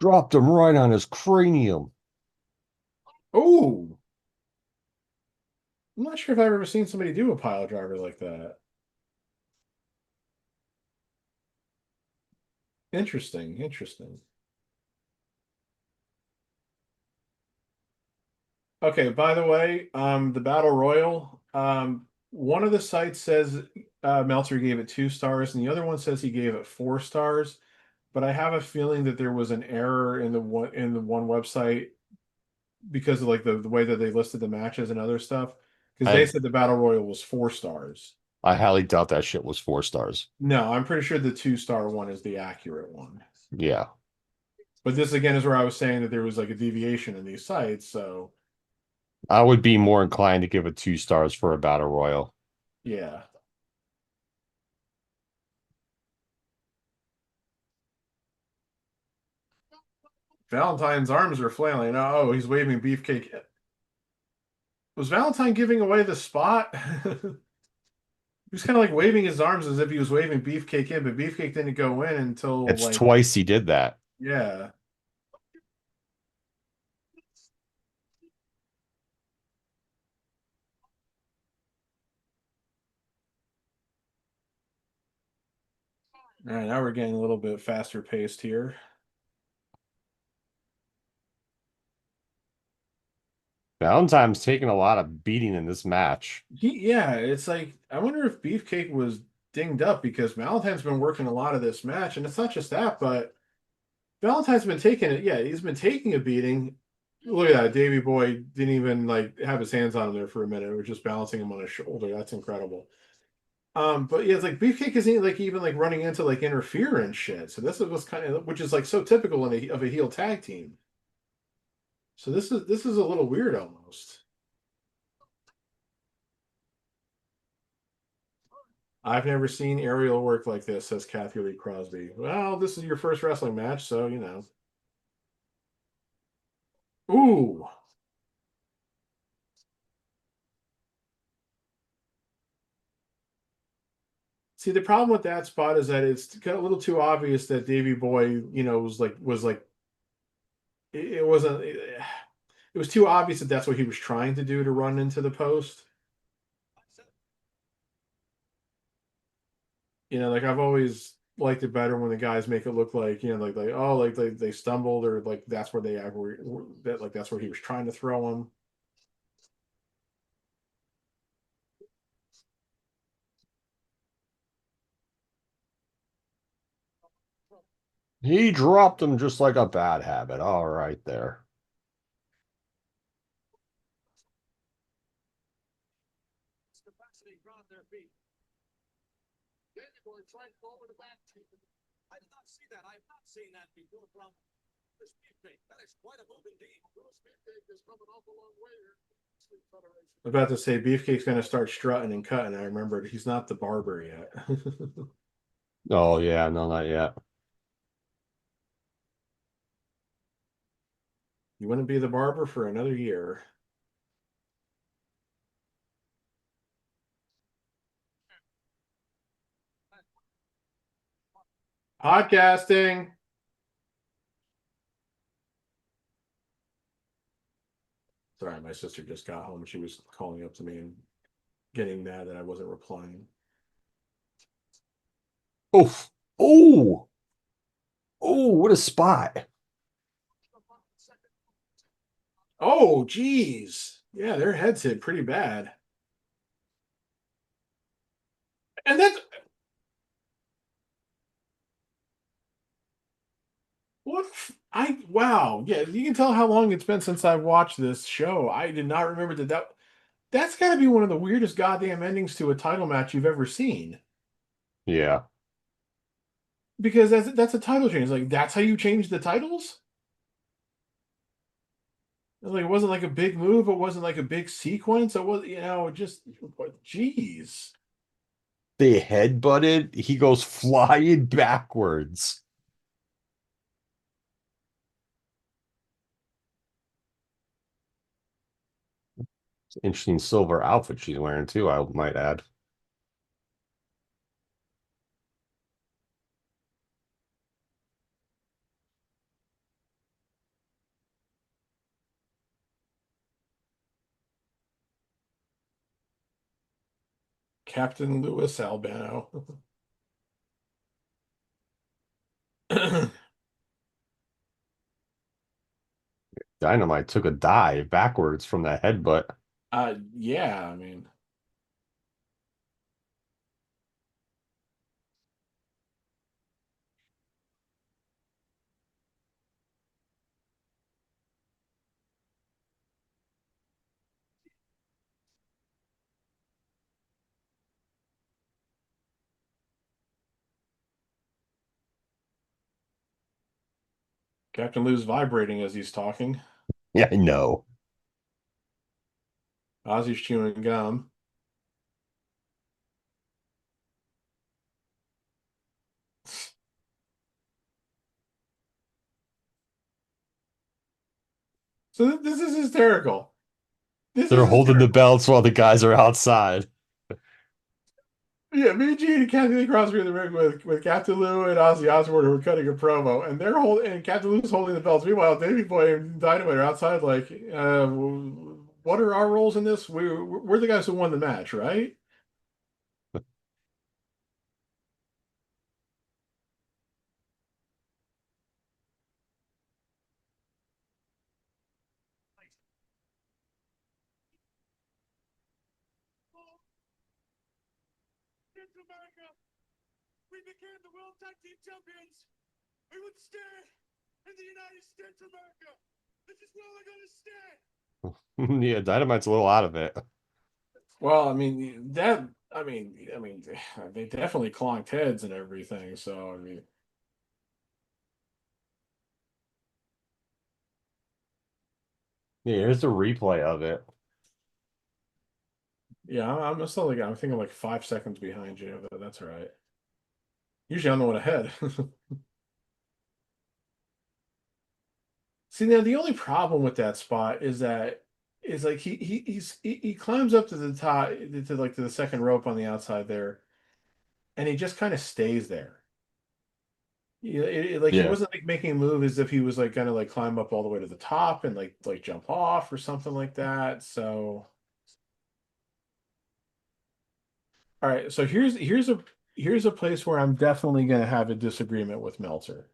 Dropped him right on his cranium. Oh, I'm not sure if I've ever seen somebody do a pile driver like that. Interesting, interesting. Okay, by the way, the Battle Royal, one of the sites says Meltzer gave it 2 stars, and the other one says he gave it 4 stars. But I have a feeling that there was an error in the one website because of like the way that they listed the matches and other stuff. Because they I said the Battle Royal was 4 stars. I highly doubt that shit was 4 stars. No, I'm pretty sure the 2 star one is the accurate one. Yeah. But this again is where I was saying that there was like a deviation in these sites. So I would be more inclined to give it 2 stars for a battle royal. yeah. Valentine's arms are flailing. Oh, he's waving Beefcake. Was Valentine giving away the spot? He was kind of like waving his arms as if he was waving Beefcake in, but Beefcake didn't go in until It's like, twice he did that. yeah. All right, now we're getting a little bit faster paced here. Valentine's taking a lot of beating in this match. Yeah, it's like I wonder if Beefcake was dinged up because Valentine's been working a lot of this match, and it's not just that, but Valentine's been taking it. Yeah, he's been taking a beating. Look at that, Davy Boy didn't even like have his hands on him there for a minute. We're just balancing him on his shoulder. That's incredible. But yeah, it's like Beefcake isn't like even like running into like interference shit. So this was kind of which is like so typical of a heel tag team. So this is a little weird almost. I've never seen aerial work like this, says Kathy Lee Crosby. Well, this is your first wrestling match, so you know. Ooh. See, the problem with that spot is that it's a little too obvious that Davy Boy, was like it wasn't it was too obvious that that's what he was trying to do to run into the post. Like I've always liked it better when the guys make it look like, like oh, like they stumbled or like that's where they were that like that's where he was trying to throw him. He dropped him just like a bad habit. All right there. Danny Boy tried forward to back. I did not see that. I have not seen that before from this Beefcake. That is quite a move indeed. This Beefcake is coming off a long way here. I'm about to say Beefcake's going to start strutting and cutting. I remembered he's not the barber yet. Oh yeah, no, not yet. You wouldn't be the barber for another year. Podcasting. Sorry, my sister just got home. She was calling up to me and getting mad that I wasn't replying. Oof. Oh. Oh, what a spot. Oh, geez. Yeah, their heads hit pretty bad. And that's what I wow. Yeah, you can tell how long it's been since I've watched this show. I did not remember that's got to be one of the weirdest goddamn endings to a title match you've ever seen. Yeah. Because that's a title change. Like that's how you change the titles? Like it wasn't like a big move, it wasn't like a big sequence. It was, just jeez. They head butted. He goes flying backwards. Interesting silver outfit she's wearing too, I might add. Captain Louis Albano. Dynamite took a dive backwards from that headbutt. Yeah, I mean, Captain Lou's vibrating as he's talking. Yeah, I know. Ozzy's chewing gum. So this is hysterical. This They're is holding the hysterical. belts while the guys are outside. Yeah, me, Gene, and Kathy Lee Crosby in the ring with Captain Lou and Ozzy Osbourne who were cutting a promo, and they're holding and Captain Lou's holding the belts. Meanwhile, Davey Boy and Dynamite are outside, like, what are our roles in this? We're the guys who won the match, right? America, we became the World Tag Team Champions. We would stay in the United States of America. This is where we're going to stay. Yeah, Dynamite's a little out of it. Well, I mean that. I mean, they definitely clonked heads and everything. So I mean, Yeah, here's the replay of it. yeah, I'm still like I'm thinking like 5 seconds behind you, but that's all right. Usually I'm the one ahead. See, now the only problem with that spot is like he climbs up to the top to like to the second rope on the outside there, and he just kind of stays there. Yeah, like he Yeah. wasn't like making a move as if he was like gonna like climb up all the way to the top and like jump off or something like that. So, all right, so here's a place where I'm definitely gonna have a disagreement with Meltzer.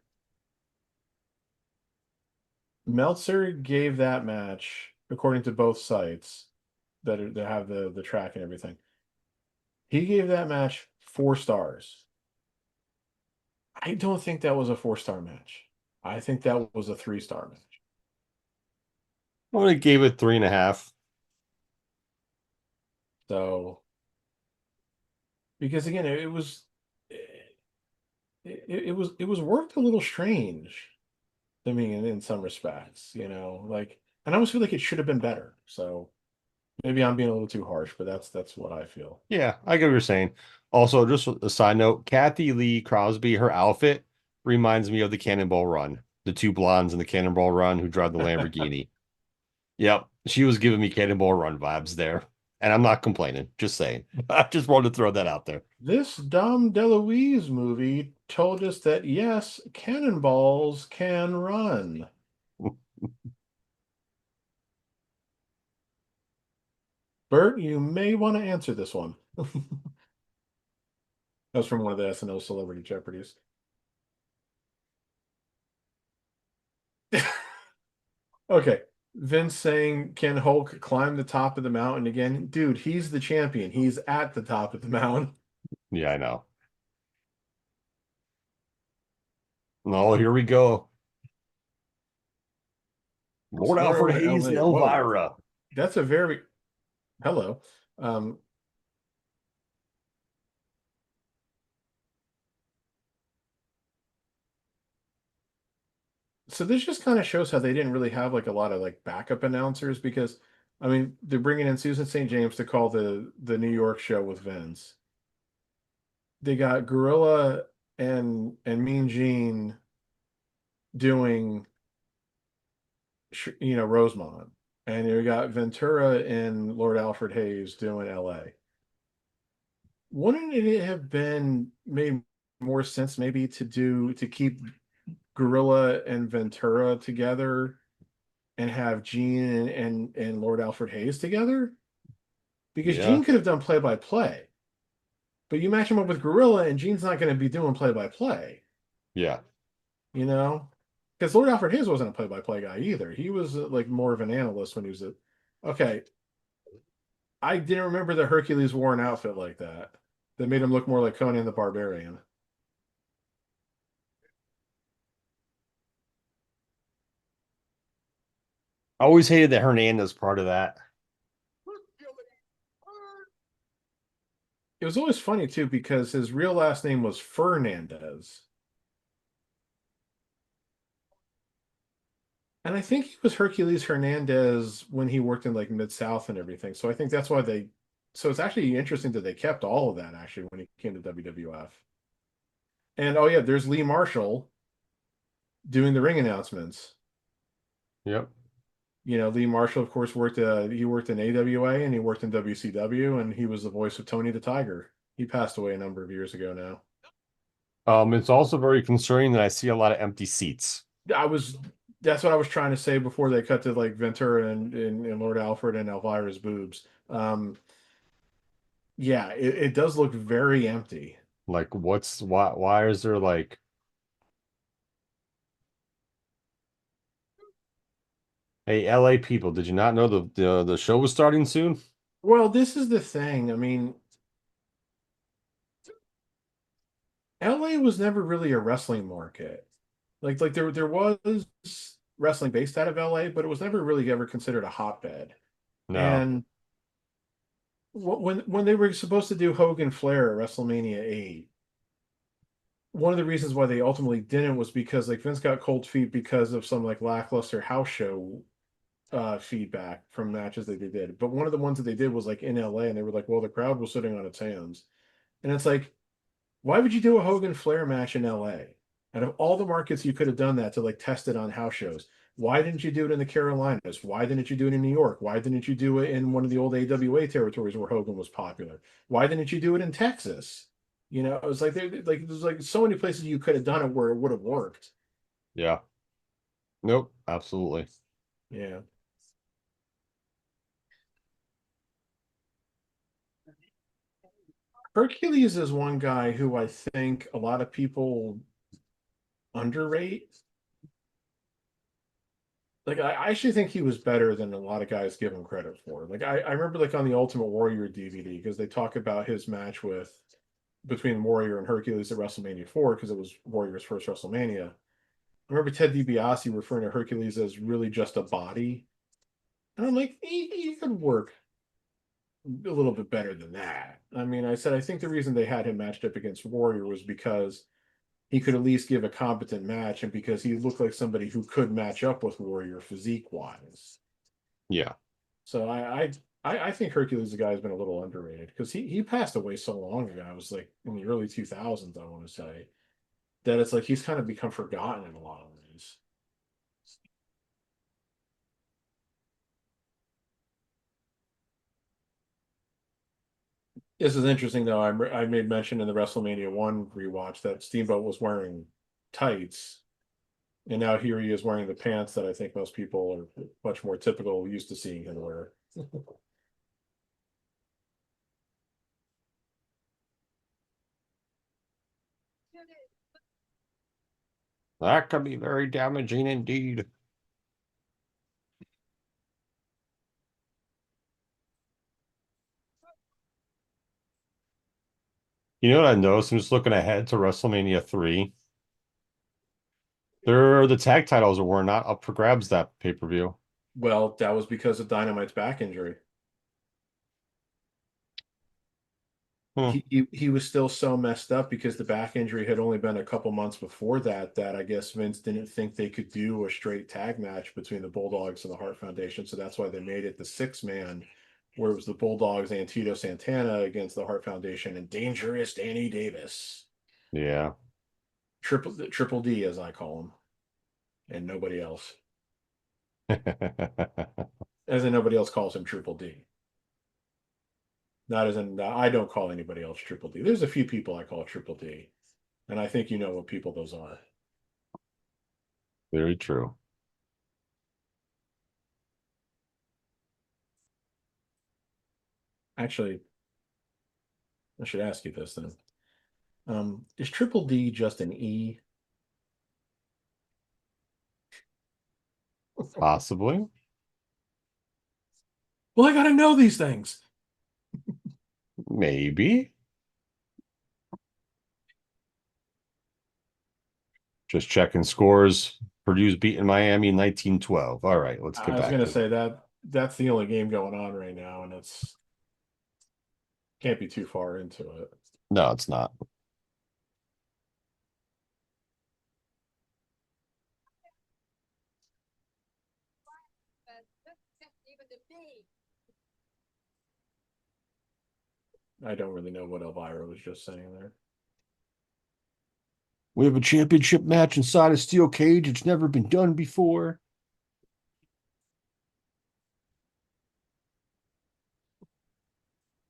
Meltzer gave that match, according to both sites that have the track and everything. He gave that match 4 stars. I don't think that was a 4 star match. I think that was a 3 star match. I only gave it 3.5. So because again, it was worked a little strange to me in some respects, like and I almost feel like it should have been better. So maybe I'm being a little too harsh, but that's what I feel. Yeah, I get what you're saying. Also, just a side note, Kathy Lee Crosby, her outfit reminds me of the Cannonball Run. The two blondes in the Cannonball Run who drive the Lamborghini. Yep, she was giving me Cannonball Run vibes there. And I'm not complaining, just saying. I just wanted to throw that out there. This Dom DeLuise movie told us that yes, cannonballs can run. Bert, you may want to answer this one. That was from one of the SNL Celebrity Jeopardies. Okay. Vince saying, can Hulk climb the top of the mountain again? Dude, he's the champion. He's at the top of the mountain. Yeah, I know. No, here we go. Lord Alfred Scenario Hayes and LA. Whoa. Elvira. That's a very hello. Um, so this just kind of shows how they didn't really have like a lot of like backup announcers because I mean they're bringing in Susan St. James to call the New York show with Vince. They got Gorilla and Mean Gene doing Rosemont, and you got Ventura and Lord Alfred Hayes doing L.A. Wouldn't it have been made more sense maybe to keep Gorilla and Ventura together and have Gene and Lord Alfred Hayes together? Because Yeah, Gene could have done play by play, but you match him up with Gorilla and Gene's not going to be doing play by play, yeah, you know? Because Lord Alfred Hayes wasn't a play by play guy either. He was like more of an analyst when he was a. Okay, I didn't remember that Hercules wore an outfit like that. That made him look more like Conan the Barbarian. I always hated that Hernandez part of that. It was always funny too because his real last name was Fernandez. And I think he was Hercules Hernandez when he worked in like Mid South and everything. So I think that's why they. So it's actually interesting that they kept all of that actually when he came to WWF. And oh yeah, there's Lee Marshall doing the ring announcements. Yep. Lee Marshall, of course, he worked in AWA and he worked in WCW, and he was the voice of Tony the Tiger. He passed away a number of years ago now. It's also very concerning that I see a lot of empty seats. I was That's what I was trying to say before they cut to like Ventura and Lord Alfred and Elvira's boobs. Yeah, it does look very empty. Like, why is there like, hey, LA people, did you not know the show was starting soon? Well, this is the thing. I mean, LA was never really a wrestling market. Like there was wrestling based out of LA, but it was never really ever considered a hotbed. No. And when they were supposed to do Hogan Flair at WrestleMania 8, one of the reasons why they ultimately didn't was because like Vince got cold feet because of some like lackluster house show feedback from matches that they did. But one of the ones that they did was like in LA, and they were like, well, the crowd was sitting on its hands. And it's like, why would you do a Hogan Flair match in LA? Out of all the markets you could have done that to like test it on house shows, why didn't you do it in the Carolinas? Why didn't you do it in New York? Why didn't you do it in one of the old AWA territories where Hogan was popular? Why didn't you do it in Texas? It was like there's like so many places you could have done it where it would have worked. Yeah. Nope. Absolutely. Yeah. Hercules is one guy who I think a lot of people underrate. Like I actually think he was better than a lot of guys give him credit for. Like I remember like on the Ultimate Warrior DVD because they talk about his match with between Warrior and Hercules at WrestleMania 4 because it was Warrior's first WrestleMania. I remember Ted DiBiase referring to Hercules as really just a body. And I'm like, he could work a little bit better than that. I mean, I said I think the reason they had him matched up against Warrior was because he could at least give a competent match and because he looked like somebody who could match up with Warrior physique wise. Yeah. So I think Hercules the guy has been a little underrated because he passed away so long ago. I was like in the early 2000s, I want to say that it's like he's kind of become forgotten in a lot of ways. This is interesting though. I made mention in the WrestleMania 1 rewatch that Steamboat was wearing tights, and now here he is wearing the pants that I think most people are much more typical used to seeing him wear. That could be very damaging indeed. You know what I noticed? I'm just looking ahead to WrestleMania 3. The tag titles were not up for grabs that pay-per-view. Well, that was because of Dynamite's back injury. Hmm. He was still so messed up because the back injury had only been a couple months before that I guess Vince didn't think they could do a straight tag match between the Bulldogs and the Hart Foundation, so that's why they made it the six-man, where it was the Bulldogs and Tito Santana against the Hart Foundation and Dangerous Danny Davis, Yeah. Triple D as I call him, and nobody else, as in nobody else calls him Triple D. Not as in I don't call anybody else Triple D. There's a few people I call Triple D, and I think you know what people those are. Very true. Actually, I should ask you this then. Is Triple D just an E? Possibly. Well, I gotta know these things. Maybe. Just checking scores. Purdue's beating Miami in 1912. All right, let's get I was back gonna to say that's the only game going on right now, and it's can't be too far into it. No, it's not. I don't really know what Elvira was just saying there. We have a championship match inside a steel cage. It's never been done before.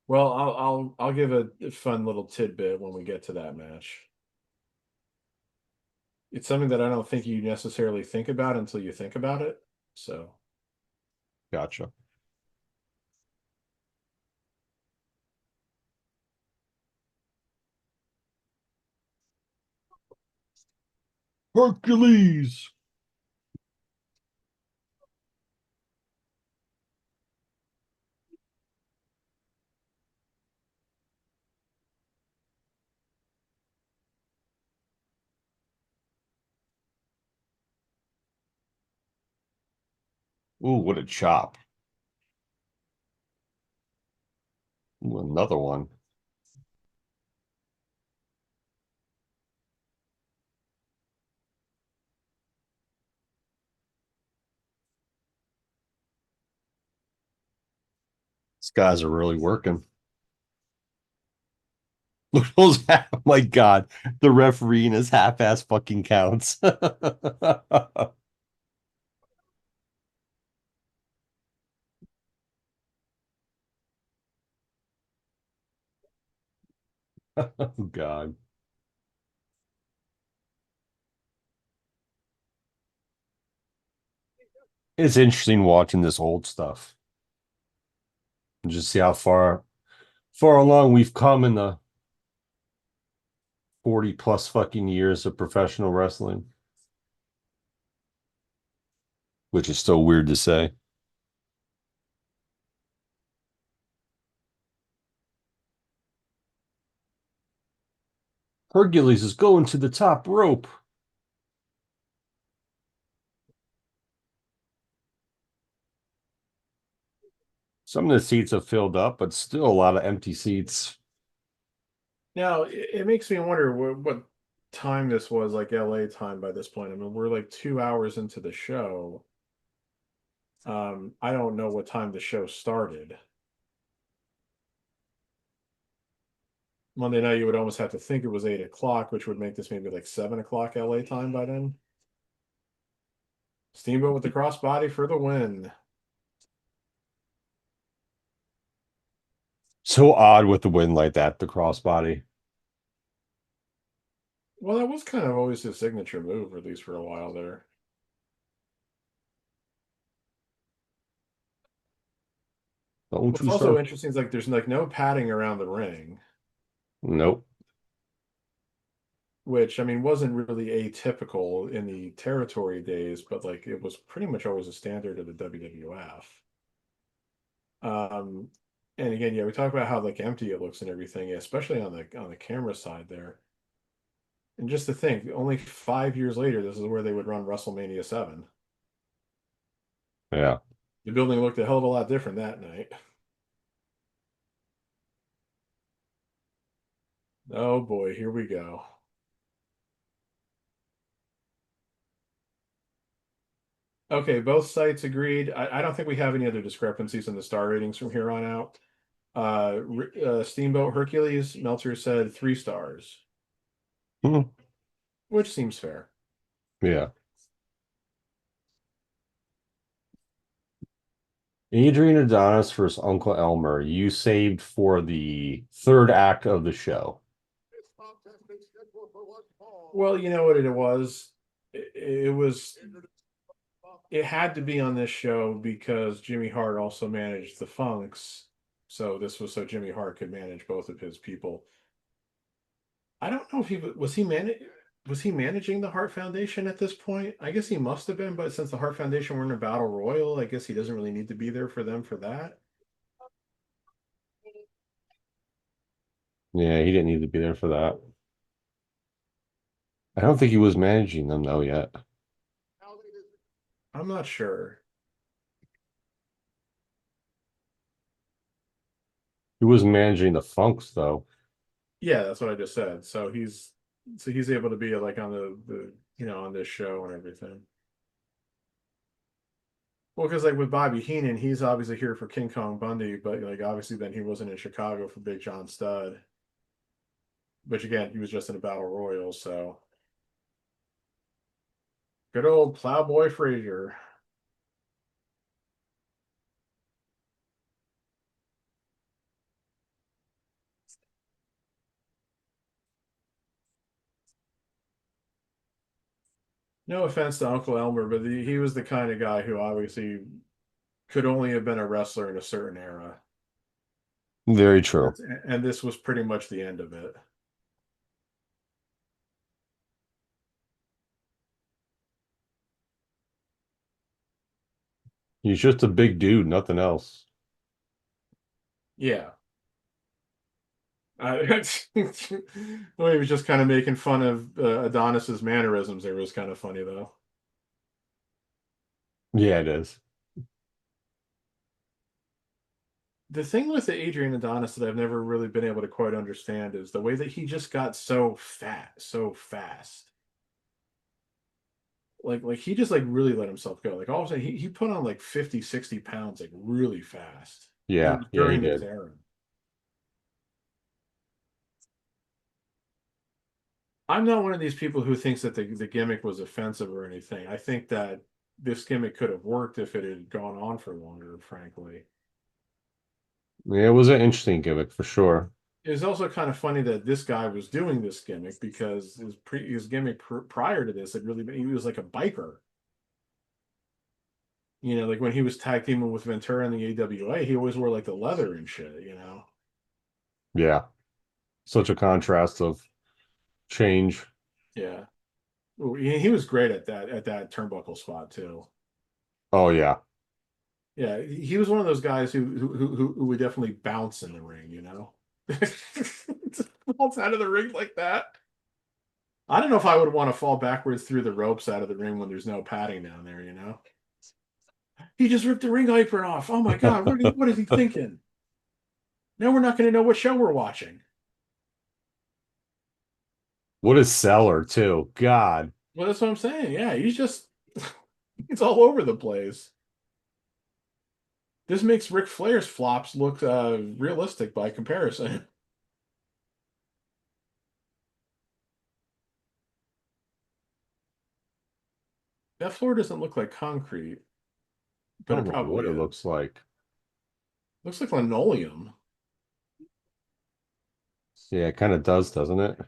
Well, I'll give a fun little tidbit when we get to that match. It's something that I don't think you necessarily think about until you think about it. So, Gotcha. Hercules. Ooh, what a chop. Ooh, another one. These guys are really working. Look at those. Oh my God. The referee in his half-ass fucking counts. Oh God. It's interesting watching this old stuff and just see how far along we've come in the 40 plus fucking years of professional wrestling, which is still weird to say. Hercules is going to the top rope. Some of the seats have filled up, but still a lot of empty seats. now it makes me wonder what time this was, like LA time by this point. I mean, we're like 2 hours into the show. I don't know what time the show started. Monday night, you would almost have to think it was 8 o'clock, which would make this maybe like 7 o'clock LA time by then. Steamboat with the crossbody for the win. So odd with the win like that, the crossbody. Well, that was kind of always his signature move, at least for a while there. Don't What's you also start? interesting is like there's like no padding around the ring, Nope. which I mean wasn't really atypical in the territory days, but like it was pretty much always a standard of the WWF. Um, and again, yeah, we talk about how like empty it looks and everything, especially on the camera side there. And just to think, only 5 years later, this is where they would run WrestleMania 7. Yeah. The building looked a hell of a lot different that night. Oh boy, here we go. Okay, both sites agreed. I don't think we have any other discrepancies in the star ratings from here on out. Steamboat Hercules, Meltzer said 3 stars, Hmm. which seems fair. Yeah. Adrian Adonis versus Uncle Elmer. You saved for the third act of the show. This bout has been scheduled for one fall. Well, you know what it was? It was it had to be on this show because Jimmy Hart also managed the Funks. So this was so Jimmy Hart could manage both of his people. I don't know if he managing the Hart Foundation at this point? I guess he must have been, but since the Hart Foundation were in a battle royal, I guess he doesn't really need to be there for them for that. Yeah, he didn't need to be there for that. I don't think he was managing them though yet. I'm not sure. He was managing the Funks though. Yeah, that's what I just said. So he's able to be like on the on this show and everything. Well, because like with Bobby Heenan, he's obviously here for King Kong Bundy, but like obviously then he wasn't in Chicago for Big John Studd. Which again, he was just in a battle royal, so good old Plowboy Frazier. No offense to Uncle Elmer, but he was the kind of guy who obviously could only have been a wrestler in a certain era. Very true. And this was pretty much the end of it. He's just a big dude, nothing else. Yeah. Well, he was just kind of making fun of Adonis's mannerisms. It was kind of funny though. Yeah, it is. The thing with the Adrian Adonis that I've never really been able to quite understand is the way that he just got so fat so fast. Like he just like really let himself go. Like all of a sudden he put on like 50, 60 pounds like really fast Yeah, yeah, he during this did. era. I'm not one of these people who thinks that the gimmick was offensive or anything. I think that this gimmick could have worked if it had gone on for longer, frankly. Yeah, it was an interesting gimmick for sure. It's also kind of funny that this guy was doing this gimmick because his gimmick prior to this had really been he was like a biker. You know, like when he was tag teaming with Ventura in the AWA, he always wore like the leather and shit, you know. Yeah. Such a contrast of change. Yeah. He was great at that turnbuckle spot too. Oh yeah. Yeah, he was one of those guys who would definitely bounce in the ring, you know. Falls out of the ring like that. I don't know if I would want to fall backwards through the ropes out of the ring when there's no padding down there, you know. He just ripped the ring apron off. Oh my God, what is he thinking? Now we're not going to know what show we're watching. What a seller too. God. Well, that's what I'm saying. Yeah, he's all over the place. This makes Ric Flair's flops look realistic by comparison. That floor doesn't look like concrete, I but it don't know probably what it is. looks like. Looks like linoleum. Yeah, it kind of does, doesn't it?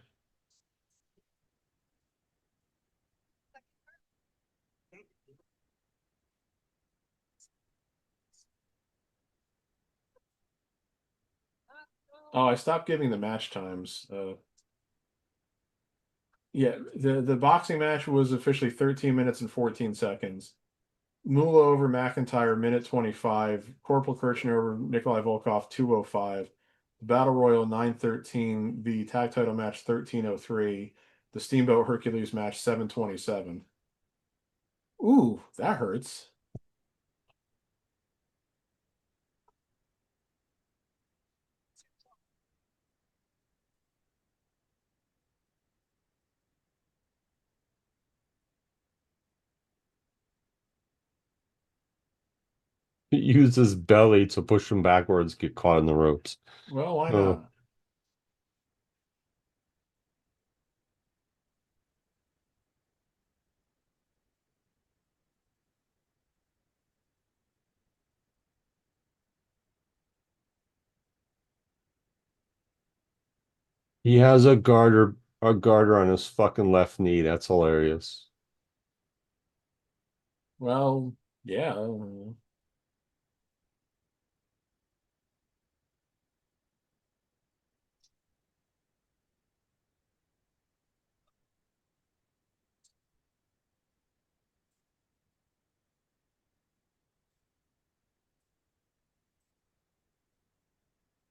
Oh, I stopped giving the match times. Yeah, the boxing match was officially 13 minutes and 14 seconds. Moolah over McIntyre, minute 25. Corporal Kirchner over Nikolai Volkov, 2:05. The Battle Royal, 9:13. The tag title match, 13:03. The Steamboat Hercules match, 7:27. Ooh, that hurts. He used his belly to push him backwards, get caught in the ropes. Well, why Oh, not? he has a garter on his fucking left knee. That's hilarious. Well, yeah.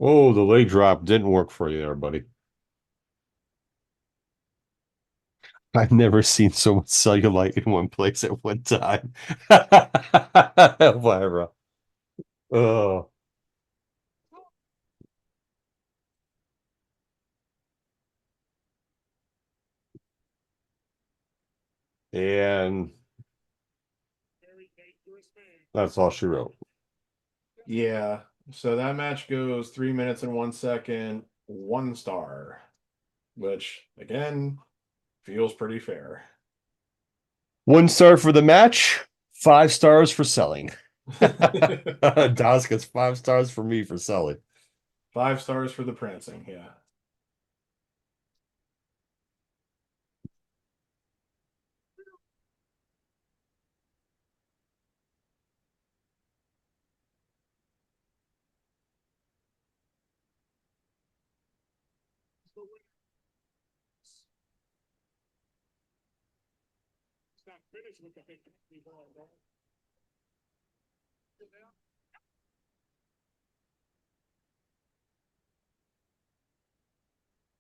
Oh, the leg drop didn't work for you there, buddy. I've never seen so much cellulite in one place at one time. Whatever. Oh, and that's all she wrote. Yeah. So that match goes 3 minutes and 1 second, 1 star, which again feels pretty fair. 1 star for the match, 5 stars for selling. Das gets 5 stars for me for selling. 5 stars for the prancing. Yeah.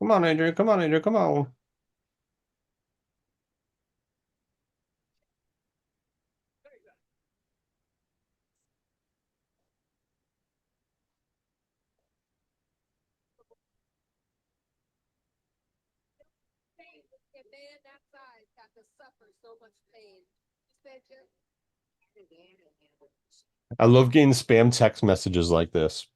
Come on, Adrian. Come on, Adrian. Come on. A man that size got to suffer so much pain. You said just I love getting spam text messages like this.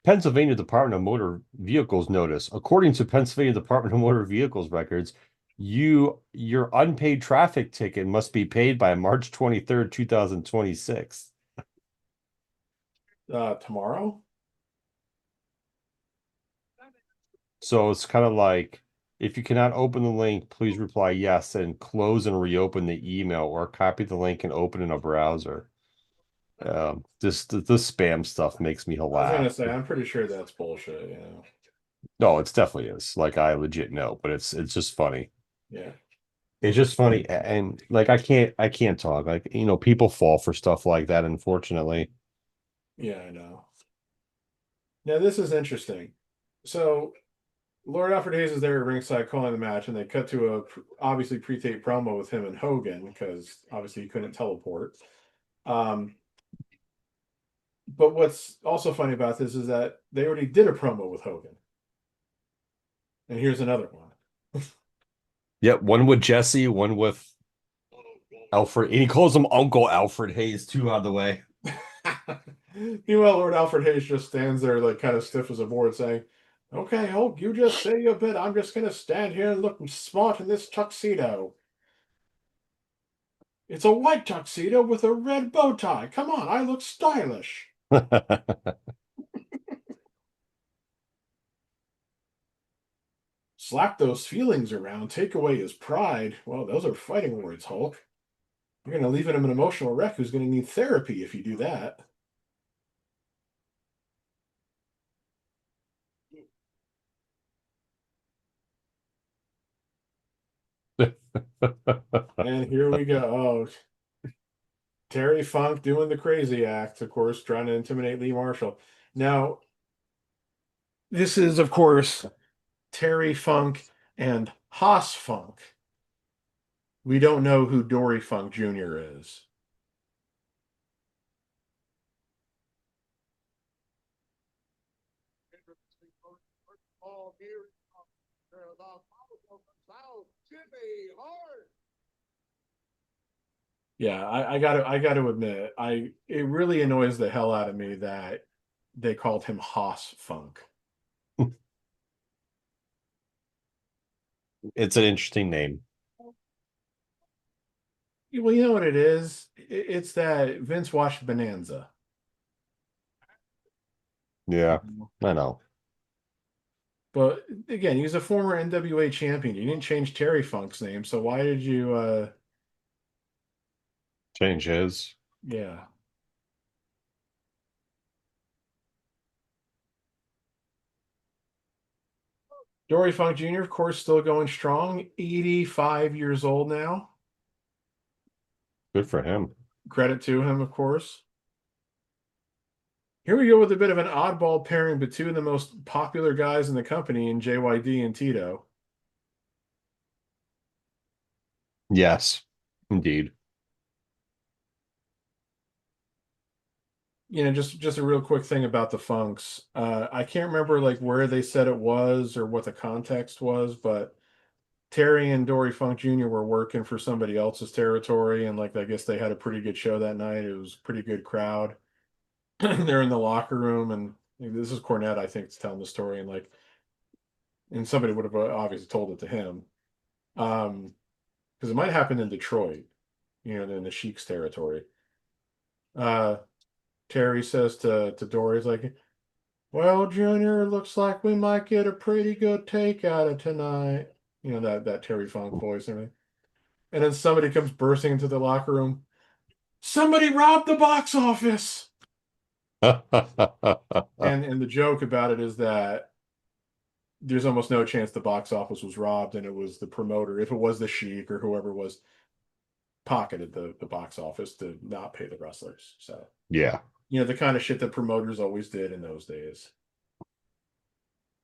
Pennsylvania Department of Motor Vehicles notice. According to Pennsylvania Department of Motor Vehicles records, your unpaid traffic ticket must be paid by March 23rd, 2026. Tomorrow? So it's kind of like if you cannot open the link, please reply yes and close and reopen the email or copy the link and open in a browser. This spam stuff makes me I was gonna laugh. say, I'm pretty sure that's bullshit, No, it's definitely is. Like I legit know, but it's just funny. Yeah. It's just funny, and like I can't talk. Like people fall for stuff like that, unfortunately. Yeah, I know. Now this is interesting. So Lord Alfred Hayes is there at ringside calling the match, and they cut to a obviously pre-taped promo with him and Hogan because obviously he couldn't teleport. Um, but what's also funny about this is that they already did a promo with Hogan, and here's another one. Yep, one with Jesse, one with Alfred, and he calls him Uncle Alfred Hayes too, out of the way. Meanwhile, Lord Alfred Hayes just stands there, like kind of stiff as a board, saying, "Okay, Hulk, you just say your bit. I'm just gonna stand here and look smart in this tuxedo. It's a white tuxedo with a red bow tie. Come on, I look stylish." Slap those feelings around, take away his pride. Well, those are fighting words, Hulk. You're going to leave him an emotional wreck who's going to need therapy if you do that. And here we go. Oh, Terry Funk doing the crazy act, of course, trying to intimidate Lee Marshall. Now, this is, of course, Terry Funk and Haas Funk. We don't know who Dory Funk Jr. is. all here. South Jimmy Hart. Yeah, I gotta admit, it really annoys the hell out of me that they called him Haas Funk. It's an interesting name. Well, you know what it is? It's that Vince watched Bonanza. Yeah, I know. But again, he's a former NWA champion. You didn't change Terry Funk's name, so why did you Change his. yeah. Dory Funk Jr., of course, still going strong, 85 years old now. Good for him. Credit to him, of course. Here we go with a bit of an oddball pairing, but two of the most popular guys in the company in JYD and Tito. Yes, indeed. Just a real quick thing about the Funks. I can't remember like where they said it was or what the context was, but Terry and Dory Funk Jr. were working for somebody else's territory, and like I guess they had a pretty good show that night. It was a pretty good crowd. They're in the locker room, and this is Cornette, I think, is telling the story, and somebody would have obviously told it to him, because it might happen in Detroit, in the Sheik's territory. Uh, Terry says to Dory, he's like, "Well, Junior, looks like we might get a pretty good take out of tonight." That Terry Funk voice and everything. And then somebody comes bursting into the locker room. "Somebody robbed the box office." And the joke about it is that there's almost no chance the box office was robbed and it was the promoter, if it was the Sheik or whoever was pocketed the box office to not pay the wrestlers. So, Yeah. the kind of shit that promoters always did in those days.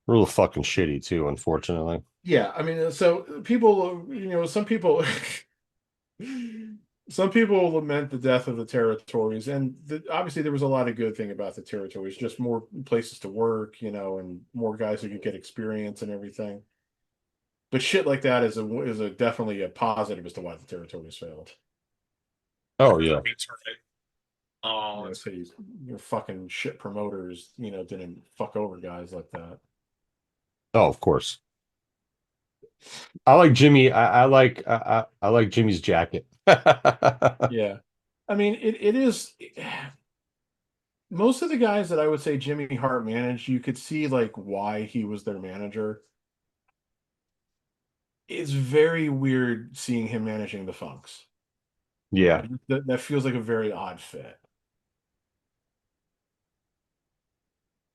Real fucking shitty too, unfortunately. Yeah, I mean, so people, some people lament the death of the territories, and obviously there was a lot of good thing about the territories, just more places to work, and more guys who could get experience and everything. But shit like that is a definitely a positive as to why the territories failed. Oh yeah. So your fucking shit promoters, didn't fuck over guys like that. Oh, of course. I like Jimmy. I like Jimmy's jacket. Yeah. I mean, it is most of the guys that I would say Jimmy Hart managed, you could see like why he was their manager. It's very weird seeing him managing the Funks. Yeah. That feels like a very odd fit.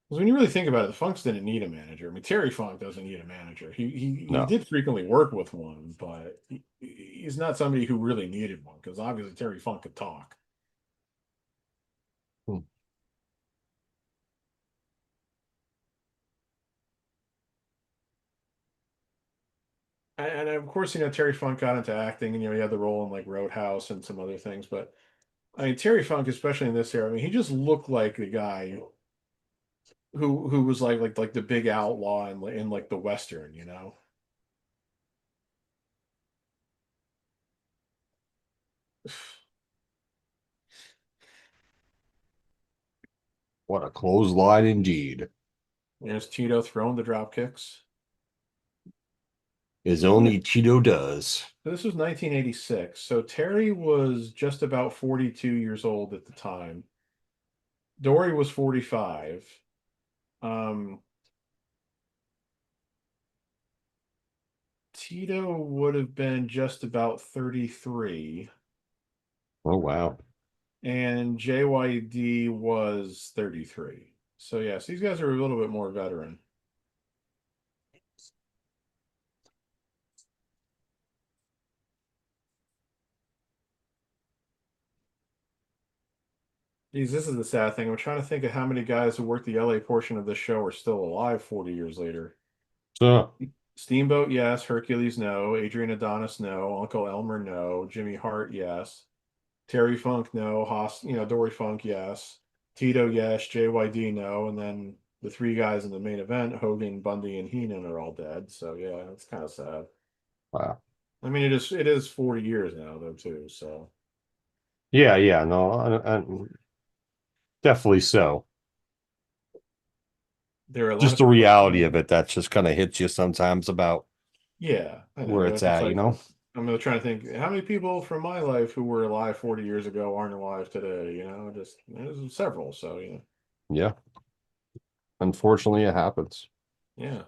Because when you really think about it, the Funks didn't need a manager. I mean, Terry Funk doesn't need a manager. He No. did frequently work with one, but he's not somebody who really needed one because obviously Terry Funk could talk. Hmm. And of course, Terry Funk got into acting, and he had the role in like Roadhouse and some other things. But I mean, Terry Funk, especially in this era, I mean, he just looked like the guy who was like the big outlaw in like the Western. What a clothesline indeed. There's Tito throwing the drop kicks. As only Cheeto does. This was 1986, so Terry was just about 42 years old at the time. Dory was 45. Um, Tito would have been just about 33, Oh wow. and JYD was 33. So yes, these guys are a little bit more veteran. Geez, this is the sad thing. I'm trying to think of how many guys who worked the LA portion of this show are still alive 40 years later. So Steamboat, yes. Hercules, no. Adrian Adonis, no. Uncle Elmer, no. Jimmy Hart, yes. Terry Funk, no. Dory Funk, yes. Tito, yes. JYD, no. And then the three guys in the main event, Hogan, Bundy, and Heenan, are all dead. So yeah, it's kind of sad. wow. I mean, it is 40 years now though too. So Yeah, yeah, no, definitely so. there are a lot Just of the people. reality of it that just kind of hits you sometimes about Yeah, I where know. it's It's just at, you like know? I'm trying to think how many people from my life who were alive 40 years ago aren't alive today. Just there's several. So Yeah. Unfortunately, it happens. yeah.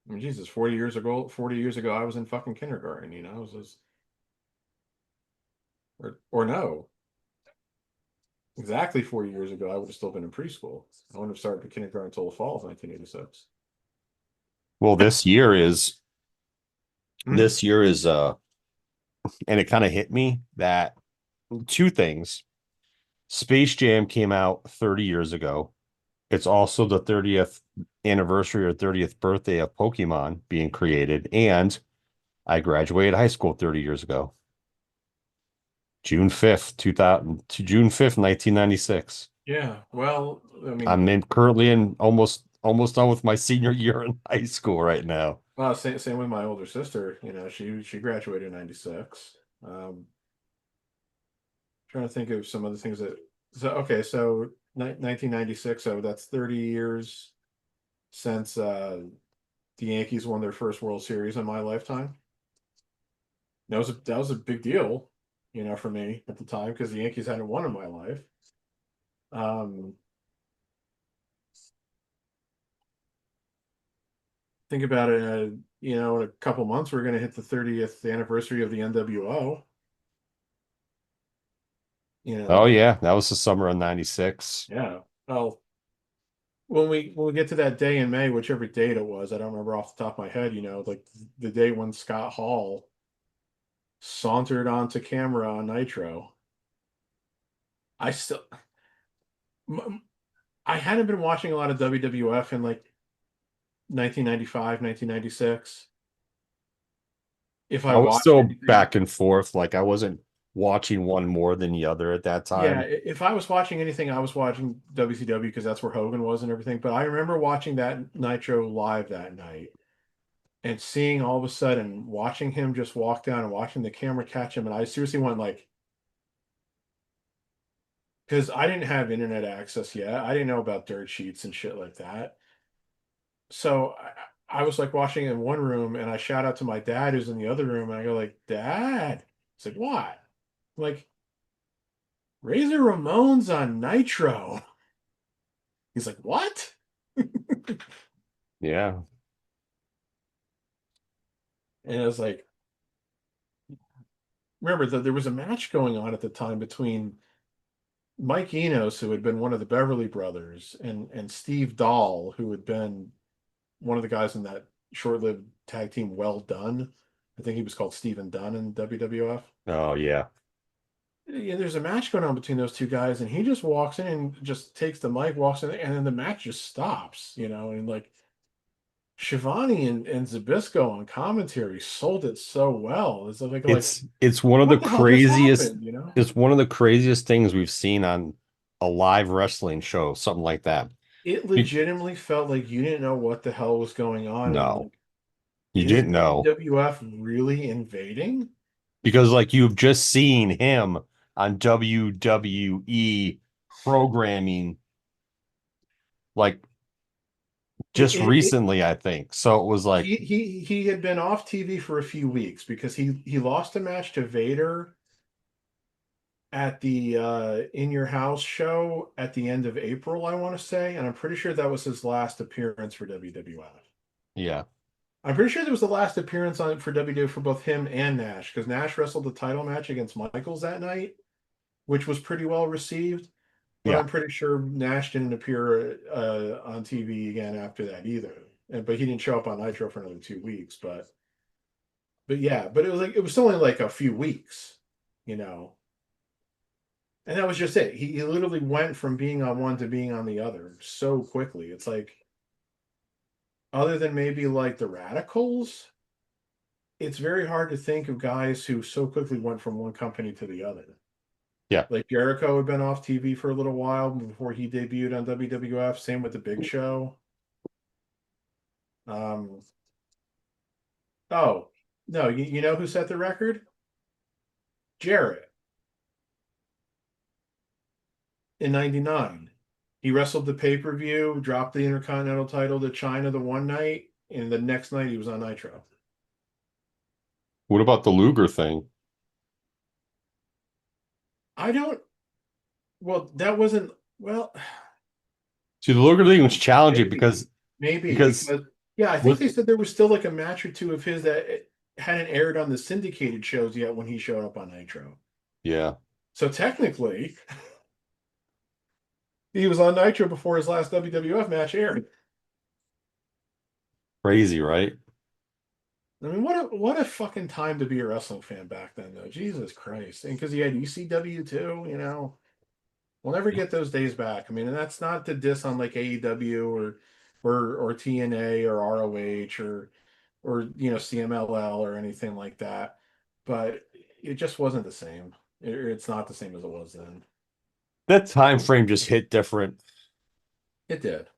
I mean, Jesus, 40 years ago, 40 years ago, I was in fucking kindergarten. It was just, or no, exactly 40 years ago, I would have still been in preschool. I wouldn't have started kindergarten until the fall of 1986. Well, Hmm. this year is and it kind of hit me that two things. Space Jam came out 30 years ago. It's also the 30th anniversary or 30th birthday of Pokemon being created. And I graduated high school 30 years ago. June 5th, 2000 to June 5th, 1996. Yeah. Well, I mean, Currently in almost done with my senior year in high school right now. well, same with my older sister. She graduated in 96. Trying to think of some other things okay, so 1996, so that's 30 years since the Yankees won their first World Series in my lifetime. That was a big deal, for me at the time because the Yankees hadn't won in my life. Um, think about it. In a couple months, we're going to hit the 30th anniversary of the NWO. You Oh know, yeah, that was the summer of 96. yeah. Well, when we get to that day in May, whichever date it was, I don't remember off the top of my head, like the day when Scott Hall sauntered onto camera on Nitro. I still m- I hadn't been watching a lot of WWF in like 1995, 1996. If I I was watched still anything, back and forth. Like I wasn't watching one more than the other at that yeah, time. if I was watching anything, I was watching WCW because that's where Hogan was and everything. But I remember watching that Nitro live that night and seeing all of a sudden watching him just walk down and watching the camera catch him. And I seriously went like, because I didn't have internet access yet. I didn't know about dirt sheets and shit like that. So I was like watching in one room and I shout out to my dad who's in the other room and I go like, Dad. It's like, what? I'm like, Razor Ramon's on Nitro. He's like, what? Yeah. And I was like, remember that there was a match going on at the time between Mike Enos, who had been one of the Beverly Brothers, and Steve Dahl, who had been one of the guys in that short-lived tag team Well Done. I think he was called Steven Dunn in WWF. Oh yeah. Yeah, there's a match going on between those two guys, and he just walks in and just takes the mic, walks in, and then the match just stops, and like Shivani and Zabisco on commentary sold it so well. It's like It's one of the what the hell just craziest happened? it's one of the craziest things we've seen on a live wrestling show, something like that. It Be- legitimately felt like you didn't know what the hell was going on, and No, like, you is didn't know WWF really invading? because like you've just seen him on WWE programming like It, just it, it recently, I think. So it was like, he had been off TV for a few weeks because he lost a match to Vader at the In Your House show at the end of April, I want to say, and I'm pretty sure that was his last appearance for WWF. yeah, I'm pretty sure that was the last appearance on for WWE for both him and Nash, because Nash wrestled the title match against Michaels that night, which was pretty well received. But yeah. I'm pretty sure Nash didn't appear on TV again after that either. But he didn't show up on Nitro for another 2 weeks. But yeah, but it was only like a few weeks, you know. And that was just it. He literally went from being on one to being on the other so quickly. It's like, other than maybe like the Radicals, it's very hard to think of guys who so quickly went from one company to the other. Yeah. Like Jericho had been off TV for a little while before he debuted on WWF. Same with the Big Show. Um, oh no, you know who set the record? Jarrett in '99. He wrestled the pay-per-view, dropped the Intercontinental title to China the one night, and the next night he was on Nitro. What about the Luger thing? I don't. Well, that wasn't. Well, See, the Luger thing was challenging maybe, because maybe because because yeah, I think with they said there was still like a match or two of his that hadn't aired on the syndicated shows yet when he showed up on Nitro. yeah, So technically, he was on Nitro before his last WWF match aired. crazy, right? I mean, what a fucking time to be a wrestling fan back then, though. Jesus Christ! And because he had ECW too, we'll never get those days back. I mean, and that's not to diss on like AEW or TNA or ROH or CMLL or anything like that, but it just wasn't the same. It's not the same as it was then. That time frame just hit different. It did.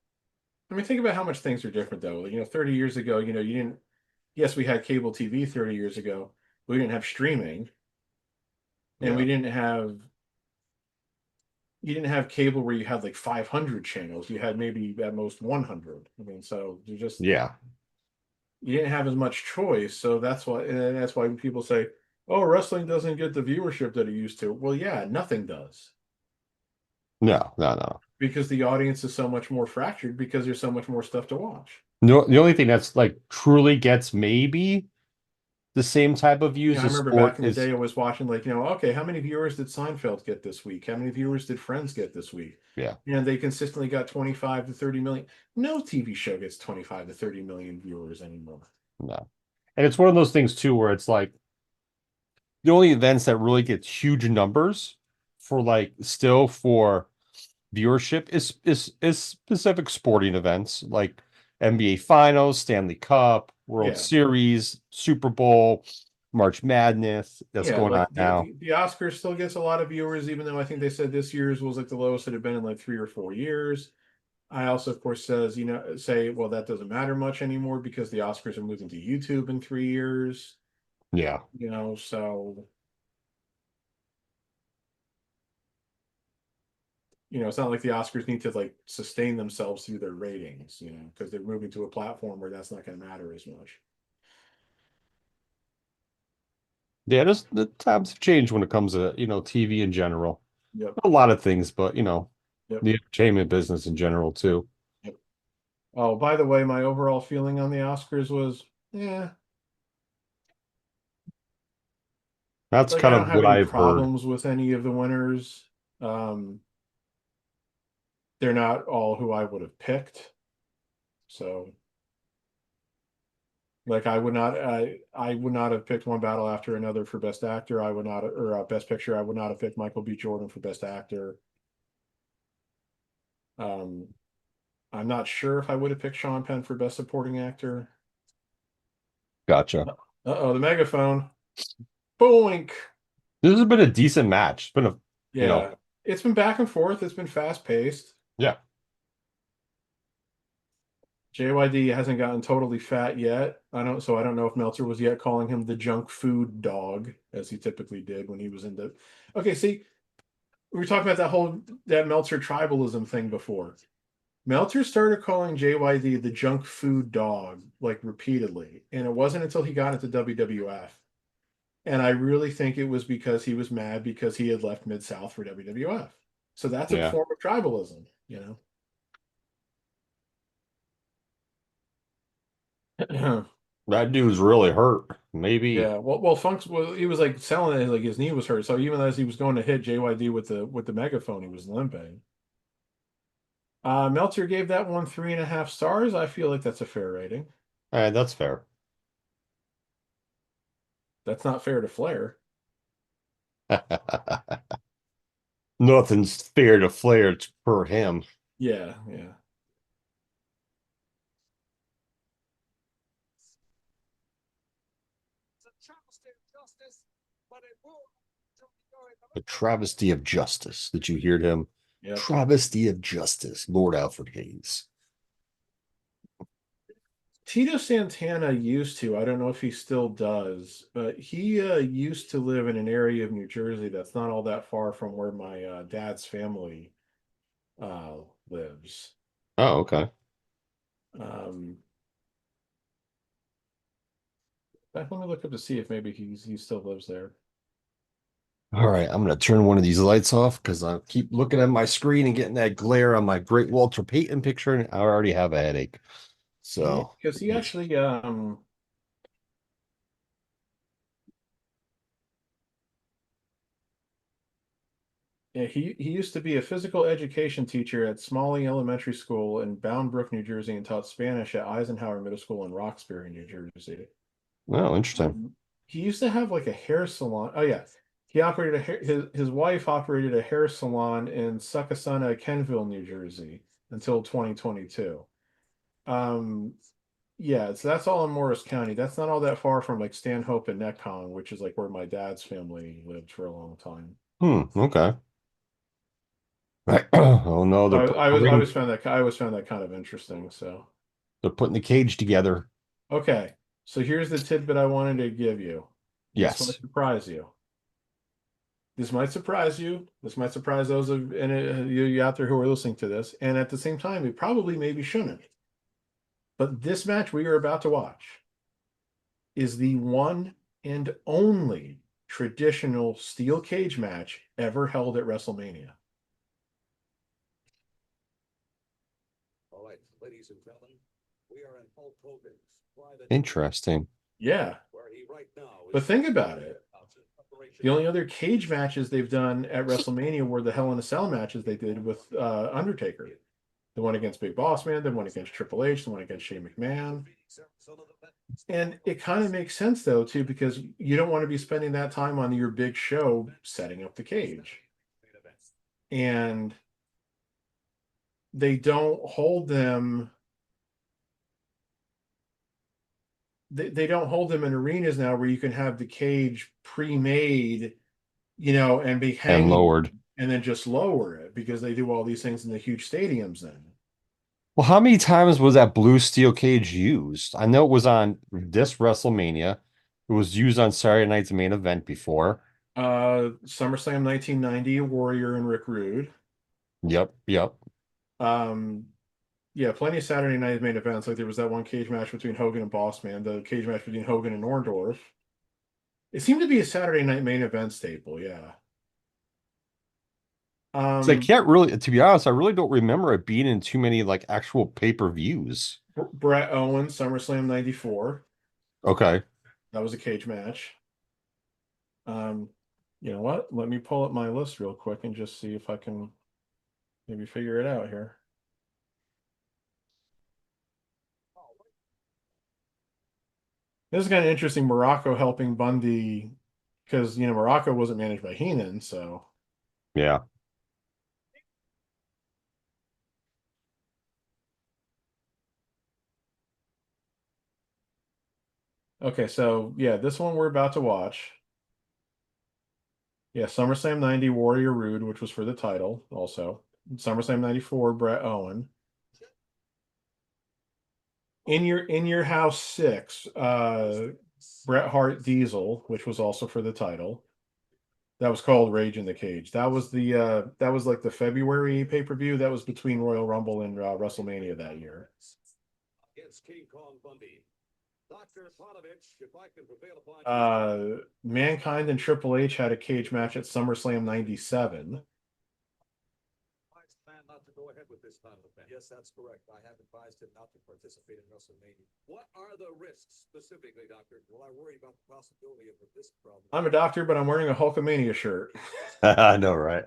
I mean, think about how much things are different though. 30 years ago, you didn't. Yes, we had cable TV 30 years ago. We didn't have streaming, and Yeah, you didn't have cable where you had like 500 channels. You had maybe at most 100. I mean, so yeah. you didn't have as much choice. So that's why people say, "Oh, wrestling doesn't get the viewership that it used to." Well, yeah, nothing does No, no, no. because the audience is so much more fractured because there's so much more stuff to watch. No, the only thing that's like truly gets maybe the same type of views I as remember back sport in the is. day, I was watching like, okay, how many viewers did Seinfeld get this week? How many viewers did Friends get this week? Yeah, And they consistently got 25 to 30 million. No TV show gets 25 to 30 million viewers anymore. no. And it's one of those things too where it's like the only events that really get huge numbers for like still for viewership is specific sporting events like NBA Finals, Stanley Cup, World Yeah. Series, Super Bowl, March Madness that's Yeah, going on like now. the Oscars still gets a lot of viewers, even though I think they said this year's was like the lowest it had been in like 3 or 4 years. I also, of course, say, well, that doesn't matter much anymore because the Oscars are moving to YouTube in 3 years. Yeah. So it's not like the Oscars need to like sustain themselves through their ratings, because they're moving to a platform where that's not going to matter as much. Yeah, just the times have changed when it comes to, TV in general. Yep. A lot of things, but Yep. the entertainment business in general too. Yep. Oh, by the way, my overall feeling on the Oscars was, yeah, That's like I kind don't of have what any I've heard. problems with any of the winners. Um, they're not all who I would have picked. So like I would not have picked one battle after another for best actor. I would not or best picture. I would not have picked Michael B. Jordan for best actor. Um, I'm not sure if I would have picked Sean Penn for best supporting actor. Gotcha. Uh-oh, the megaphone. Boink. This has been a decent match. It's been you know, Yeah. It's been back and forth. It's been fast paced. yeah. JYD hasn't gotten totally fat yet. I don't know if Meltzer was yet calling him the junk food dog, as he typically did when he was into. Okay, see, we were talking about that Meltzer tribalism thing before. Meltzer started calling JYD the junk food dog like repeatedly, and it wasn't until he got into WWF. And I really think it was because he was mad because he had left Mid South for WWF. So that's a Yeah. form of tribalism. That dude's really hurt. Maybe. Yeah, well, he was like selling it like his knee was hurt. So even as he was going to hit JYD with the megaphone, he was limping. Meltzer gave that one 3.5 stars. I feel like that's a fair rating. That's fair. That's not fair to Flair. Nothing's fair to Flair for him. Yeah, yeah. A travesty of justice. Did you hear him? Yep. Travesty of justice. Lord Alfred Hayes. Tito Santana used to, I don't know if he still does, but he used to live in an area of New Jersey that's not all that far from where my dad's family lives. Oh, okay. Um, let me look up to see if maybe he still lives there. All right, I'm gonna turn one of these lights off because I keep looking at my screen and getting that glare on my great Walter Payton picture, and I already have a headache. Yeah, So, because he actually yeah, he used to be a physical education teacher at Smalley Elementary School in Bound Brook, New Jersey, and taught Spanish at Eisenhower Middle School in Roxbury, New Jersey. oh, interesting. He used to have like a hair salon. Oh yeah, he operated his wife operated a hair salon in Succossona, Kenville, New Jersey, until 2022. Um, yeah, so that's all in Morris County. That's not all that far from like Stanhope and Netcong, which is like where my dad's family lived for a long time. Okay. Oh no, So they're putting I the was I always ring, found that I always found that kind of interesting. So they're putting the cage together. okay, so here's the tidbit I wanted to give you. This might Yes. surprise you. This might surprise you. This might surprise those of you out there who are listening to this. And at the same time, it probably maybe shouldn't. But this match we are about to watch is the one and only traditional steel cage match ever held at WrestleMania. All right, ladies and gentlemen, we are in Hulk Hogan's private Interesting. Yeah. where he right now But think about it. The only other cage matches they've done at WrestleMania were the Hell in a Cell matches they did with Undertaker. The one against Big Boss Man, the one against Triple H, the one against Shane McMahon. And it kind of makes sense though, too, because you don't want to be spending that time on your big show setting up the cage. And they don't hold them. They don't hold them in arenas now where you can have the cage pre-made, and be And hanging lowered. and then just lower it because they do all these things in the huge stadiums then. Well, how many times was that blue steel cage used? I know it was on this WrestleMania. It was used on Saturday night's main event before. SummerSlam 1990, Warrior and Rick Rude. Yep, yep. Um, yeah, plenty of Saturday night main events. Like there was that one cage match between Hogan and Boss Man, the cage match between Hogan and Orndorff. It seemed to be a Saturday night main event staple, yeah. So I Um, can't really, to be honest, I really don't remember it being in too many like actual pay-per-views. Brett Owens, SummerSlam 94. Okay. That was a cage match. Um, you know what? Let me pull up my list real quick and just see if I can maybe figure it out here. This is kind of interesting. Morocco helping Bundy because Morocco wasn't managed by Heenan, so Yeah. okay. So yeah, this one we're about to watch. Yeah, SummerSlam 90 Warrior Rude, which was for the title, also. SummerSlam 94 Brett Owen. In your house 6, Bret Hart Diesel, which was also for the title. That was called Rage in the Cage. That was like the February pay-per-view. That was between Royal Rumble and WrestleMania that year. Against King Kong Bundy. Dr. Panovich, if I can prevail upon Mankind and Triple H had a cage match at SummerSlam 97. man not to go ahead with this kind of event. Yes, that's correct. I have advised him not to participate in WrestleMania. What are the risks specifically, Doctor? Well, I worry about the possibility of this problem. I'm a doctor, but I'm wearing a Hulkamania shirt. I know, right?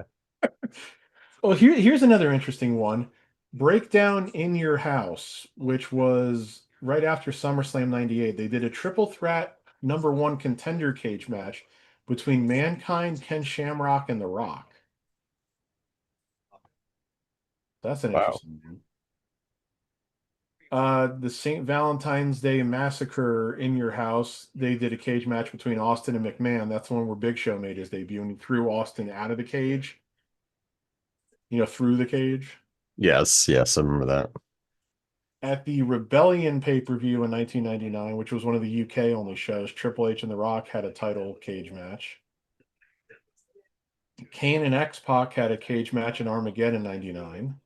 Well, here's another interesting one. Breakdown in Your House, which was right after SummerSlam 98. They did a triple threat #1 contender cage match between Mankind, Ken Shamrock, and The Rock. That's an Wow. interesting one. The St. Valentine's Day Massacre in Your House, they did a cage match between Austin and McMahon. That's the one where Big Show made his debut and he threw Austin out of the cage, through the cage. Yes, yes, I remember that. At the Rebellion pay-per-view in 1999, which was one of the UK only shows, Triple H and The Rock had a title cage match. Kane and X-Pac had a cage match in Armageddon 99.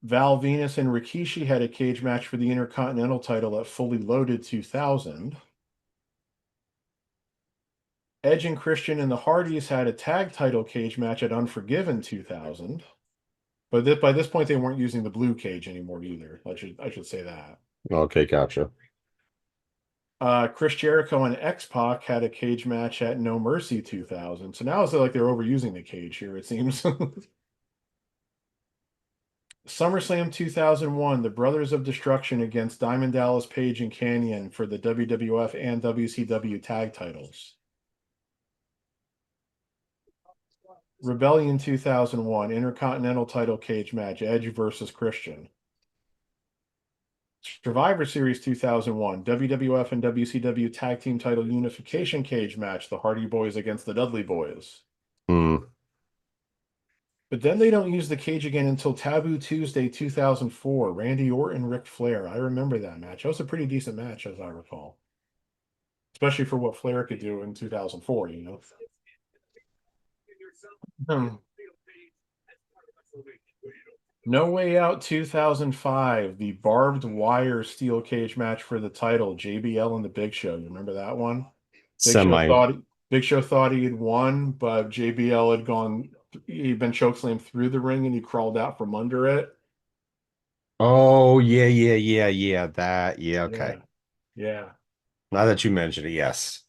Val Venus and Rikishi had a cage match for the Intercontinental title at Fully Loaded 2000. Edge and Christian and the Hardys had a tag title cage match at Unforgiven 2000. But by this point, they weren't using the blue cage anymore either. I should say that. Okay, gotcha. Chris Jericho and X-Pac had a cage match at No Mercy 2000. So now it's like they're overusing the cage here, it seems. SummerSlam 2001, the Brothers of Destruction against Diamond Dallas Page and Canyon for the WWF and WCW tag titles. Rebellion 2001, Intercontinental title cage match, Edge versus Christian. Survivor Series 2001, WWF and WCW tag team title unification cage match, the Hardy Boys against the Dudley Boys. Hmm. But then they don't use the cage again until Taboo Tuesday 2004, Randy Orton, Ric Flair. I remember that match. That was a pretty decent match, as I recall. Especially for what Flair could do in 2004, Hmm. No Way Out 2005, the barbed wire steel cage match for the title, JBL and the Big Show. You remember that one? Big Show Semi. thought Big Show thought he had won, but JBL he'd been chokeslammed through the ring and he crawled out from under it. Oh, yeah, yeah, yeah, yeah. Yeah, okay. Yeah. Yeah. Now that you mention it, yes.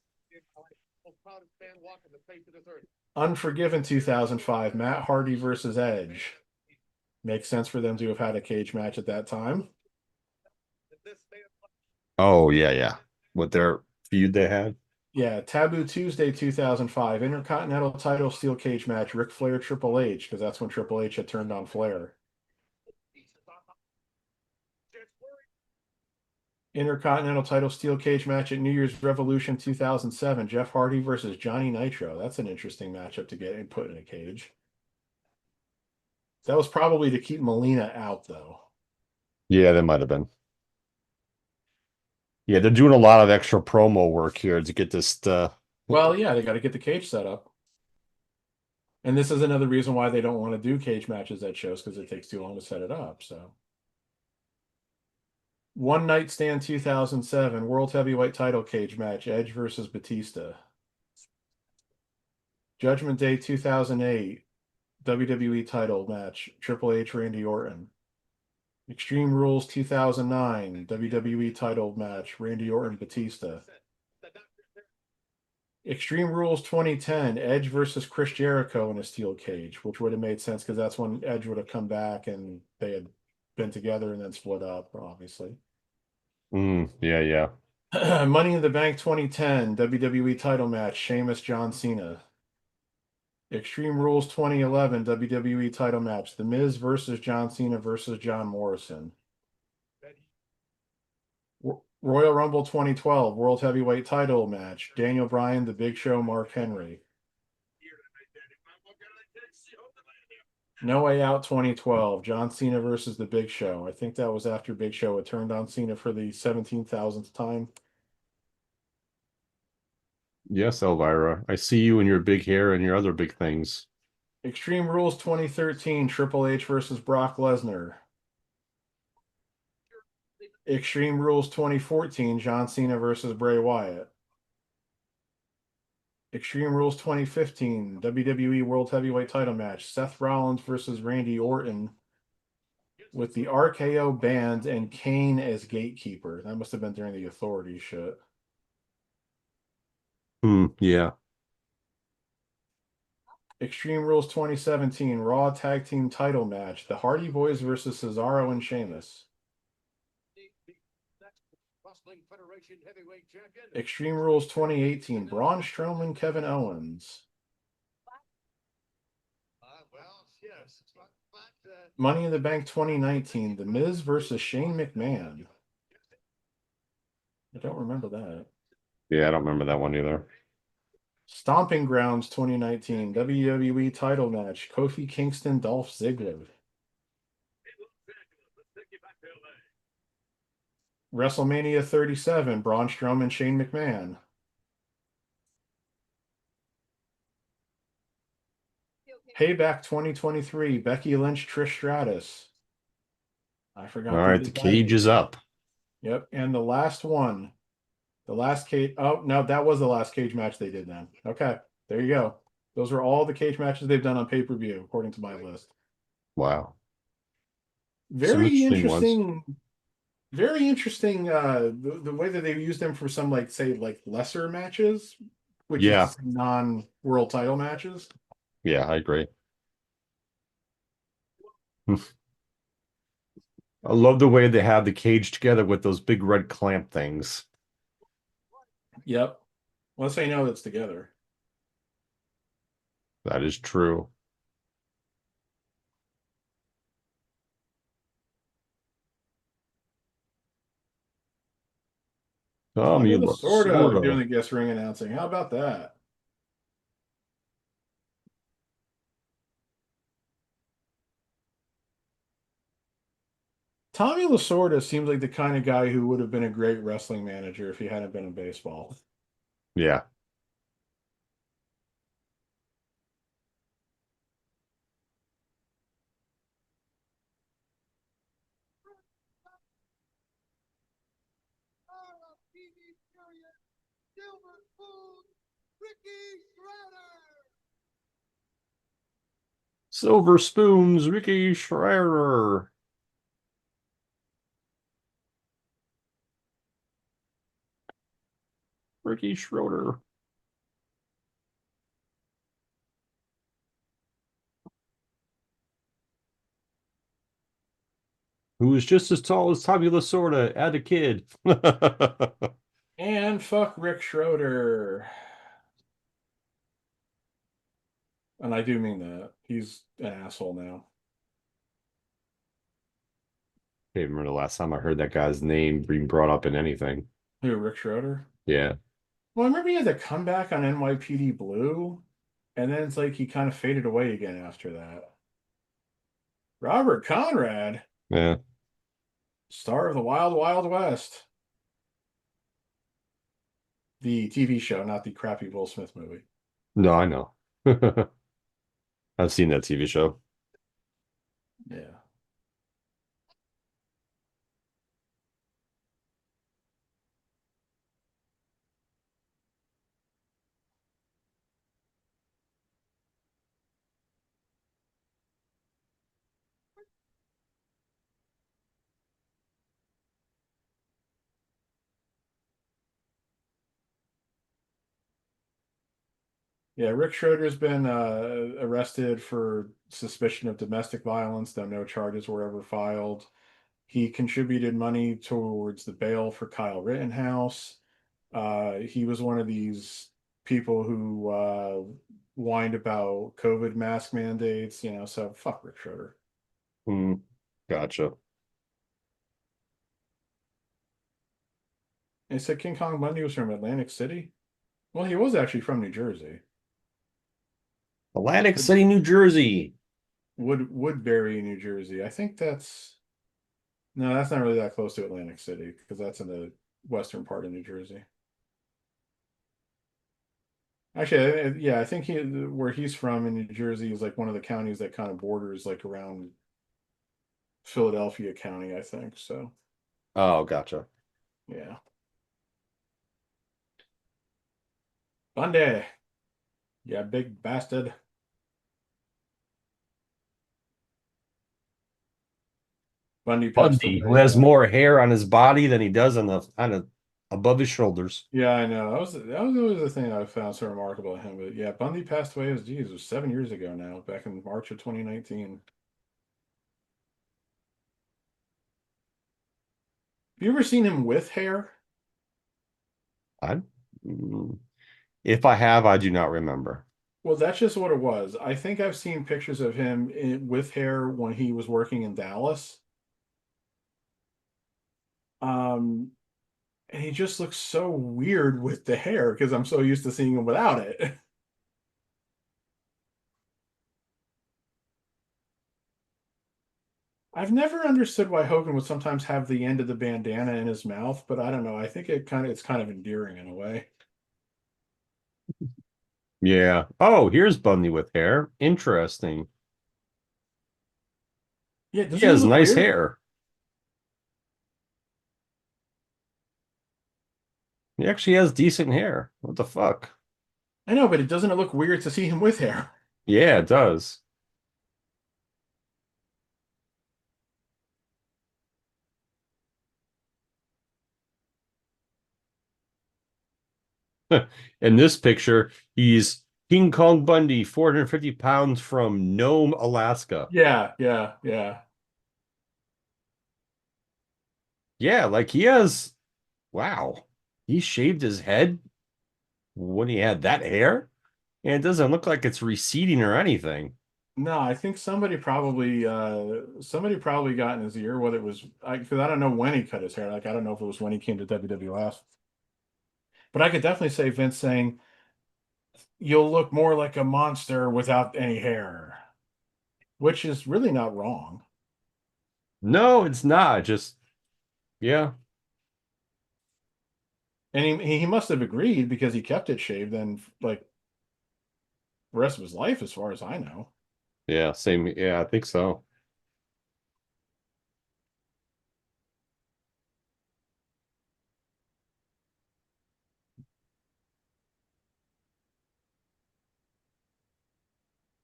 Unforgiven 2005, Matt Hardy versus Edge. Makes sense for them to have had a cage match at that time. Oh, yeah, yeah. What their feud they had? Yeah, Taboo Tuesday 2005, Intercontinental title steel cage match, Ric Flair Triple H, because that's when Triple H had turned on Flair. Intercontinental title steel cage match at New Year's Revolution 2007, Jeff Hardy versus Johnny Nitro. That's an interesting matchup to get and put in a cage. That was probably to keep Melina out, though. Yeah, that might have been. Yeah, they're doing a lot of extra promo work here to get this Well, yeah, they got to get the cage set up. And this is another reason why they don't want to do cage matches at shows because it takes too long to set it up. So, One Night Stand 2007, World Heavyweight Title Cage match, Edge versus Batista. Judgment Day 2008, WWE title match, Triple H Randy Orton. Extreme Rules 2009, WWE title match, Randy Orton Batista. Extreme Rules 2010, Edge versus Chris Jericho in a steel cage, which would have made sense because that's when Edge would have come back and they had been together and then split up, obviously. Yeah, yeah. Money in the Bank 2010, WWE title match, Sheamus John Cena. Extreme Rules 2011, WWE title match, The Miz versus John Cena versus John Morrison. Royal Rumble 2012, World Heavyweight title match, Daniel Bryan, The Big Show, Mark Henry. No Way Out 2012, John Cena versus The Big Show. I think that was after Big Show had turned on Cena for the 17,000th time. Yes, Elvira. I see you and your big hair and your other big things. Extreme Rules 2013, Triple H versus Brock Lesnar. Extreme Rules 2014, John Cena versus Bray Wyatt. Extreme Rules 2015, WWE World Heavyweight title match, Seth Rollins versus Randy Orton with the RKO band and Kane as gatekeeper. That must have been during the Authority shit. Yeah. Extreme Rules 2017, Raw Tag Team title match, the Hardy Boys versus Cesaro and Sheamus. Extreme Rules 2018, Braun Strowman, Kevin Owens. Money in the Bank 2019, The Miz versus Shane McMahon. I don't remember that. Yeah, I don't remember that one either. Stomping Grounds 2019, WWE title match, Kofi Kingston, Dolph Ziggler. WrestleMania 37, Braun Strowman, Shane McMahon. Payback 2023, Becky Lynch, Trish Stratus. I All forgot right, the the cage is up. Yep, and the last one, the last cage. Oh no, that was the last cage match they did then. Okay, there you go. Those are all the cage matches they've done on pay-per-view, according to my list. Wow. Some Very interesting ones. interesting. Very interesting. The way that they use them for some like say like lesser matches, which is to Yeah, say non-world title matches. yeah, I agree. I love the way they have the cage together with those big red clamp things. Yep. Let's say no, that's together. That is true. Tommy Tommy Lasorda doing Lasorda. the guest ring announcing. How about that? Tommy Lasorda seems like the kind of guy who would have been a great wrestling manager if he hadn't been in baseball. Yeah. Silver Spoons, Ricky Schreier. Ricky Schroeder. Who was just as tall as Tommy Lasorda as a kid. And fuck Rick Schroeder. And I do mean that. He's an asshole now. I can't remember the last time I heard that guy's name being brought up in anything. Who, Rick Schroeder? Yeah. Well, I remember he had the comeback on NYPD Blue, and then it's like he kind of faded away again after that. Robert Conrad, Yeah. star of the Wild Wild West. The TV show, not the crappy Will Smith movie. No, I know. I've seen that TV show. Yeah. Yeah, Rick Schroeder's been arrested for suspicion of domestic violence, though no charges were ever filed. He contributed money towards the bail for Kyle Rittenhouse. He was one of these people who whined about COVID mask mandates, so fuck Rick Schroeder. Hmm. Gotcha. They said King Kong Bundy was from Atlantic City. Well, he was actually from New Jersey. Atlantic City, New Jersey. Woodbury, New Jersey. I think no, that's not really that close to Atlantic City because that's in the western part of New Jersey. Actually, yeah, I think where he's from in New Jersey is like one of the counties that kind of borders like around Philadelphia County, I think. So, Oh, gotcha. yeah. Bundy, yeah, big bastard. Bundy passed Bundy, who away. has more hair on his body than he does on above his shoulders. Yeah, I know. That was always the thing I found so remarkable at him. But yeah, Bundy passed away as geez, it was 7 years ago now, back in March of 2019. Have you ever seen him with hair? I, mm, if I have, I do not remember. Well, that's just what it was. I think I've seen pictures of him with hair when he was working in Dallas. Um, and he just looks so weird with the hair because I'm so used to seeing him without it. I've never understood why Hogan would sometimes have the end of the bandana in his mouth, but I don't know. I think it's kind of endearing in a way. Yeah. Oh, here's Bundy with hair. Interesting. Yeah, He doesn't it has look nice weird? hair. He actually has decent hair. What the fuck? I know, but doesn't it look weird to see him with hair? Yeah, it does. In this picture, he's King Kong Bundy, 450 pounds from Nome, Alaska. Yeah, yeah, yeah. Yeah, like he has, wow. He shaved his head when he had that hair, and it doesn't look like it's receding or anything. No, I think somebody probably got in his ear whether it was because I don't know when he cut his hair. Like I don't know if it was when he came to WWF. But I could definitely say Vince saying, "You'll look more like a monster without any hair," which is really not wrong. No, it's not. Just, yeah. And he must have agreed because he kept it shaved then like the rest of his life, as far as I know. Yeah, same. Yeah, I think so.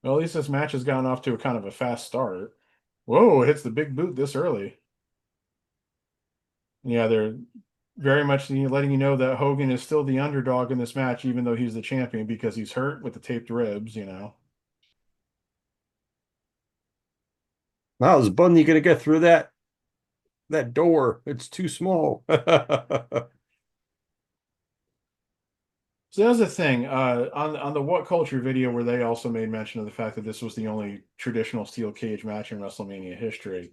Well, at least this match has gotten off to a kind of a fast start. Whoa, it hits the big boot this early. Yeah, they're very much letting you know that Hogan is still the underdog in this match, even though he's the champion because he's hurt with the taped ribs, you know. How's Bundy gonna get through that door? It's too small. So that's the thing. On the What Culture video, where they also made mention of the fact that this was the only traditional steel cage match in WrestleMania history.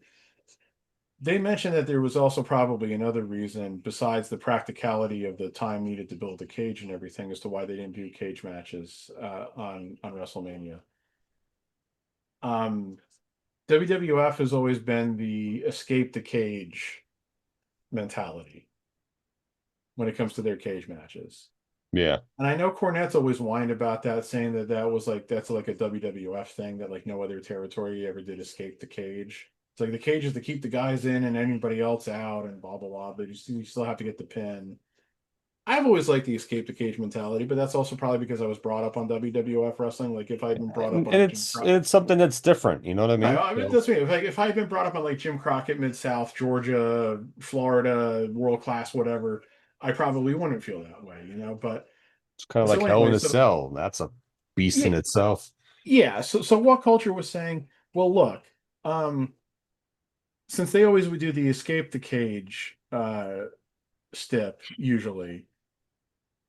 They mentioned that there was also probably another reason besides the practicality of the time needed to build the cage and everything as to why they didn't do cage matches on WrestleMania. Um, WWF has always been the escape the cage mentality when it comes to their cage matches. Yeah. And I know Cornette's always whined about that, saying that that was like that's like a WWF thing that like no other territory ever did escape the cage. It's like the cage is to keep the guys in and anybody else out and blah blah blah. But you still have to get the pin. I've always liked the escape the cage mentality, but that's also probably because I was brought up on WWF wrestling. Like if I'd been brought up And on like Jim Crockett, it's something that's different, you know what I right? mean? I mean, So that's me. If I had been brought up on like Jim Crockett, Mid South, Georgia, Florida, world class, whatever, I probably wouldn't feel that way, you know. But it's kind of like so Hell in anyway, a so Cell. That's a beast yeah, in itself. yeah. So What Culture was saying, well, look, um, since they always would do the escape the cage step usually,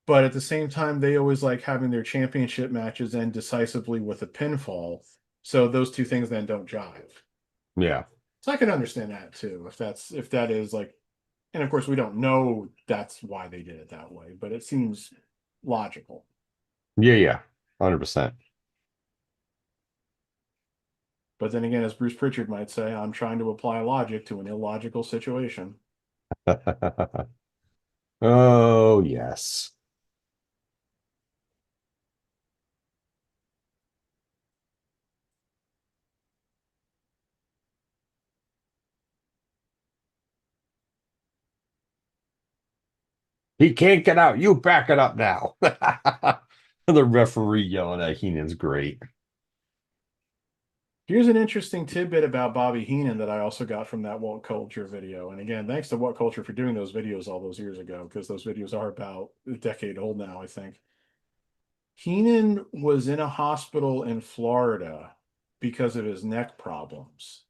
but at the same time they always like having their championship matches end decisively with a pinfall. So those two things then don't jive. Yeah. So I can understand that too, if that is like, and of course we don't know that's why they did it that way, but it seems logical. Yeah, yeah. 100%. But then again, as Bruce Pritchard might say, I'm trying to apply logic to an illogical situation. Oh, yes. He can't get out. You back it up now. The referee yelling at Heenan's great. Here's an interesting tidbit about Bobby Heenan that I also got from that What Culture video. And again, thanks to What Culture for doing those videos all those years ago, because those videos are about a decade old now, I think. Heenan was in a hospital in Florida because of his neck problems.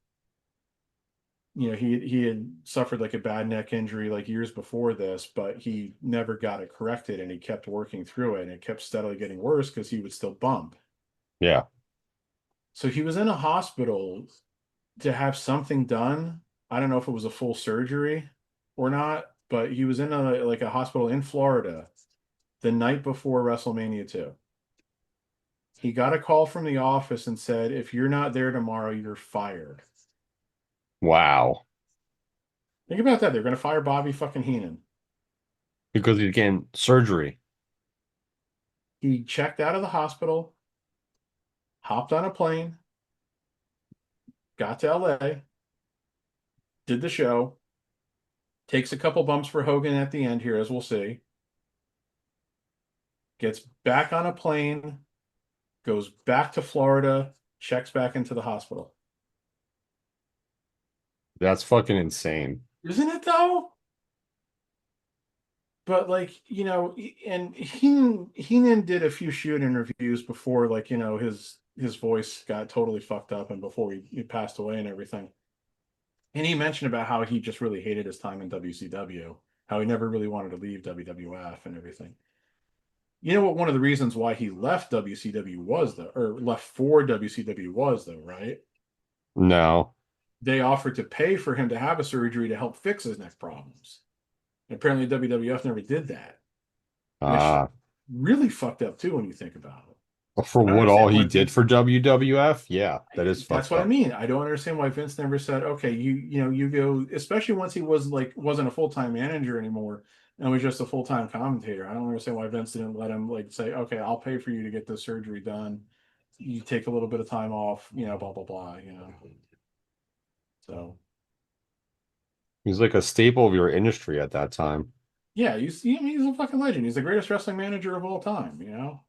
You know, he had suffered like a bad neck injury like years before this, but he never got it corrected and he kept working through it and it kept steadily getting worse because he would still bump. Yeah. So he was in a hospital to have something done. I don't know if it was a full surgery or not, but he was in a hospital in Florida the night before WrestleMania 2. He got a call from the office and said, "If you're not there tomorrow, you're fired." Wow. Think about that. They're going to fire Bobby fucking Heenan. Because he's getting surgery. He checked out of the hospital, hopped on a plane, got to LA, did the show, takes a couple bumps for Hogan at the end here, as we'll see, gets back on a plane, goes back to Florida, checks back into the hospital. That's fucking insane. Isn't it though? But like, you know, and Heenan did a few shoot interviews before like, you know, his voice got totally fucked up and before he passed away and everything. And he mentioned about how he just really hated his time in WCW, how he never really wanted to leave WWF and everything. You know what one of the reasons why he left WCW was though, or left for WCW was though, right? No. They offered to pay for him to have a surgery to help fix his neck problems. And apparently WWF never did that, which Uh, really fucked up too when you think about it. for I don't what all understand he why did Vince. for WWF, yeah, that is That's fucked what I up. mean. I don't understand why Vince never said, "Okay, you know you go," especially once he wasn't a full time manager anymore and was just a full time commentator. I don't understand why Vince didn't let him like say, "Okay, I'll pay for you to get this surgery done. You take a little bit of time off, you know, blah blah blah." You know, so He's like a staple of your industry at that time. yeah, he's a fucking legend. He's the greatest wrestling manager of all time. You know.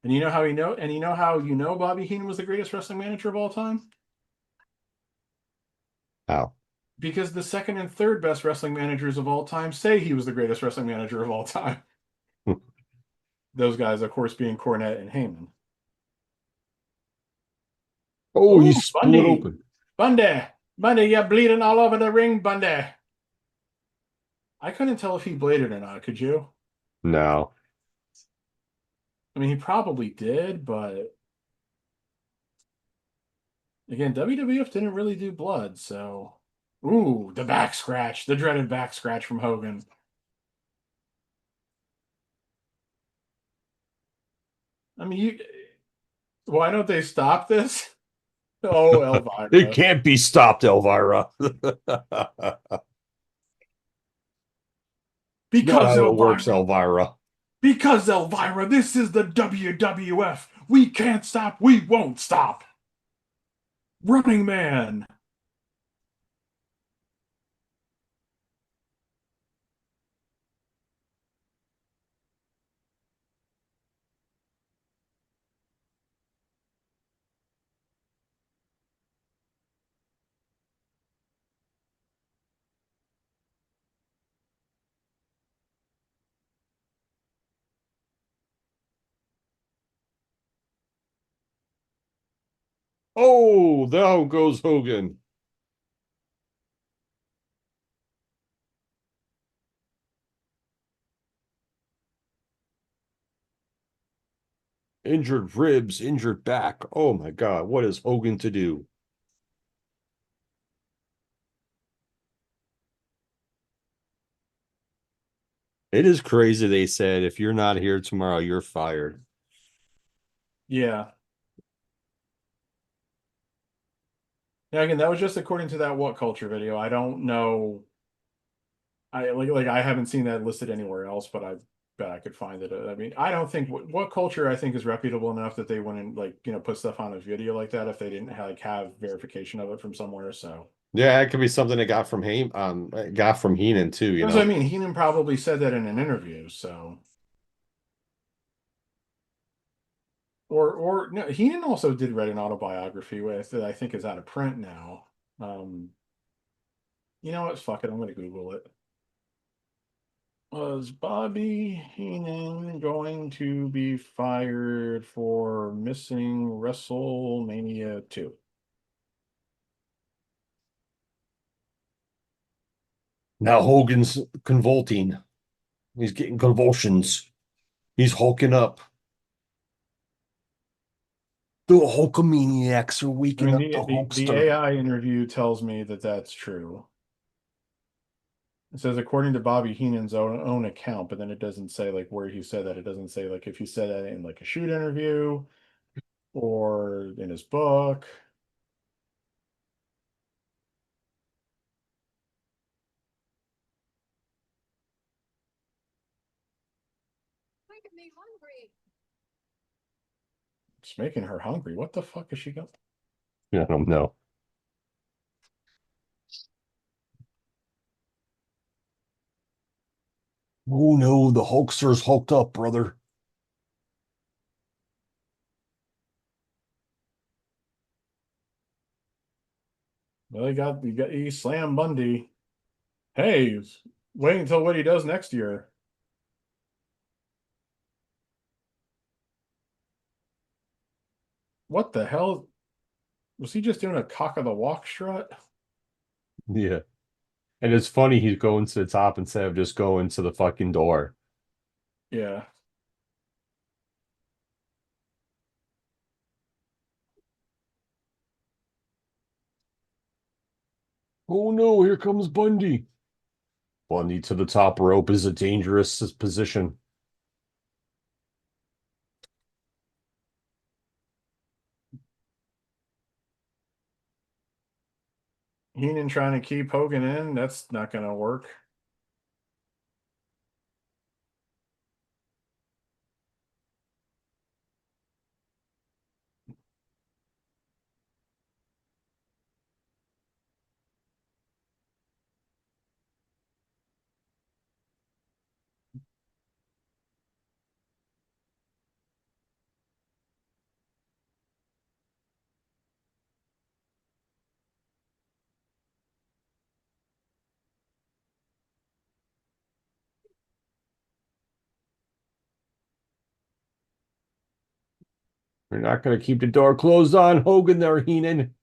And you know how Bobby Heenan was the greatest wrestling manager of all time? How? Because the second and third best wrestling managers of all time say he was the greatest wrestling manager of all time. Those guys, of course, being Cornette and Heyman. Oh, he Oh, split Bundy. open. Bundy. Bundy, you're bleeding all over the ring, Bundy. I couldn't tell if he bladed or not, could you? No. I mean, he probably did, but again, WWF didn't really do blood, so. Ooh, the back scratch, the dreaded back scratch from Hogan. I mean, why don't they stop this? Oh, It Elvira. can't be stopped, Elvira. Not Because how it works, Elvira. Elvira. Because Elvira, this is the WWF. We can't stop. We won't stop. Running Man. Oh, down goes Hogan. Injured ribs, injured back. Oh my God, what is Hogan to do? It is crazy. They said if you're not here tomorrow, you're fired. Yeah. Yeah, again, that was just according to that What Culture video. I don't know. I I haven't seen that listed anywhere else, but I bet I could find it. I mean, I don't think What Culture I think is reputable enough that they wouldn't put stuff on a video like that if they didn't have verification of it from somewhere. So Yeah, it could be something they got from Heenan too, you that's what I know. mean. Heenan probably said that in an interview. So or no, Heenan also did write an autobiography with that I think is out of print now. Um, you know what? Fuck it. I'm going to Google it. Was Bobby Heenan going to be fired for missing WrestleMania 2? Now Hogan's convulsing. He's getting convulsions. He's hulking up. The Hulkamaniacs are I waking mean, up the the Hulkster. AI interview tells me that that's true. It says according to Bobby Heenan's own account, but then it doesn't say like where he said that. It doesn't say like if he said that in like a shoot interview or in his book. Making me hungry. It's making her hungry. What the fuck is she going? I don't know. Oh no, the Hulkster's hulked up, brother. Well, he slammed Bundy. Hey, wait until what he does next year. What the hell? Was he just doing a cock of the walk strut? Yeah. And it's funny he's going to the top instead of just going to the fucking door. Yeah. Oh no, here comes Bundy. Bundy to the top rope is a dangerous position. Heenan trying to keep Hogan in. That's not going to work. We're not going to keep the door closed on Hogan there, Heenan.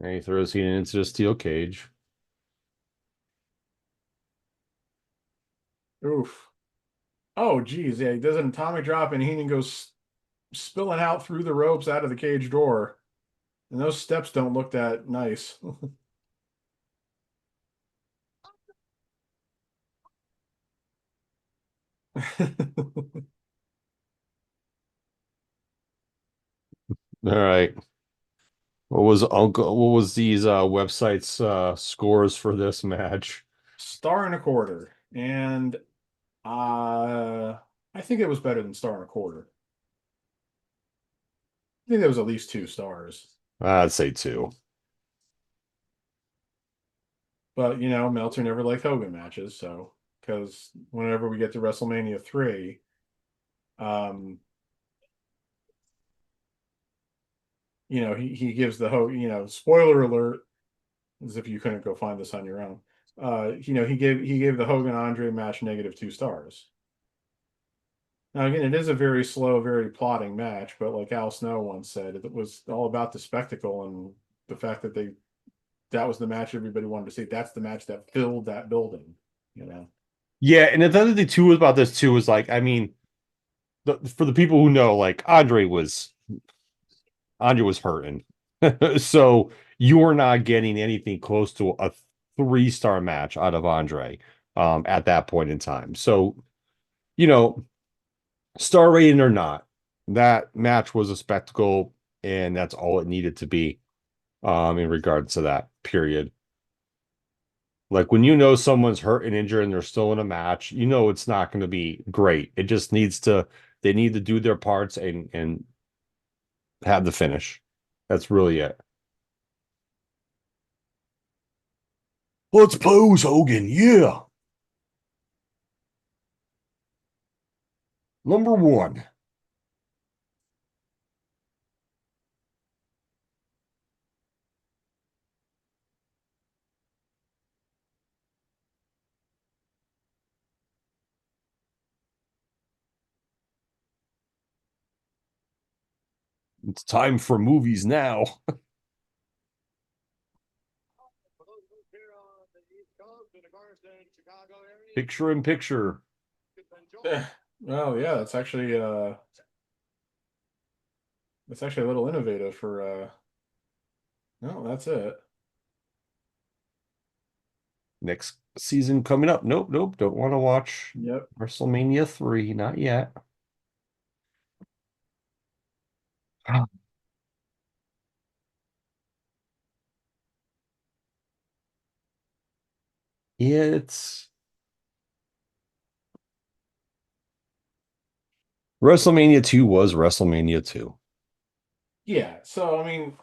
And he throws Heenan into the steel cage. Oof. Oh, geez. Yeah, he does an atomic drop and Heenan goes spilling out through the ropes out of the cage door. And those steps don't look that nice. All right. What was these websites scores for this match? Star and a quarter. And I think it was better than star and a quarter. I think there was at least 2 stars. I'd say two. But Meltzer never liked Hogan matches, so because whenever we get to WrestleMania 3, um, he gives the spoiler alert, as if you couldn't go find this on your own. He gave the Hogan Andre match -2 stars. Now again, it is a very slow, very plotting match, but like Al Snow once said, it was all about the spectacle and the fact that that was the match everybody wanted to see. That's the match that filled that building, you know. Yeah, and the other thing too about this too is like, I mean, for the people who know, like Andre was hurting. So you're not getting anything close to a 3-star match out of Andre at that point in time. So, you know, star rating or not, that match was a spectacle, and that's all it needed to be in regards to that period. Like when you know someone's hurt and injured and they're still in a match, you know it's not going to be great. It just needs to they need to do their parts and have the finish. That's really it. Let's pose, Hogan. Yeah. Number one. It's time for movies now. For those of us here on the East Coast and of course in Chicago area, Picture in picture. you've enjoyed Well, yeah, that's actually a little innovative for no, that's it. Next season coming up. Nope, nope. Don't want to watch Yep. WrestleMania 3. Not yet. It's WrestleMania 2 was WrestleMania 2. Yeah, so I mean,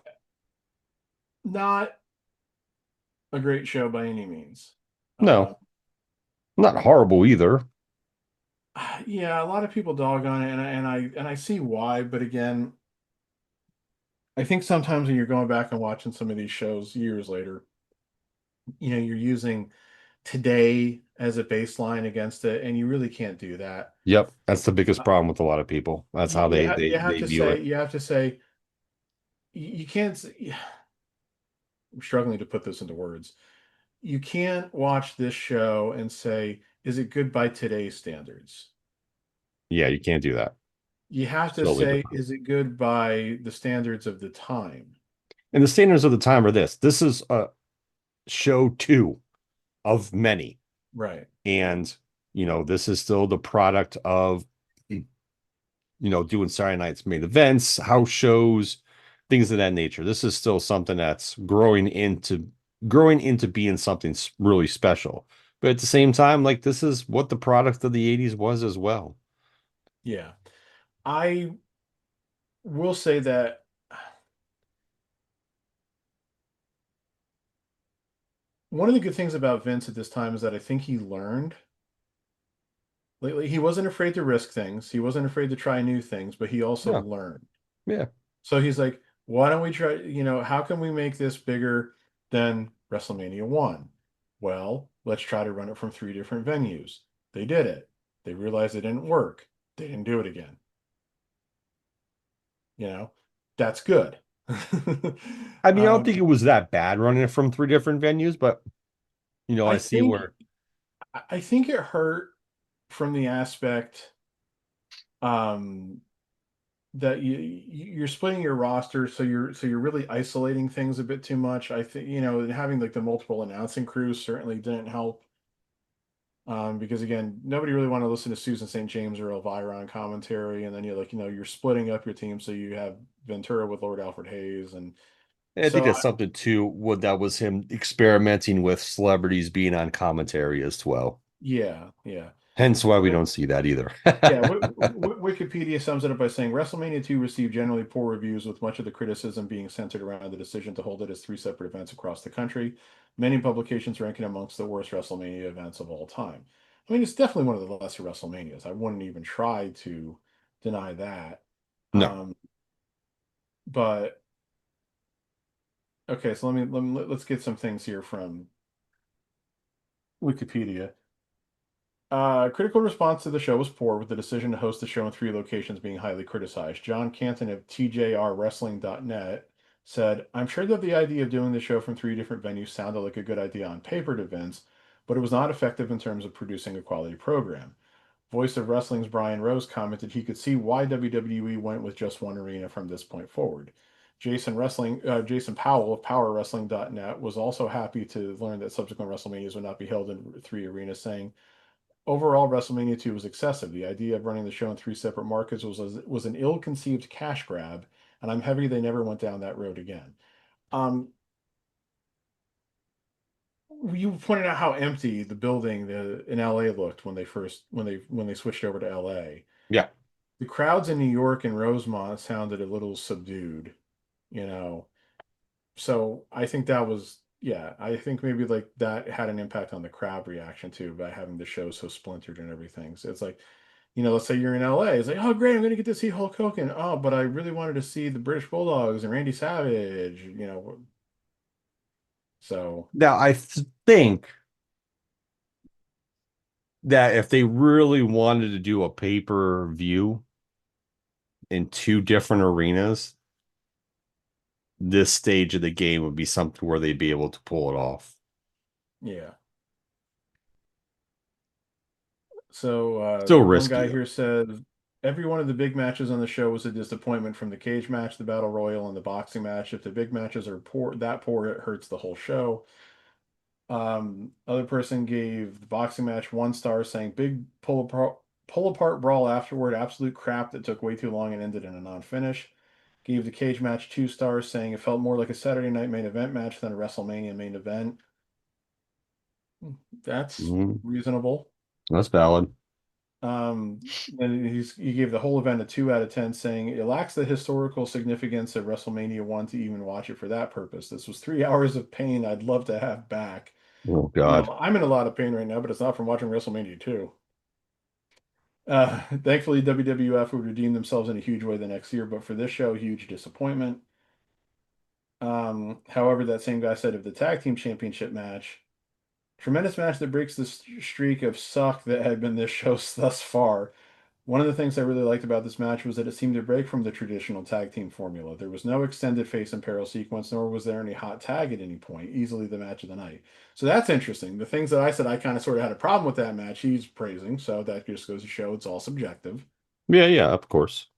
not a great show by any means. Uh, No, not horrible either. yeah, a lot of people dog on it, and I see why, but again, I think sometimes when you're going back and watching some of these shows years later, you're using today as a baseline against it, and you really can't do that. Yep, that's the biggest Uh, problem with a lot of people. That's how you, they ha- they you have they to view say it. you have to say you can't. I'm struggling to put this into words. You can't watch this show and say, "Is it good by today's standards?" Yeah, you can't do that. You have It's to totally say, different. "Is it good by the standards of the time?" And the standards of the time are this. This is a show two of many. Right. And, this is still the product of, doing Saturday night's main events, house shows, things of that nature. This is still something that's growing into being something really special. But at the same time, like this is what the product of the 80s was as well. Yeah. I will say that one of the good things about Vince at this time is that I think he learned lately. He wasn't afraid to risk things. He wasn't afraid to try new things, but he also Yeah, learned. yeah. So he's like, why don't we try, how can we make this bigger than WrestleMania 1? Well, let's try to run it from three different venues. They did it. They realized it didn't work. They didn't do it again. You know, that's good. I mean, I don't think um, it was that bad running it from three different venues, but I I see think where. I think it hurt from the aspect um, that you're splitting your roster, so you're really isolating things a bit too much. I think having like the multiple announcing crews certainly didn't help. Because again, nobody really wanted to listen to Susan St. James or Elvira on commentary, and then you're splitting up your team, so you have Ventura with Lord Alfred Hayes, and And I think so that's something too. What that was him experimenting with celebrities being on commentary as well. yeah, yeah. Hence why we don't see that either. Yeah, Wikipedia sums it up by saying WrestleMania 2 received generally poor reviews, with much of the criticism being centered around the decision to hold it as three separate events across the country. Many publications ranking amongst the worst WrestleMania events of all time. I mean, it's definitely one of the lesser WrestleManias. I wouldn't even try to deny that. No. Um, but okay, so let's get some things here from Wikipedia. Critical response to the show was poor, with the decision to host the show in three locations being highly criticized. John Canton of TJRWrestling.net said, I'm sure that the idea of doing the show from three different venues sounded like a good idea on paper to Vince, but it was not effective in terms of producing a quality program. Voice of Wrestling's Brian Rose commented he could see why WWE went with just one arena from this point forward. Jason Powell of PowerWrestling.net was also happy to learn that subsequent WrestleManias would not be held in three arenas, saying, overall, WrestleMania 2 was excessive. The idea of running the show in three separate markets was an ill-conceived cash grab, and I'm heavy they never went down that road again. Um, you pointed out how empty the building in LA looked when they switched over to LA. Yeah. The crowds in New York and Rosemont sounded a little subdued, you know. So I think that was, yeah, I think maybe like that had an impact on the crowd reaction too, by having the show so splintered and everything. So it's like, let's say you're in LA. It's like, oh, great, I'm going to get to see Hulk Hogan. Oh, but I really wanted to see the British Bulldogs and Randy Savage, So, Now I think that if they really wanted to do a pay-per-view in two different arenas, this stage of the game would be something where they'd be able to pull it off. yeah. So, Still one risky guy though. here said every one of the big matches on the show was a disappointment, from the cage match, the battle royal, and the boxing match. If the big matches are poor, it hurts the whole show. Other person gave the boxing match 1 star, saying big pull apart brawl afterward, absolute crap that took way too long and ended in a non-finish. Gave the cage match 2 stars, saying it felt more like a Saturday night main event match than a WrestleMania main event. That's Mhm. reasonable. That's valid. And he gave the whole event a 2 out of 10, saying it lacks the historical significance of WrestleMania 1 to even watch it for that purpose. This was 3 hours of pain I'd love to have back. Oh God. I'm in a lot of pain right now, but it's not from watching WrestleMania 2. Thankfully, WWF would redeem themselves in a huge way the next year, but for this show, huge disappointment. However, that same guy said of the tag team championship match, tremendous match that breaks the streak of suck that had been this show thus far. One of the things I really liked about this match was that it seemed to break from the traditional tag team formula. There was no extended face and peril sequence, nor was there any hot tag at any point. Easily the match of the night. So that's interesting. The things that I said I kind of sort of had a problem with that match, he's praising. So that just goes to show it's all subjective. Yeah, yeah, of course.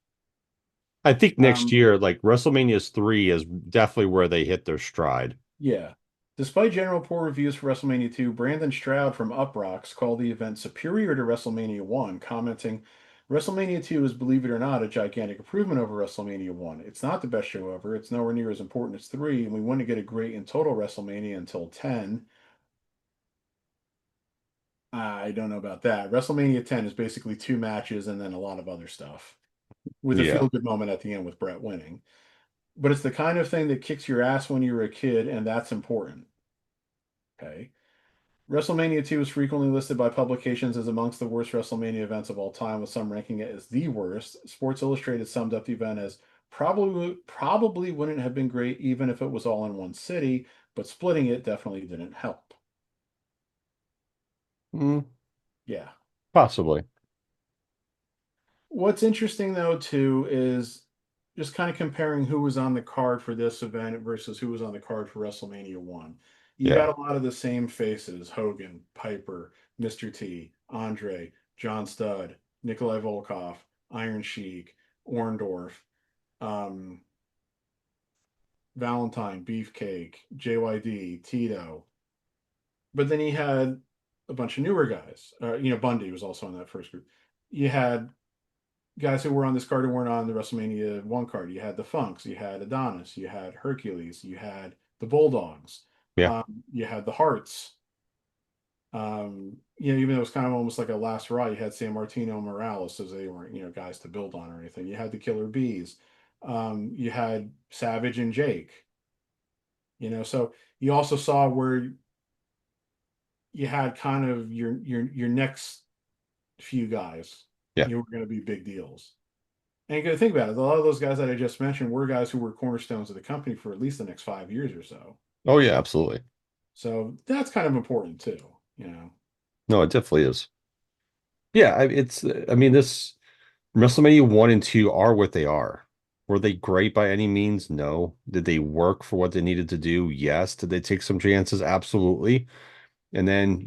I think next Um, year, like WrestleMania's 3 is definitely where they hit their stride. yeah. Despite general poor reviews for WrestleMania 2, Brandon Stroud from Uprocks called the event superior to WrestleMania 1, commenting, WrestleMania 2 is, believe it or not, a gigantic improvement over WrestleMania 1. It's not the best show ever. It's nowhere near as important as 3, and we wouldn't get a great in total WrestleMania until 10. I don't know about that. WrestleMania 10 is basically two matches and then a lot of other stuff. with a Yeah. feel-good moment at the end with Brett winning. But it's the kind of thing that kicks your ass when you were a kid, and that's important. Okay. WrestleMania 2 is frequently listed by publications as amongst the worst WrestleMania events of all time, with some ranking it as the worst. Sports Illustrated summed up the event as probably wouldn't have been great even if it was all in one city, but splitting it definitely didn't help. Mm, Yeah. possibly. What's interesting though too is just kind of comparing who was on the card for this event versus who was on the card for WrestleMania 1. You Yeah. got a lot of the same faces: Hogan, Piper, Mr. T, Andre, John Studd, Nikolai Volkov, Iron Sheik, Orndorff, um, Valentine, Beefcake, JYD, Tito. But then he had a bunch of newer guys. Bundy was also on that first group. You had guys who were on this card who weren't on the WrestleMania 1 card. You had the Funks, you had Adonis, you had Hercules, you had the Bulldogs, Yeah. you had the Hearts. Even though it was kind of almost like a last hurrah, you had San Martino, Morales, as they weren't, guys to build on or anything. You had the Killer Bees. You had Savage and Jake. So you also saw where you had kind of your next few guys, Yeah. were going to be big deals. And you got to think about it. A lot of those guys that I just mentioned were guys who were cornerstones of the company for at least the next 5 years or so. Oh yeah, absolutely. So that's kind of important too. No, it definitely is. Yeah, I mean, this WrestleMania 1 and 2 are what they are. Were they great by any means? No. Did they work for what they needed to do? Yes. Did they take some chances? Absolutely. And then,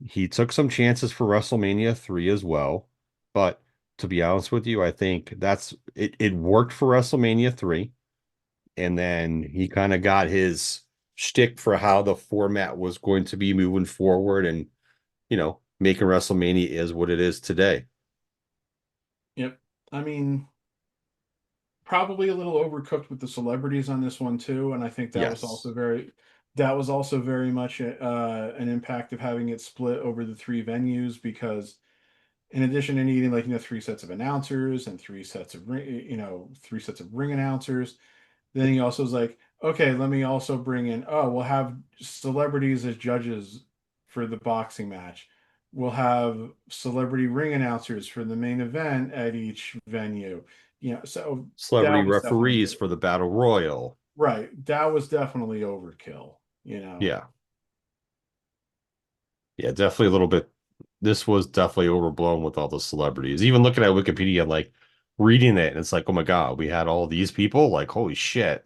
he took some chances for WrestleMania 3 as well. But to be honest with you, I think that's it. It worked for WrestleMania 3. And then he kind of got his shtick for how the format was going to be moving forward and, making WrestleMania is what it is today. Yep. I mean, probably a little overcooked with the celebrities on this one too, and I think Yes. that was also very much an impact of having it split over the three venues because in addition to needing like three sets of announcers and three sets of ring announcers. Then he also was like, okay, let me also bring in, we'll have celebrities as judges for the boxing match. We'll have celebrity ring announcers for the main event at each venue. So Celebrity that was definitely referees for the Battle Royal. right. That was definitely overkill. Yeah. Yeah, definitely a little bit. This was definitely overblown with all the celebrities. Even looking at Wikipedia, like reading it, and it's like, oh my God, we had all these people. Like, holy shit.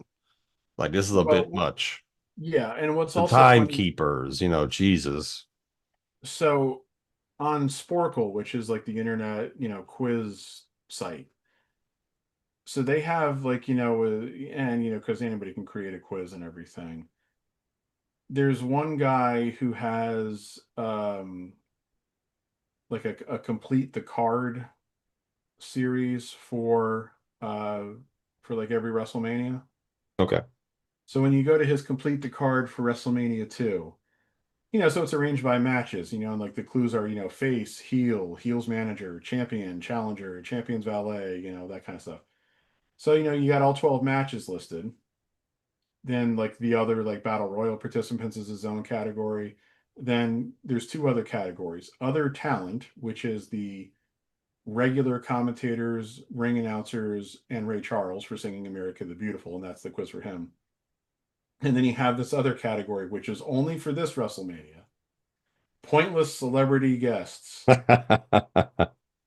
Like, this is a bit Well, much. yeah. And what's The also funny, timekeepers, Jesus. so on Sporkle, which is like the internet, quiz site, so they have like and because anybody can create a quiz and everything. There's one guy who has like a complete the card series for like every WrestleMania. Okay. So when you go to his complete the card for WrestleMania 2, so it's arranged by matches, and like the clues are, face, heel, heels manager, champion, challenger, champion's valet, that kind of stuff. So, you got all 12 matches listed. Then like the other like battle royal participants is his own category. Then there's two other categories: other talent, which is the regular commentators, ring announcers, and Ray Charles for singing America the Beautiful, and that's the quiz for him. And then you have this other category, which is only for this WrestleMania: pointless celebrity guests.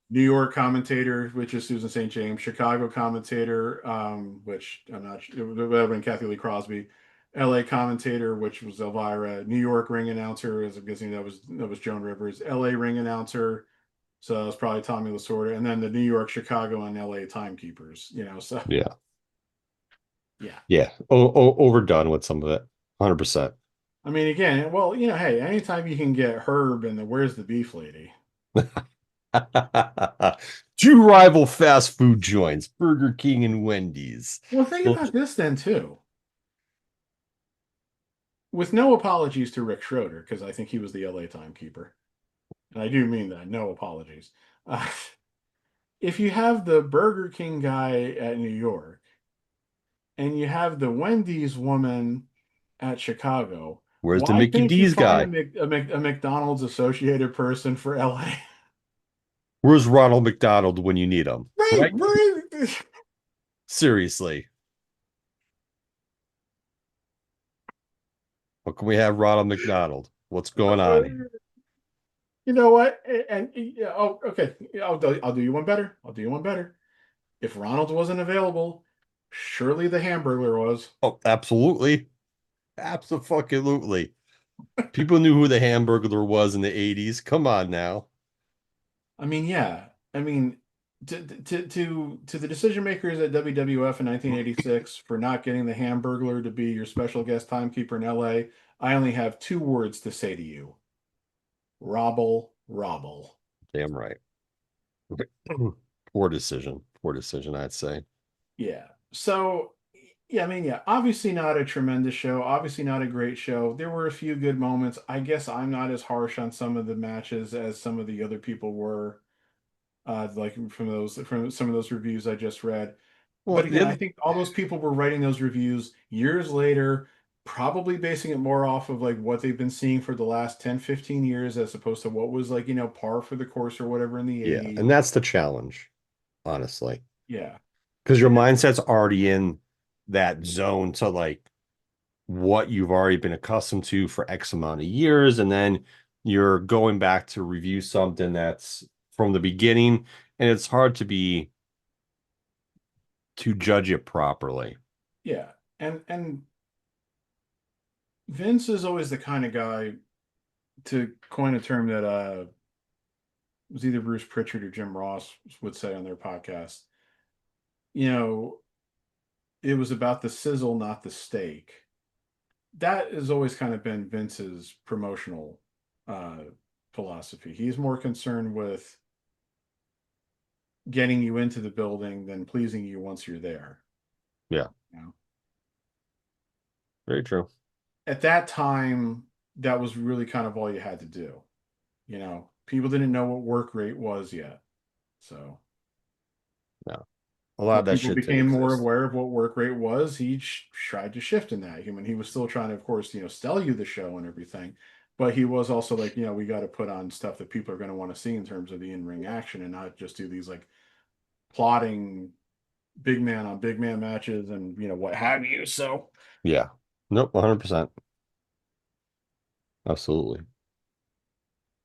New York commentator, which is Susan St. James, Chicago commentator, which I'm not sure, it would have been Kathy Lee Crosby, LA commentator, which was Elvira, New York ring announcer, as I'm guessing that was Joan Rivers, LA ring announcer, so that was probably Tommy Lasorda, and then the New York, Chicago, and LA timekeepers, so Yeah. yeah. Yeah. Overdone with some of it. 100%. I mean, again, well, hey, anytime you can get Herb and the Where's the Beef Lady. Two rival fast food joints, Burger King and Wendy's. Well, think Well, about this then too. With no apologies to Rick Schroeder, because I think he was the LA timekeeper. And I do mean that. No apologies. Uh, if you have the Burger King guy at New York and you have the Wendy's woman at Chicago, Where's the why Mickey can't you D's find guy? a McDonald's associated person for LA? Where's Ronald McDonald when you need him? Right, Right? right. Seriously. How can we have Ronald McDonald? What's going on here? You know what? And yeah, oh, okay. I'll do you one better. I'll do you one better. If Ronald wasn't available, surely the Hamburglar was. Oh, absolutely. Absolutely. People knew who the Hamburglar was in the 80s. Come on now. I mean, yeah. I mean, to the decision makers at WWF in 1986 for not getting the Hamburglar to be your special guest timekeeper in LA, I only have two words to say to you. Robble, robble. Damn right. Poor decision. Poor decision, I'd say. Yeah. So, yeah, I mean, yeah, obviously not a tremendous show, obviously not a great show. There were a few good moments. I guess I'm not as harsh on some of the matches as some of the other people were, like from some of those reviews I just read. Well, But the again, I other, think all those people were writing those reviews years later, probably basing it more off of like what they've been seeing for the last 10, 15 years as opposed to what was like, par for the course or whatever in the yeah, 80s. and that's the challenge, honestly. Yeah. Because your And mindset's already in that zone to like what you've already been accustomed to for X amount of years, and then you're going back to review something that's from the beginning, and it's hard to judge it properly. yeah. And Vince is always the kind of guy, to coin a term that was either Bruce Pritchard or Jim Ross would say on their podcast. You know, it was about the sizzle, not the steak. That has always kind of been Vince's promotional uh, philosophy. He's more concerned with getting you into the building than pleasing you once you're there. Yeah, You know? very true. At that time, that was really kind of all you had to do. People didn't know what work rate was yet. So Yeah, a lot when of that people shit didn't became more exist. aware of what work rate was, he tried to shift in that. He was still trying to, of course, sell you the show and everything, but he was also like, we got to put on stuff that people are going to want to see in terms of the in-ring action and not just do these like plotting big man on big man matches and what have you. So Yeah, nope, 100%. Absolutely.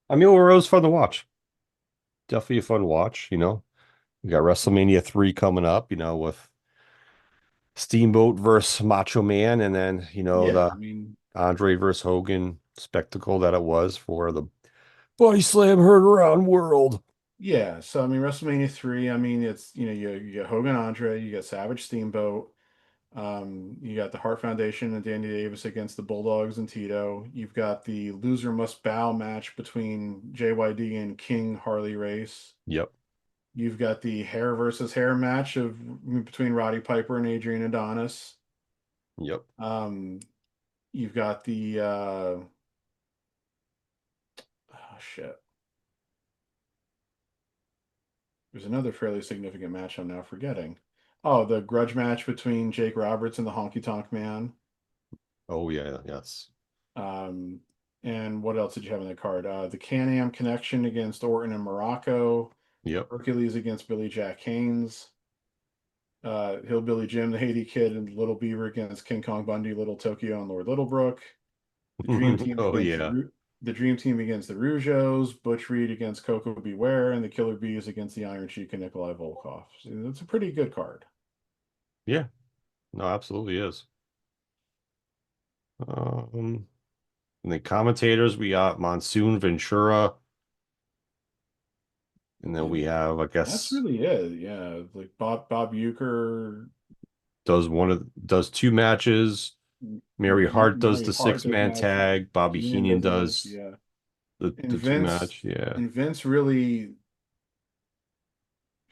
I mean, it was fun to watch. Definitely a fun watch, you know. We got WrestleMania 3 coming up, with Steamboat versus Macho Man, and then, yeah, the I mean, Andre versus Hogan spectacle that it was for the Body Slam Heard Around World. yeah. So I mean, WrestleMania 3. I mean, it's you got Hogan, Andre, you got Savage, Steamboat. You got the Hart Foundation and Danny Davis against the Bulldogs and Tito. You've got the loser must bow match between JYD and King Harley Race. Yep, You've got the hair versus hair match between Roddy Piper and Adrian Adonis. yep. Um, you've got the oh shit. There's another fairly significant match I'm now forgetting. Oh, the grudge match between Jake Roberts and the Honky Tonk Man. Oh yeah, yes. Um, and what else did you have in the card? The Can-Am Connection against Orton and Morocco. Yep. Hercules against Billy Jack Haynes. Hillbilly Jim, the Haiti Kid, and Little Beaver against King Kong Bundy, Little Tokyo, and Lord Littlebrook. The Dream Team Oh against yeah. the Dream Team against the Rougeos. Butch Reed against Coco Beware, and the Killer Bees against the Iron Sheik and Nikolai Volkov. So it's a pretty good card. Yeah. No, absolutely is. And the commentators, we got Monsoon Ventura, and then we And have, I that's guess, really it. Yeah, like Bob Euchre, does two matches. Mary Hart does Mary the Hart six does man match. tag. Bobby Heenan Heenan does a match. does Yeah, the and the two match. Yeah. Vince really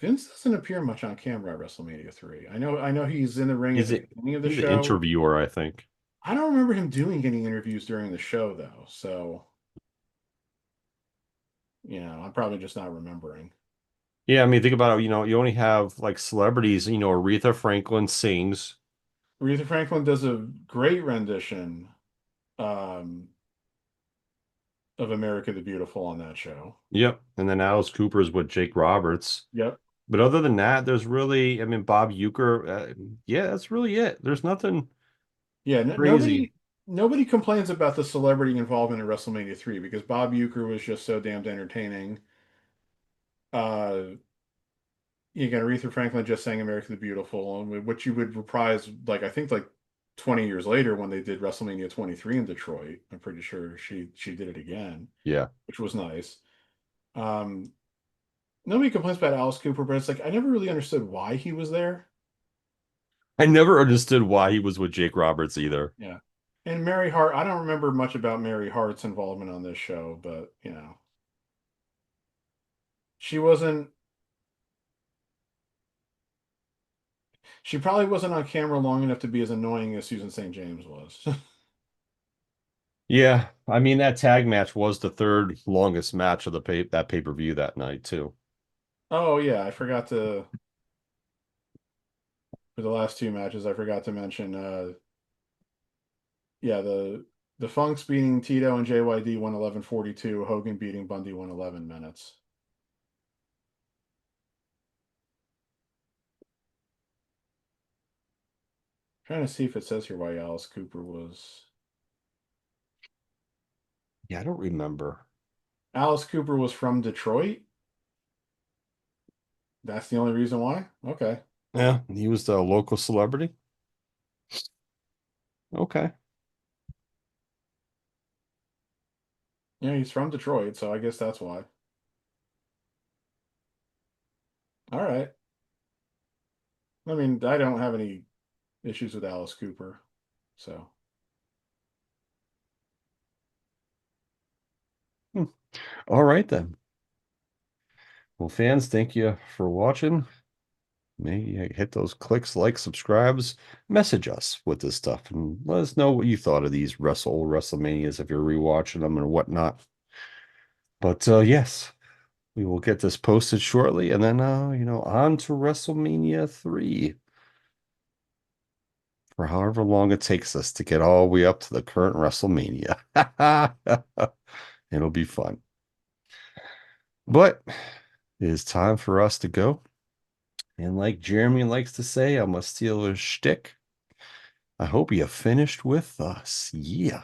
Vince doesn't appear much on camera at WrestleMania 3. I know he's in the ring at He's the a beginning of the he's an show. interviewer, I think. I don't remember him doing any interviews during the show though. So, I'm probably just not remembering. Yeah, I mean, think about it. You only have like celebrities. Aretha Franklin sings. Aretha Franklin does a great rendition um, of America the Beautiful on that show. Yep. And then Alice Cooper's with Jake Roberts. Yep. But other than that, there's really, I mean, Bob Uecker. Yeah, that's really it. There's nothing Yeah, crazy. nobody complains about the celebrity involvement in WrestleMania 3 because Bob Uecker was just so damned entertaining. Uh, you got Aretha Franklin just sang America the Beautiful, and which you would reprise like I think like 20 years later when they did WrestleMania 23 in Detroit. I'm pretty sure she did it again, Yeah. which was nice. Um, Nobody complains about Alice Cooper, but it's like I never really understood why he was there. I never understood why he was with Jake Roberts either. Yeah. And Mary Hart, I don't remember much about Mary Hart's involvement on this show, but she wasn't she probably wasn't on camera long enough to be as annoying as Susan St. James was. Yeah. I mean, that tag match was the third longest match of that pay-per-view that night, too. Oh yeah, I forgot to for the last two matches, I forgot to mention yeah, the Funks beating Tito and JYD 111.42, Hogan beating Bundy 111 minutes. Trying to see if it says here why Alice Cooper was Yeah, I don't remember. Alice Cooper was from Detroit. That's the only reason why? Okay. Yeah, he was the local celebrity. Okay. Yeah, he's from Detroit, so I guess that's why. All right. I mean, I don't have any issues with Alice Cooper. So, Hmm. All right then. Well, fans, thank you for watching. Maybe hit those clicks, like, subscribes, message us with this stuff, and let us know what you thought of these WrestleManias if you're rewatching them and whatnot. But yes, we will get this posted shortly, and then on to WrestleMania 3 for however long it takes us to get all the way up to the current WrestleMania. It'll be fun. But it is time for us to go. And like Jeremy likes to say, I'm gonna steal his shtick. I hope you finished with us. Yeah.